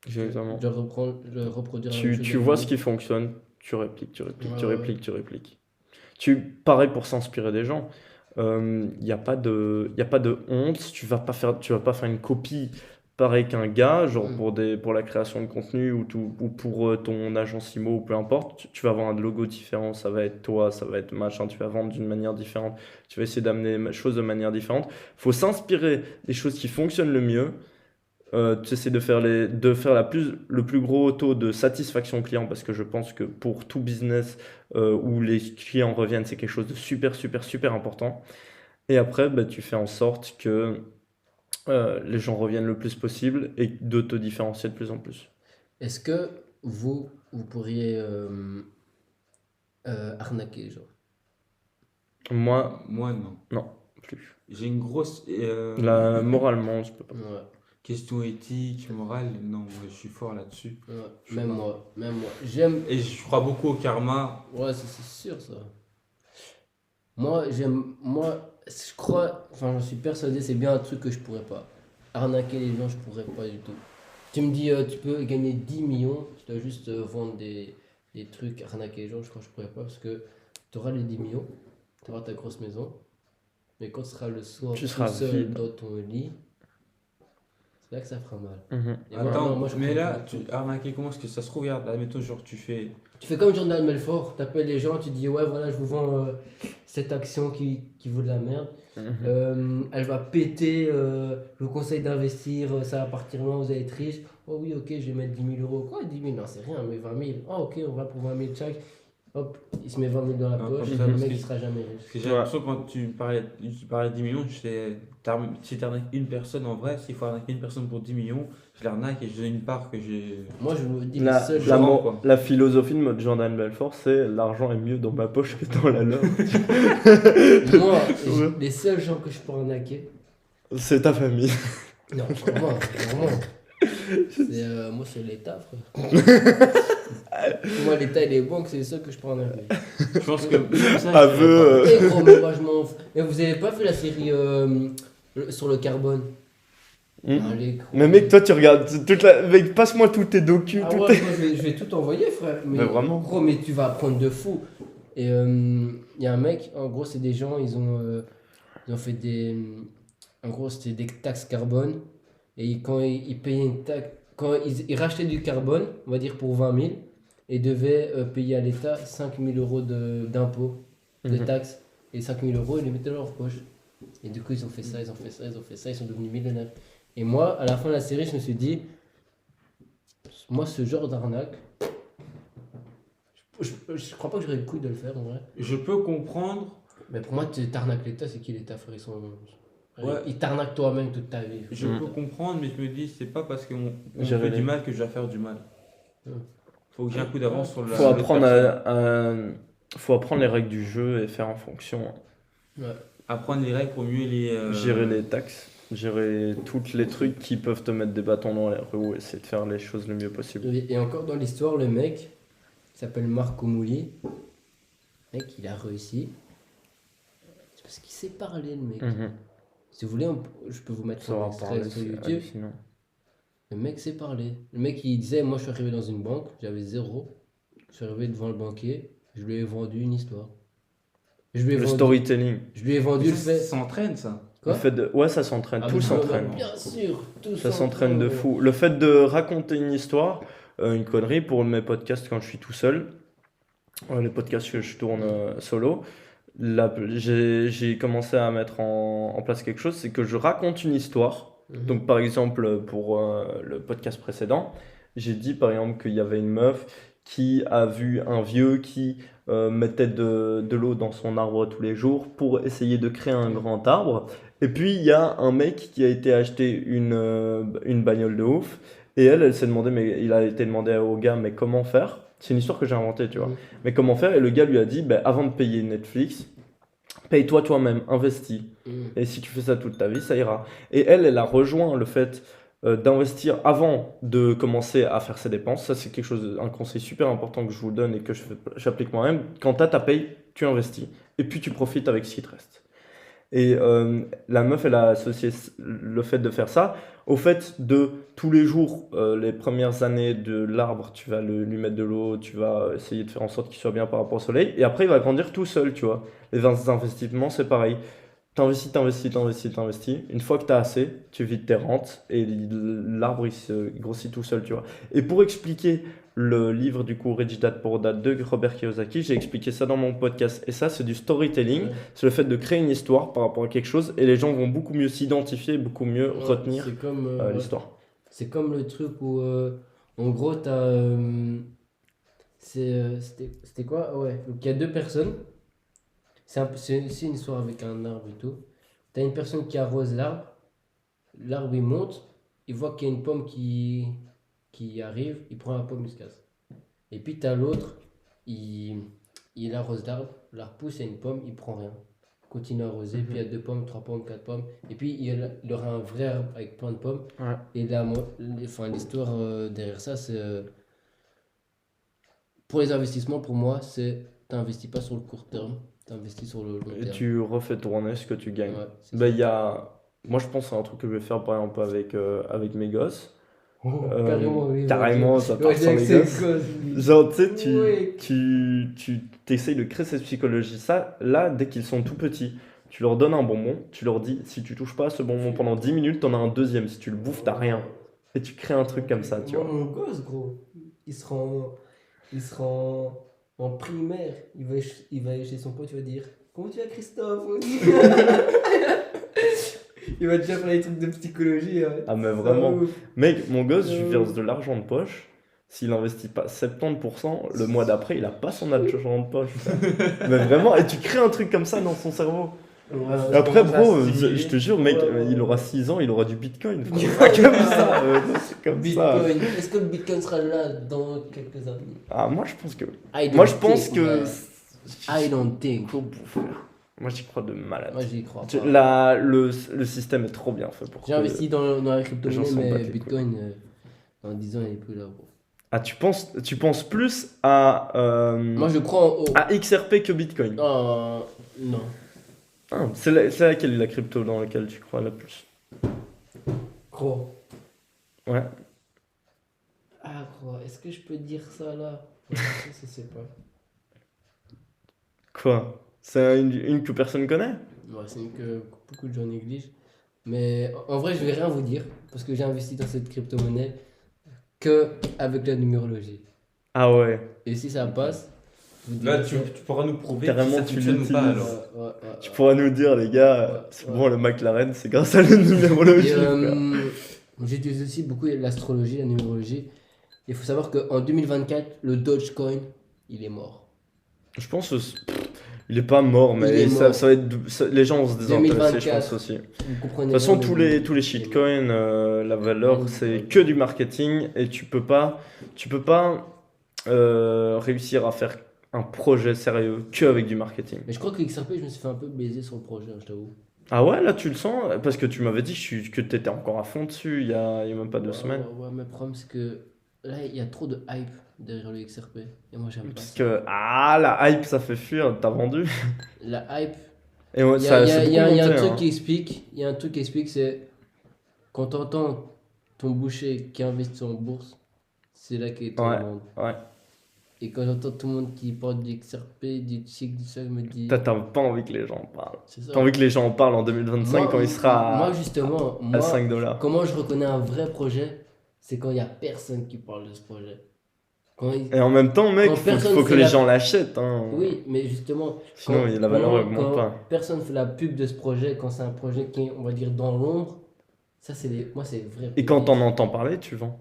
Exactement. Je dois reproduire la même chose Tu avec vois les ce qui fonctionne, tu répliques, tu répliques, tu Ouais, répliques, tu répliques. Pareil pour s'inspirer des gens. Il n'y a pas de honte. Tu vas pas faire une copie pareil qu'un gars, genre pour la création de contenu ou pour ton agence IMO ou peu importe. Tu vas avoir un logo différent, ça va être toi, ça va être machin. Tu vas vendre d'une manière différente. Tu vas essayer d'amener les choses de manière différente. Faut s'inspirer des choses qui fonctionnent le mieux. Tu essaies de faire le plus gros taux de satisfaction client parce que je pense que pour tout business où les clients reviennent, c'est quelque chose de super, super, super important. Et après, bah, tu fais en sorte que les gens reviennent le plus possible et de te différencier de plus en plus. Est-ce que vous pourriez arnaquer les gens? Moi, Moi, non. non, plus. J'ai une grosse Moralement, je peux pas. Ouais, question éthique, morale. Non, moi, je suis fort là-dessus. ouais. Je sais Même pas. moi, même moi. J'aime. Et je crois beaucoup au karma. Ouais, c'est sûr ça. Moi, je crois, enfin, j'en suis persuadé, c'est bien un truc que je pourrais pas. Arnaquer les gens, je pourrais pas du tout. Tu me dis, tu peux gagner 10 millions, tu dois juste vendre des trucs, arnaquer les gens, je crois que je pourrais pas parce que tu auras les 10 millions, tu auras ta grosse maison, mais quand tu seras le soir Tu tout seras seul vide. dans ton lit, c'est là que ça fera mal. Mhm. Et moi, Attends, non, moi, je mais comprends là, pas. tu arnaquer comment est-ce que ça se trouve? Regarde, admettons, genre, tu fais. Tu fais comme Jordan Belfort, tu appelles les gens, tu dis ouais voilà je vous vends cette action qui vaut de la merde. Elle va péter, je vous conseille d'investir, ça va partir loin, vous allez être riche. Oh oui ok je vais mettre 10 000 euros. Quoi 10 000? Non c'est rien, mais 20 000. Oh ok on va pour 20 000 chaque. Hop, il se met 20 000 dans la Ah, poche, comme ça, le parce mec que- il sera jamais Parce riche. que j'ai l'impression que quand tu parlais de 10 millions, si tu arnaques une personne en vrai, s'il faut arnaquer une personne pour 10 millions, je l'arnaque et je donne une part que j'ai. Moi je vous dis les La, seuls la, gens... mo- quoi. la philosophie de Jordan Belfort, c'est l'argent est mieux dans ma poche que dans la leur. Moi, Ouais. les seuls gens que je peux arnaquer... C'est ta famille. Non, vraiment. Moi, c'est l'État, frère. Moi, l'État et les banques, c'est les seuls que je prends en arnaquer. Je pense que. ça, Aveu. Eh, gros, mais moi, je m'en fous. Mais vous avez pas vu la série sur le carbone? Allez, gros. Mais mec, toi tu regardes mec, passe-moi tous tes docus. Ah tous ouais, tes- moi, je vais tout envoyer, frère. Mais vraiment. Gros, mais tu vas apprendre de fou. Et il y a un mec, en gros, c'est des gens, ils ont fait des. En gros, c'était des taxes carbone. Et quand ils payaient une taxe. Quand ils rachetaient du carbone, on va dire pour 20 000, et devaient payer à l'État 5 000 euros d'impôts, de Mhm. taxes. Et 5 000 euros, ils les mettaient dans leur poche. Et du coup, ils ont fait ça, ils sont devenus millionnaires. Et moi, à la fin de la série, je me suis dit, moi, ce genre d'arnaque, je crois pas que j'aurais le coup de le faire en vrai. Je peux comprendre. Mais pour moi, tu t'arnaques l'État, c'est qui l'État, frère? Ouais. Ils t'arnaquent toi-même toute ta vie. Je peux comprendre, mais je me dis, c'est pas parce qu'on J'avais fait les- du mal que je vais faire du mal. Ouais. Faut que j'ai un coup d'avance sur le. Faut apprendre les règles du jeu et faire en fonction. Ouais. Apprendre les règles pour mieux les. Gérer les taxes, gérer tous les trucs qui peuvent te mettre des bâtons dans les roues, essayer de faire les choses le mieux possible. Et encore dans l'histoire, le mec il s'appelle Marco Mouli. Le mec, il a réussi. C'est parce qu'il sait parler, le mec. Mhm. Si vous voulez, je peux vous mettre Ça son va extrait parler, sur c'est YouTube. hallucinant. Le mec sait parler. Le mec, il disait, moi, je suis arrivé dans une banque, j'avais 0. Je suis arrivé devant le banquier, je lui ai vendu une histoire. Je lui ai Le vendu, storytelling. je lui ai vendu le Ça fait. s'entraîne, ça. Quoi? Ouais, ça s'entraîne, Ah, tout mais s'entraîne. Bien sûr, tout Ça s'entraîne de fou. Le fait de raconter une histoire, une connerie pour mes podcasts quand je suis tout seul, les podcasts que je tourne solo, là, j'ai commencé à mettre en place quelque chose, c'est que je raconte une histoire Donc, par exemple, pour le podcast précédent, j'ai dit par exemple qu'il y avait une meuf qui a vu un vieux qui mettait de l'eau dans son arbre tous les jours pour essayer de créer un grand arbre. Et puis, il y a un mec qui a été acheter une bagnole de ouf. Et elle s'est demandé, mais il a été demandé au gars, mais comment faire? C'est une histoire que j'ai inventée, tu vois. Mais comment faire? Et le gars lui a dit, ben, avant de payer Netflix, paye-toi toi-même, investis. Et si tu fais ça toute ta vie, ça ira. Et elle a rejoint le fait d'investir avant de commencer à faire ses dépenses. Ça, c'est un conseil super important que je vous donne et que j'applique moi-même. Quand tu as ta paye, tu investis. Et puis tu profites avec ce qui te reste. Et la meuf, elle a associé le fait de faire ça au fait de tous les jours, les premières années de l'arbre, tu vas lui mettre de l'eau, tu vas essayer de faire en sorte qu'il soit bien par rapport au soleil. Et après, il va grandir tout seul, tu vois. Les investissements, c'est pareil. T'investis. Une fois que t'as assez, tu vides tes rentes et l'arbre il se grossit tout seul, tu vois. Et pour expliquer le livre du coup Rich Dad Poor Dad de Robert Kiyosaki, j'ai expliqué ça dans mon podcast. Et ça, c'est du storytelling. C'est le fait de créer une histoire par rapport à quelque chose et les gens vont beaucoup mieux s'identifier, beaucoup mieux retenir l'histoire. C'est comme le truc où, en gros, c'était quoi? Ouais, donc il y a deux personnes. C'est une histoire avec un arbre et tout. T'as une personne qui arrose l'arbre. L'arbre il monte. Il voit qu'il y a une pomme qui arrive. Il prend la pomme, il se casse. Et puis t'as l'autre. Il arrose l'arbre. L'arbre pousse, il y a une pomme, il prend rien. Il continue à arroser. Puis il y a 2 pommes, 3 pommes, 4 pommes. Et puis il aura un vrai arbre avec plein de pommes. Ouais. Et l'histoire derrière ça, c'est. Pour les investissements, pour moi, c'est. T'investis pas sur le court terme. T'investis sur le long terme. Et tu refais tourner ce que tu gagnes. Ouais, moi, je pense que c'est un truc que je vais faire par exemple avec mes gosses. Carrément, oui. Carrément, ça part sans les gosses. Genre, tu sais, tu essayes de créer cette psychologie. Ça, là, dès qu'ils sont tout petits, tu leur donnes un bonbon, tu leur dis, si tu touches pas à ce bonbon pendant 10 minutes, t'en as un deuxième. Si tu le bouffes, t'as rien. Et tu crées un truc comme ça, tu vois. Mon gosse, gros, il sera en primaire. Il va aller chez son pote, il va dire, comment tu vas, Christophe? Il va déjà faire des trucs de psychologie. Ouais. Ah, mais vraiment. Mec, mon gosse, je lui verse de l'argent de poche. S'il investit pas 70%, le mois d'après, il a pas son argent de poche. Mais vraiment, et tu crées un truc comme ça dans son cerveau. Et après, bro, je te jure, mec, il aura 6 ans, il aura du bitcoin. Comme ça. C'est comme Bitcoin. ça. Est-ce que le bitcoin sera là dans quelques années? Ah, moi, je pense que. I don't think. Moi, j'y crois de malade. Moi, j'y crois pas. Le système est trop bien fait pour J'ai investi dans la crypto-monnaie, mais Bitcoin, dans 10 ans, il est plus là, bro. Ah, tu penses plus à. Moi, je crois à XRP que Bitcoin. Non. Ah, c'est laquelle la crypto dans laquelle tu crois la plus? Gros. Ouais. Ah, gros, est-ce que je peux dire ça là? Je sais pas. Quoi? C'est une que personne connaît? Ouais, c'est une que beaucoup de gens négligent. Mais en vrai, je vais rien vous dire parce que j'ai investi dans cette crypto-monnaie que avec la numérologie. Ah ouais. Et si ça passe, là, tu pourras nous prouver carrément, si ça fonctionne ou pas alors. Tu pourras nous dire, les gars, c'est bon, le McLaren, c'est grâce à la numérologie. J'utilise aussi beaucoup l'astrologie, la numérologie. Il faut savoir qu'en 2024, le Dogecoin, il est mort. Je pense il est pas mort, mais ça va être les gens vont se désintéresser, je pense aussi. De toute façon, tous les shitcoins, la valeur, c'est que du marketing et tu peux pas réussir à faire un projet sérieux qu'avec du marketing. Mais je crois que XRP, je me suis fait un peu baiser sur le projet, je t'avoue. Ah ouais, là tu le sens? Parce que tu m'avais dit que tu étais encore à fond dessus il y a même pas 2 semaines. Ouais, mais le problème c'est que là, il y a trop de hype derrière le XRP. Et moi, j'aime pas Parce ça. que, la hype, ça fait fuir, t'as vendu. La hype. Et il y a un truc qui explique, c'est quand t'entends ton boucher qui investit en bourse, c'est là qu'il est tout le monde. Ouais. Et quand j'entends tout le monde qui parle du XRP, du TIC, du ça, je me dis. T'as pas envie que les gens en parlent. C'est ça. T'as envie que les gens en parlent en 2025 quand il sera à 5 $. Comment je reconnais un vrai projet? C'est quand il n'y a personne qui parle de ce projet. Et en même temps, mec, faut que les gens l'achètent. Hein. Oui, mais justement. Sinon, la valeur augmente pas. Personne fait la pub de ce projet, quand c'est un projet qui est, on va dire, dans l'ombre, Ça, moi, c'est vrai. Et quand t'en entends parler, tu vends.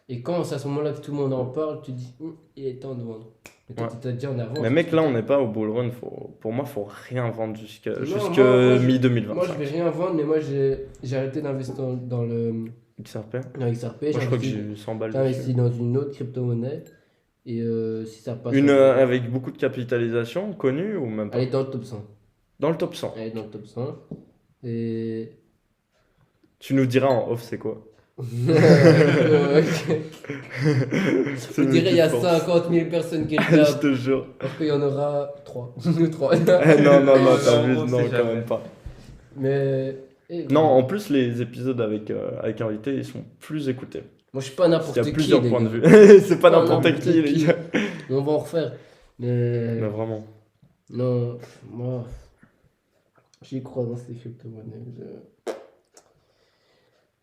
Et quand c'est à ce moment-là que tout le monde en parle, tu dis, il est temps de vendre. Mais toi, Ouais. tu t'as dit en avance. Mais mec, là, on n'est pas au bull run. Pour moi, faut rien vendre jusqu'à Non, jusque moi, mi-2025. Moi, je vais rien vendre, mais moi, j'ai arrêté d'investir dans le XRP. dans XRP. Moi, je crois que j'ai eu 100 balles J'ai investi dessus. dans une autre crypto-monnaie. Et si ça passe. Une avec beaucoup de capitalisation, connue ou même pas? Elle est dans le top 100. Dans le top 100. Elle est dans le top 100. Et. Tu nous diras en off c'est quoi. Je dirais, il y a 50 000 personnes qui Je regardent. te jure. Alors qu'il y en aura 3. Nous 3. Non, Non, t'abuses, on non, sait quand jamais. même pas. Mais. Non, en plus, les épisodes avec invités, ils sont plus écoutés. Moi, je suis pas n'importe Il qui. y a plusieurs les points de gars. vue. C'est pas Pas n'importe n'importe qui, les qui. gars. On va en refaire. Mais. Mais vraiment. Non, moi. J'y crois dans ces crypto-monnaies.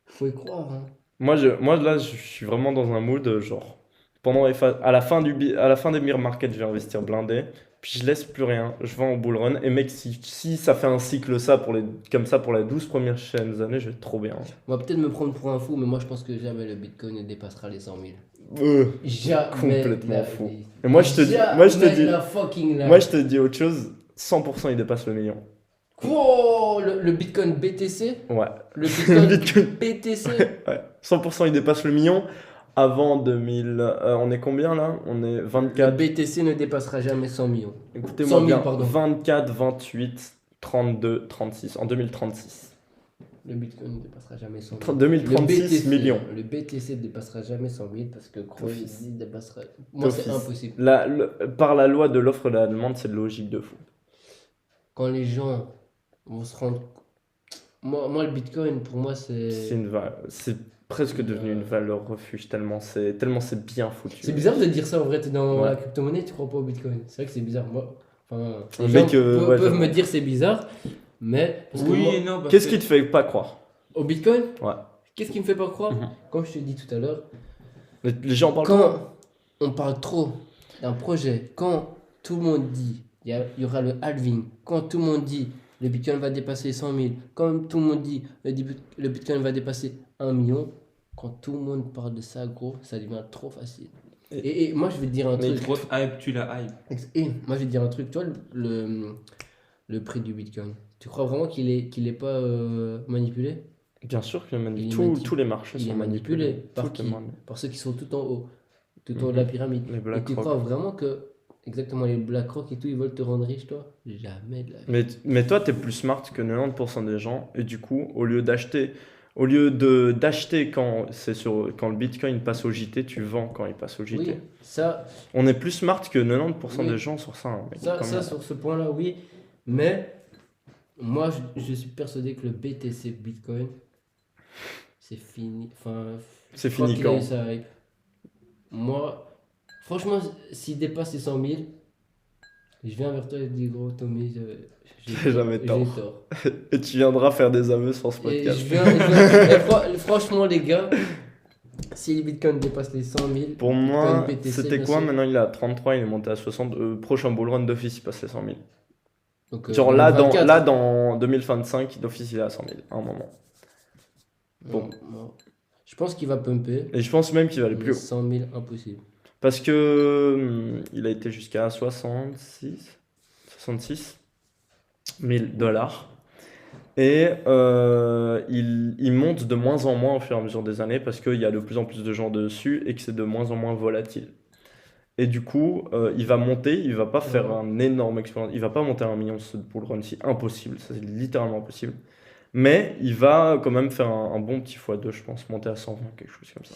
Faut y croire, hein. Moi, là, je suis vraiment dans un mood, genre, à la fin des bear market, je vais investir blindé, puis je laisse plus rien, je vends au bull run, et mec, si ça fait un cycle comme ça pour les 12 premières chaînes années, je vais être trop bien. On va peut-être me prendre pour un fou, mais moi je pense que jamais le Bitcoin ne dépassera les 100 000. Jamais. Complètement de la fou. vie. Et moi, je te Jamais la fucking life. moi, je te dis autre chose, 100% il dépasse le million. Oh, le Bitcoin BTC. Ouais. Le Bitcoin Bitcoin. BTC. Ouais. 100% il dépasse le million. Avant 2000, on est combien là? On est Le 24. BTC ne dépassera jamais 100 millions. Écoutez-moi 100 000, bien, pardon. 24, 28, 32, 36, en 2036. Le Bitcoin ne dépassera jamais 100 000. 2036 millions. Le BTC ne dépassera jamais 100 000 parce que D'office. il dépassera. Moi, c'est D'office. impossible. Par la loi de l'offre et de la demande, c'est logique de fou. Quand les gens vont se rendre. Moi le Bitcoin, pour moi, C'est presque devenu une valeur refuge, tellement c'est bien foutu. C'est bizarre de dire ça en vrai, t'es dans Ouais. la crypto-monnaie, tu crois pas au Bitcoin. C'est vrai que c'est bizarre. Moi, enfin, les Un gens mec, ouais, peuvent j'avoue. me dire c'est bizarre, mais. parce que Oui moi, et non. parce Qu'est-ce que- qui te fait pas croire? Au Bitcoin, Ouais. qu'est-ce qui me fait pas croire Mhm. Comme je te dis tout à l'heure, Les gens parlent quand on parle trop d'un projet, quand tout le monde dit il y aura le halving, quand tout le monde dit le Bitcoin va dépasser 100 000, quand tout le monde dit le Bitcoin va dépasser 1 million, quand tout le monde parle de ça, gros, ça devient trop facile. Et moi, je vais te dire un Mais truc. trop de hype, tu la hype. Et moi, je vais te dire un truc. Toi, le prix du Bitcoin, tu crois vraiment qu'il est pas manipulé? Bien sûr que Il est tous les marchés il est sont manipulé. Par Tout est qui? manipulé. Par ceux qui sont tout en haut, tout en haut de la pyramide. Les Et tu BlackRock. crois vraiment que, exactement, les BlackRock et tout, ils veulent te rendre riche, toi? Jamais de la vie. Mais toi, t'es plus smart que 90% des gens, et du coup, au lieu d'acheter quand le Bitcoin passe au JT, tu vends quand il passe au JT. Oui, ça, On est plus smart que 90% Oui. des gens sur ça. Hein, mec, quand ça même. sur ce point-là, oui. Mais moi, je suis persuadé que le BTC Bitcoin, c'est fini. Enfin, C'est je crois fini qu'il a quand? eu sa hype. Moi, franchement, s'il dépasse les 100 000, je viens vers toi et je dis, gros, Tommy, J'ai jamais j'ai tort. tort. Et tu viendras faire des aveux sur ce Et podcast. franchement, les gars, si le Bitcoin dépasse les 100 000, Pour Bitcoin, moi, BTC, c'était bien quoi? sûr. Maintenant, il est à 33, il est monté à 60. Prochain bull run d'office, il passe les 100 000. Donc, Genre là, 24. dans 2025, d'office, il est à 100 000 à un moment. Bon. Non. Je pense qu'il va pumper. Et je pense même qu'il va aller Mais plus haut. 100 000, impossible. Parce que il a été jusqu'à 66 000 dollars. Et il monte de moins en moins au fur et à mesure des années parce qu'il y a de plus en plus de gens dessus et que c'est de moins en moins volatile. Et du coup, il va monter, il va pas faire un énorme expérience, il va pas monter à 1 million pour le run, c'est impossible, ça c'est littéralement impossible. Mais il va quand même faire un bon petit x2, je pense, monter à 120, quelque chose comme ça.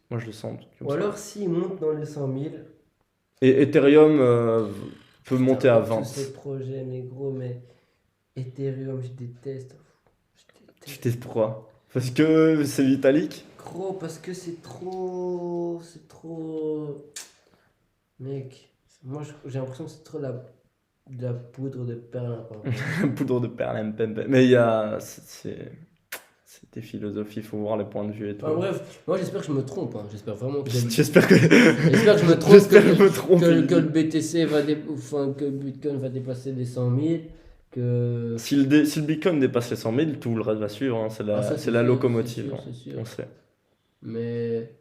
Moi je le sens. Comme Ou ça. alors, s'il monte dans les 100 000, Et Ethereum peut monter à Putain, 20. tous ces projets, mais gros, mais Ethereum, je déteste. Tu t'es pourquoi? Parce que c'est Vitalik? Gros, parce que c'est trop. C'est trop. Mec, moi j'ai l'impression que c'est trop de la poudre de perlimpinpin. Poudre de perlimpinpin. Mais il y a. C'est des philosophies, il faut voir les points de vue et tout. Enfin, bref, moi j'espère que je me trompe. Hein. J'espère vraiment que. J'espère que. J'espère que je me trompe. J'espère que je me trompe. Que le BTC va que le Bitcoin va dépasser les 100 000. que. Si le Bitcoin dépasse les 100 000, tout le reste va suivre. Hein. C'est Ah, ça, c'est la sûr, locomotive. c'est sûr. On sait. Mais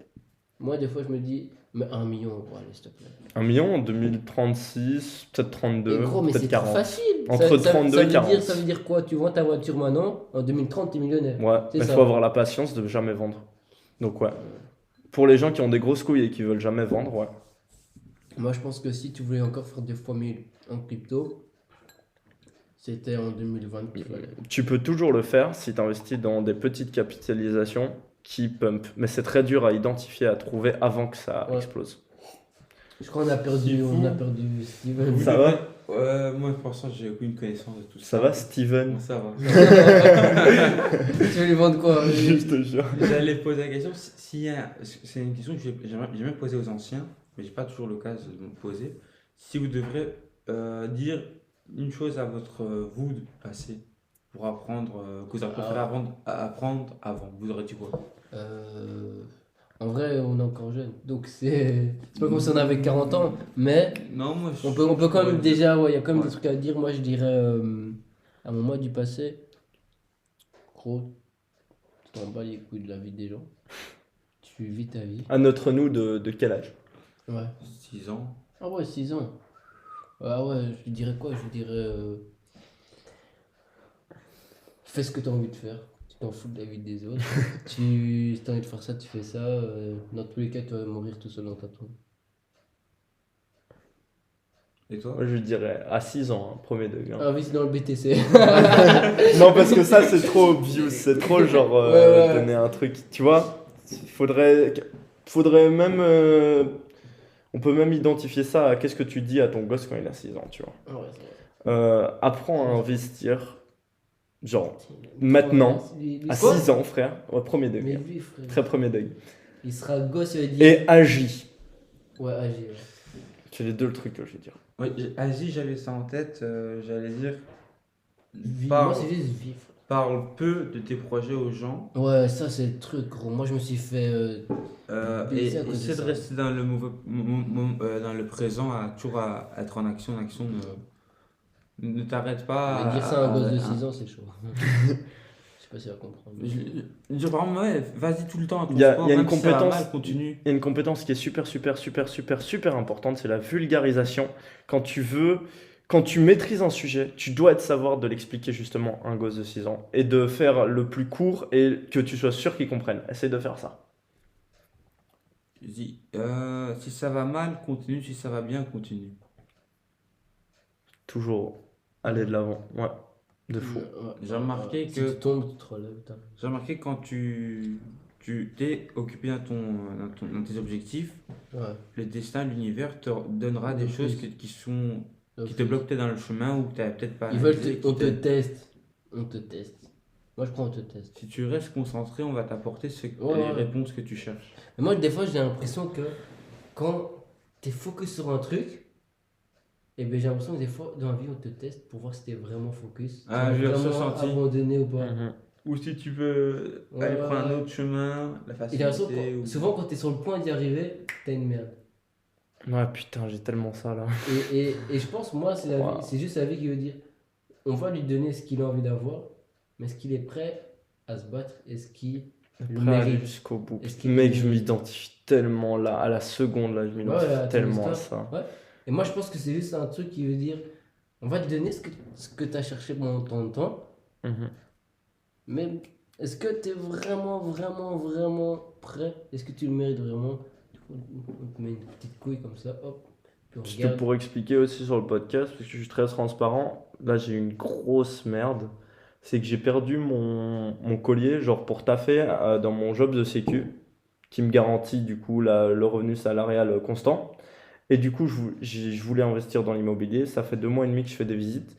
moi, des fois, je me dis, mais 1 million, bon, allez, s'il te plaît. 1 million en 2036, peut-être 32, Et gros, mais peut-être c'est trop 40. facile. Entre 32 et 40. Ça veut dire quoi? Tu vends ta voiture maintenant, en 2030, t'es millionnaire. Ouais, C'est mais il ça. faut avoir la patience de jamais vendre. Donc ouais. Pour les gens qui ont des grosses couilles et qui veulent jamais vendre, ouais. Moi, je pense que si tu voulais encore faire des fois 1000 en crypto, c'était en 2020 qu'il fallait. Tu peux toujours le faire si tu investis dans des petites capitalisations qui pump. Mais c'est très dur à identifier, à trouver avant que ça Ouais. explose. Je crois qu'on a perdu Steven. Ça va? Moi, pour l'instant, j'ai aucune connaissance de tout ça. Ça va, Steven? Ça va. Tu veux lui vendre quoi? Je te jure. J'allais poser la question. C'est une question que j'aimerais poser aux anciens, mais j'ai pas toujours l'occasion de me poser. Si vous devrez dire une chose à votre vous du passé pour apprendre, que vous auriez préféré apprendre avant, vous aurez dit quoi? En vrai, on est encore jeune, donc c'est pas comme si on avait 40 ans, mais Non, moi, on peut quand même dire. déjà, ouais, il y a quand même Ouais. des trucs à dire. Moi, je dirais à mon moi du passé, gros, tu t'en bats les couilles de la vie des gens, tu vis ta vie. À notre nous de quel âge? Ouais. 6 ans. Ah ouais, 6 ans. Ah ouais, je lui dirais quoi? Je lui dirais fais ce que tu as envie de faire. Tu t'en fous de la vie des autres. Si tu as envie de faire ça, tu fais ça. Dans tous les cas, tu vas mourir tout seul dans ta tombe. Et toi? Moi, je dirais à 6 ans, hein, premier degré. Ah oui, c'est dans le BTC. Non, parce que ça, c'est trop obvious. C'est trop genre Ouais. donner un truc. Tu vois, faudrait même. On peut même identifier ça à qu'est-ce que tu dis à ton gosse quand il a 6 ans, tu vois. Ah ouais, c'est vrai. Apprends à investir, genre, maintenant, à 6 ans, frère. Ouais, premier Mais degré. lui, frère, Très premier degré. il sera gosse, il va dire. Et agis. Ouais, agir. Ouais. C'est les deux trucs que je vais dire. Oui, Asie, j'avais ça en tête. J'allais dire. Moi, c'est juste vivre. Parle peu de tes projets aux gens Ouais, ça, c'est le truc, gros. Moi, je me suis fait. et Baiser à cause de essaie de ça. rester dans dans le présent, toujours à être en action. Ne t'arrête pas. Mais dire ça à un gosse de 6 ans, c'est chaud. Je sais pas si elle va comprendre. Par exemple, ouais, vas-y tout le temps à ton Il y a sport, une même si ça va compétence- mal, continue. Il y a une compétence qui est super importante, c'est la vulgarisation. Quand tu maîtrises un sujet, tu dois être savoir de l'expliquer justement à un gosse de 6 ans et de faire le plus court et que tu sois sûr qu'il comprenne. Essaye de faire ça. Dis, si ça va mal, continue. Si ça va bien, continue. Toujours aller de l'avant. Ouais, de fou. Ouais, J'ai remarqué si que- tu tombes, tu te relèves. J'ai remarqué quand tu t'es occupé dans tes objectifs, Ouais. le destin, l'univers te donnera des Le choses plus. qui te bloquent peut-être dans le chemin ou que tu n'avais peut-être pas Ils veulent réalisé, on qui te teste. On te teste. Moi, je crois on te teste. Si tu restes concentré, on va t'apporter Ouais. les réponses que tu cherches. Mais moi, des fois, j'ai l'impression que quand tu es focus sur un truc, et ben, j'ai l'impression que des fois, dans la vie, on te teste pour voir si tu es vraiment focus. Ah, Tu j'ai vas ce vraiment ressenti. abandonner ou pas. Mhm. Ou si tu veux Ouais, aller ouais, prendre un ouais. autre chemin, la Et j'ai facilité. l'impression que souvent, quand tu es sur le point d'y arriver, t'as une merde. Ouais, putain, j'ai tellement ça là. Et je pense, moi, c'est la Wow. vie, c'est juste la vie qui veut dire on va lui donner ce qu'il a envie d'avoir, mais est-ce qu'il est prêt à se battre? Est-ce qu'il le Prêt à aller mérite? jusqu'au bout. Est-ce qu'il Mec, le je mérite? m'identifie tellement là, à la seconde là, je m'identifie Ouais, à ton tellement à histoire. ça. Ouais. Et moi, je pense que c'est juste un truc qui veut dire on va te donner ce que tu as cherché pendant tant de temps, Mhm. mais est-ce que tu es vraiment prêt? Est-ce que tu le mérites vraiment? On te met une petite couille comme ça, hop, puis on Juste regarde. pour expliquer aussi sur le podcast, parce que je suis très transparent, là j'ai eu une grosse merde. C'est que j'ai perdu mon collier, genre pour taffer dans mon job de sécu, qui me garantit du coup le revenu salarial constant. Et du coup, je voulais investir dans l'immobilier. Ça fait 2 mois et demi que je fais des visites.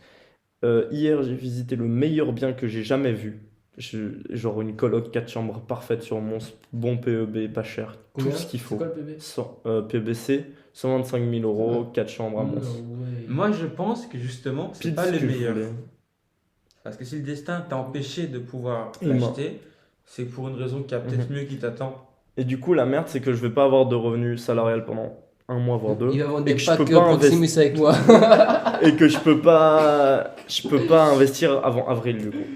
Hier, j'ai visité le meilleur bien que j'ai jamais vu. Genre une coloc 4 chambres parfaite sur Mons, bon PEB, pas cher, Combien? tout ce qu'il C'est faut. quoi le PB? PBC, 125 000 euros, 4 chambres à Mons. Non, ouais. Moi, je pense que justement, c'est Pile pas ce le que je meilleur. voulais. Parce que si le destin t'a empêché de pouvoir Humain. l'acheter, c'est pour une raison qu'il y a peut-être mieux qui t'attend. Et du coup, la merde, c'est que je vais pas avoir de revenus salarial pendant un mois voire deux, Il va vendre et des que je packs peux pas Proximus avec moi. et que je peux pas investir avant avril du coup.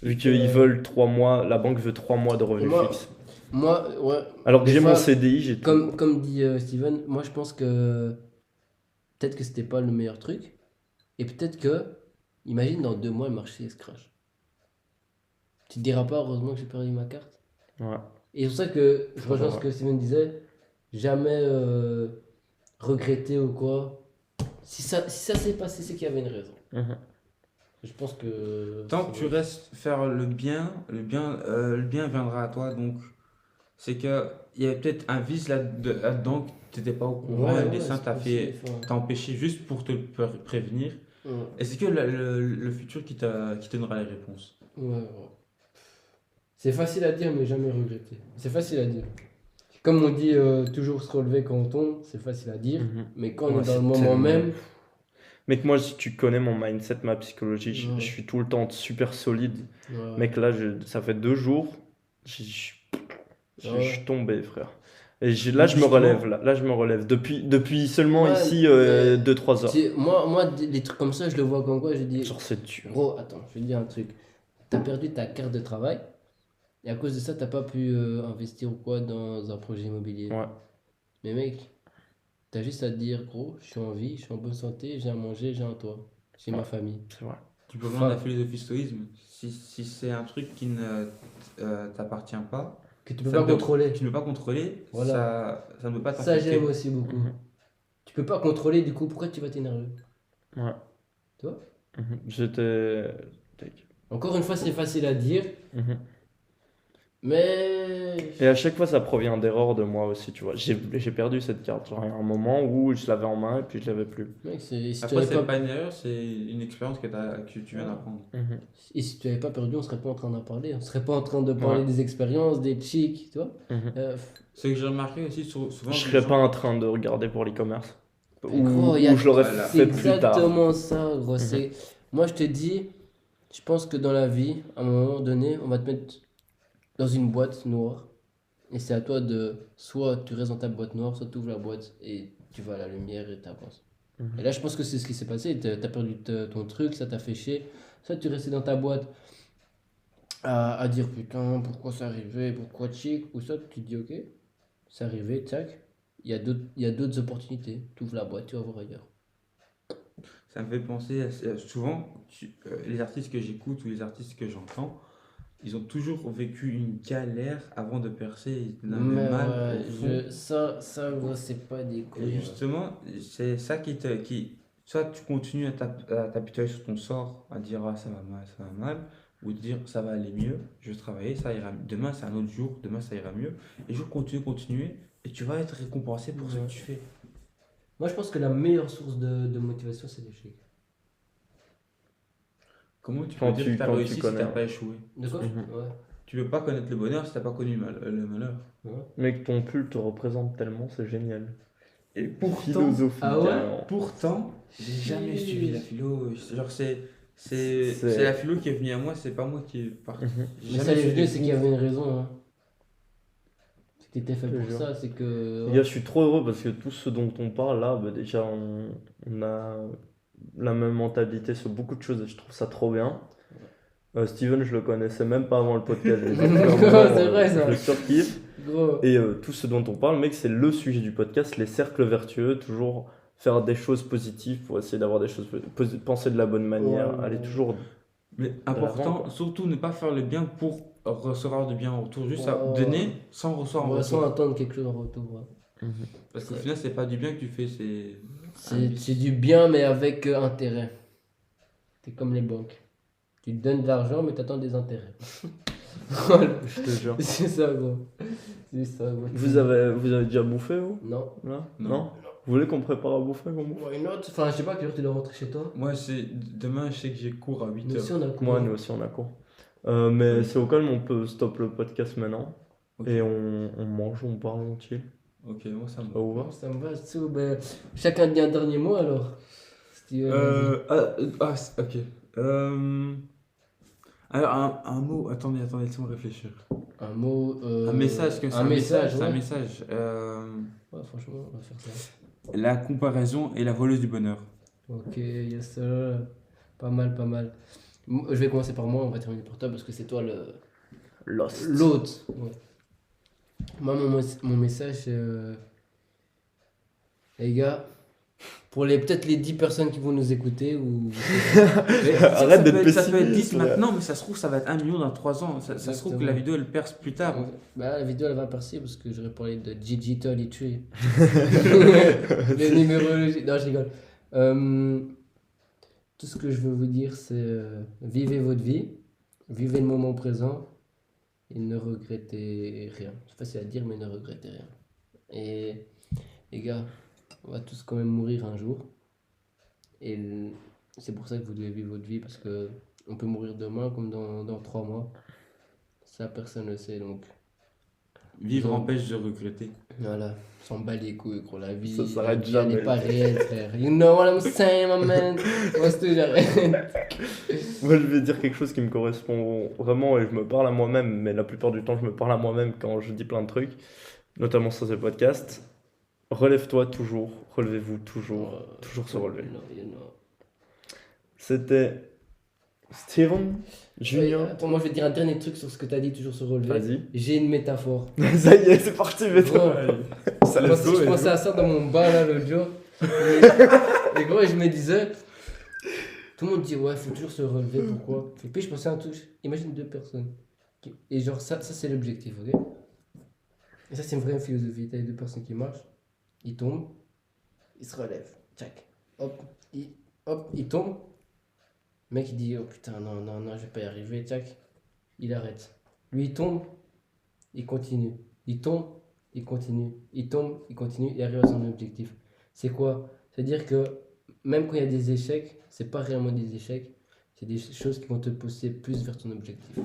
Vu qu'ils veulent 3 mois, la banque veut 3 mois de revenus Moi, fixes. Moi, ouais. Alors que Des j'ai mon fois, CDI, j'ai tout. comme dit Steven, moi je pense que peut-être que c'était pas le meilleur truc. Et peut-être que, imagine dans 2 mois le marché se crash. Tu te diras pas, heureusement que j'ai perdu ma carte. Ouais. Et c'est pour ça que je rejoins ce Ouais. que Steven disait, jamais regretter ou quoi. Si ça s'est passé, c'est qu'il y avait une raison. Mhm. Je pense que. Tant que tu restes faire le bien viendra à toi. Donc, c'est que il y a peut-être un vice là-dedans que tu n'étais pas au courant. et le destin t'a empêché juste pour te prévenir. Ouais. Et c'est que le futur qui te donnera les réponses. Ouais. C'est facile à dire, mais jamais regretter. C'est facile à dire. Comme on dit, toujours se relever quand on tombe, c'est facile à dire. Mhm. Mais quand on Ouais, est dans c'est le moment tellement- même, Mec, moi, si tu connais mon mindset, ma psychologie, Ouais. je suis tout le temps super solide. ouais. Mec, là, ça fait 2 jours, je Ouais. suis tombé, frère. Et là, je me Justement. relève. Là, je me relève. Depuis seulement Ouais, ici mais 2-3 heures. moi, les trucs comme ça, je le vois comme quoi. Je dis, Genre, c'est dur. gros, attends, je vais te dire un truc. T'as perdu ta carte de travail. Et à cause de ça, t'as pas pu investir ou quoi dans un projet immobilier. Ouais. Mais mec, t'as juste à te dire, gros, je suis en vie, je suis en bonne santé, j'ai à manger, j'ai un toit, j'ai ma famille. C'est vrai. Tu peux prendre la philosophie stoïsme. Si c'est un truc qui ne t'appartient pas, Que tu peux ça pas ne contrôler. tu ne peux pas contrôler, Voilà. ça ne peut pas Ça, t'affecter. j'aime aussi beaucoup. Mhm. Tu peux pas contrôler, du coup, pourquoi tu vas t'énerver? Ouais. Tu vois? Mhm. J'étais. Encore une fois, c'est facile à dire, Mhm. mais. Et à chaque fois, ça provient d'erreurs de moi aussi, tu vois. J'ai perdu cette carte. Genre, il y a un moment où je l'avais en main et puis je l'avais plus. Mec, si tu Après, avais c'est pas... pas une erreur, c'est une expérience que tu viens d'apprendre. Mhm. Et si tu avais pas perdu, on serait pas en train d'en parler. On serait pas en train de parler Ouais. des expériences, des chics, tu vois? Mhm. Ce que j'ai remarqué aussi, souvent. Je les serais gens- pas en train de regarder pour l'e-commerce. Gros, y a- Ou je l'aurais Voilà. C'est fait plus tard. exactement ça, gros. Mhm. C'est... Moi, je te dis, je pense que dans la vie, à un moment donné, on va te mettre dans une boîte noire. Et c'est à toi de... Soit tu restes dans ta boîte noire, soit tu ouvres la boîte et tu vas à la lumière et t'avances. Mhm. Et là, je pense que c'est ce qui s'est passé. T'as perdu ton truc, ça t'a fait chier. Soit tu restais dans ta boîte à dire putain, pourquoi ça arrivait, pourquoi chic. Ou soit tu te dis ok, c'est arrivé, tac. Il y a d'autres opportunités. Tu ouvres la boîte, tu vas voir ailleurs. Ça me fait penser souvent, les artistes que j'écoute ou les artistes que j'entends, ils ont toujours vécu une galère avant de percer. Ils en avaient Mais mal ouais, au fond. ça, gros, c'est pas des Et couilles. justement, c'est ça qui. Soit tu continues à t'apitoyer sur ton sort, à dire ah, ça va mal, ou de dire ça va aller mieux, je vais travailler, ça ira mieux. Demain c'est un autre jour, demain ça ira mieux. Et je continuer, et tu vas être récompensé pour ce que Ouais. tu fais. Moi, je pense que la meilleure source de motivation, c'est l'échec. Comment tu Quand peux dire tu- que tu as quand tu réussi si connais. tu n'as pas échoué? De quoi? Mhm. Ouais. Tu peux pas connaître le bonheur si tu n'as pas connu le malheur. Ouais. Mec, ton pull te représente tellement, c'est génial. Et pourtant, Philosophie. Ah ouais carrément. j'ai jamais Chier. suivi la philo. Genre, c'est C'est- la philo qui est venue à moi, c'est pas moi qui est parti. Mhm. J'ai Mais jamais ça, les suivi vieux, les c'est qu'il y cours. avait une raison. Hein. C'est que t'étais fait Je te pour jure. ça, c'est que. Les gars, je suis trop heureux parce que tout ce dont on parle là, bah, déjà, on a la même mentalité sur beaucoup de choses et je trouve ça trop bien. Steven, je le connaissais même pas avant le podcast. Je l'ai découvert vraiment, C'est vrai, ça. Je le surkiffe. Gros. Et tout ce dont on parle, mec, c'est le sujet du podcast, les cercles vertueux, toujours faire des choses positives pour essayer d'avoir des choses, penser de la bonne manière, Ouais. aller toujours. Mais l'avant, important, quoi. surtout ne pas faire le bien pour recevoir du bien en retour, juste à Ouais. donner sans recevoir en Ouais, sans retour. attendre quelque chose en retour. Ouais. Parce qu'au final, c'est pas du bien que tu fais, c'est. C'est du bien, mais avec intérêt. T'es comme les banques. Tu te donnes de l'argent, mais t'attends des intérêts. Voilà. Je te jure. C'est ça, gros. C'est ça, gros. Vous avez déjà bouffé, vous Non. là Non. Vous voulez qu'on prépare à bouffer qu'on bouffe Why not? Enfin, je sais pas à quelle heure tu dois rentrer chez toi. Moi, demain, je sais que j'ai cours à 8 Nous aussi, h. on a cours. Moi, nous aussi, on a cours. Mais c'est au calme, on peut stop le podcast maintenant. Ok. Et on mange, on parle, on chill. Ok, moi ça me Ça vous va Bon, ça me va, tout. Ben, chacun dit un dernier mot alors. Steven, vas-y. Ok. Alors, un mot, attendez, laissez-moi réfléchir. Un mot. Un message, comme ça. Un message, C'est un ouais. message. Ouais, franchement, on va faire ça. La comparaison est la voleuse du bonheur. Ok, yes sir. Pas mal, pas mal. Je vais commencer par moi, on va terminer par toi parce que c'est toi Lost. l'autre. Ouais. Moi, mon message, c'est. Les gars, pour peut-être les 10 personnes qui vont nous écouter ou. Arrête d'être Ça peut être 10 pessimiste. maintenant, mais ça se trouve, ça va être 1 million dans 3 ans. Ça se trouve que la vidéo, elle perce plus tard. Bah, la vidéo elle va percer parce que j'aurais parlé de Gigi33. De numérologie. Non, je rigole. Tout ce que je veux vous dire, c'est vivez votre vie, vivez le moment présent et ne regrettez rien. C'est facile à dire, mais ne regrettez rien. Et les gars, on va tous quand même mourir un jour. Et c'est pour ça que vous devez vivre votre vie parce que on peut mourir demain comme dans 3 mois. Ça, personne ne le sait donc. Vivre empêche de regretter. Voilà, on s'en bat les couilles, gros. La vie, Ça s'arrête elle jamais. n'est pas réelle, frère. You know what I'm saying, my man? Moi, c'est tout, j'arrête. Moi, je vais dire quelque chose qui me correspond vraiment et je me parle à moi-même, mais la plupart du temps, je me parle à moi-même quand je dis plein de trucs, notamment sur ce podcast. Relève-toi toujours, relevez-vous toujours, toujours se relever. You know. C'était Steven Junior. Attends, moi, je vais te dire un dernier truc sur ce que tu as dit, toujours se relever. Vas-y. J'ai une métaphore. Ça y est, c'est parti, mais Gros, ça je pensais à ça dans mon bar là l'autre jour. Et gros, je me disais, tout le monde dit ouais, faut toujours se relever, pourquoi? Et puis je pensais à un truc, imagine 2 personnes. Et genre, ça c'est l'objectif, ok? Et ça, c'est une vraie philosophie. T'as les 2 personnes qui marchent, ils tombent, ils se relèvent, tchac. Hop, ils tombent. Le mec il dit oh putain, non, je vais pas y arriver, tchac. Il arrête. Lui il tombe, il continue. Il tombe, il continue. Il tombe, il continue et arrive à son objectif. C'est quoi? C'est-à-dire que même quand il y a des échecs, c'est pas réellement des échecs, c'est des choses qui vont te pousser plus vers ton objectif.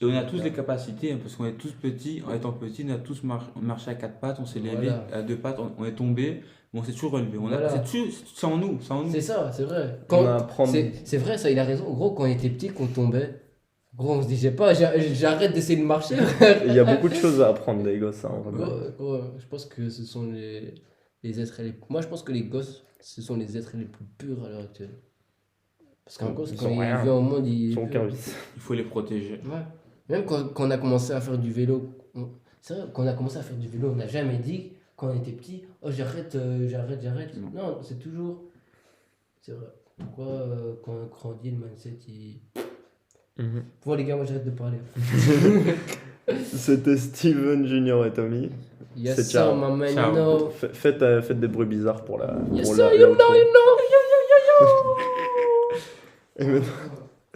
Et on a tous les capacités, hein, parce qu'on est tous petits. En étant petits, on a tous marché à 4 pattes, on s'est levé Voilà. à 2 pattes, on est tombé, mais on s'est toujours relevé. Voilà. C'est en nous, C'est ça, c'est vrai. On va apprendre. C'est vrai, ça, il a raison. Gros, quand on était petit, qu'on tombait, gros, on se disait pas, j'arrête d'essayer de marcher. Il y a beaucoup de choses à apprendre des gosses, hein, vraiment. Gros, je pense que ce sont les êtres les... Moi, je pense que les gosses, ce sont les êtres les plus purs à l'heure actuelle. Parce qu'un gosse, Ils quand ont il rien. vient au monde, il... Ils sont aucun vice. Il faut les protéger. Ouais. Même quand on a commencé à faire du vélo, c'est vrai, quand on a commencé à faire du vélo, on n'a jamais dit, quand on était petit, oh j'arrête. Non. Non, c'est toujours. C'est vrai. Pourquoi quand on grandit, le mindset, il. Bon, les gars, moi j'arrête de parler. C'était Steven Junior et Tommy. Yes, C'est sir, ciao. my man, Ciao. you know. Faites des bruits bizarres pour la. Yes, pour sir, la- you l'outro. know. Et maintenant-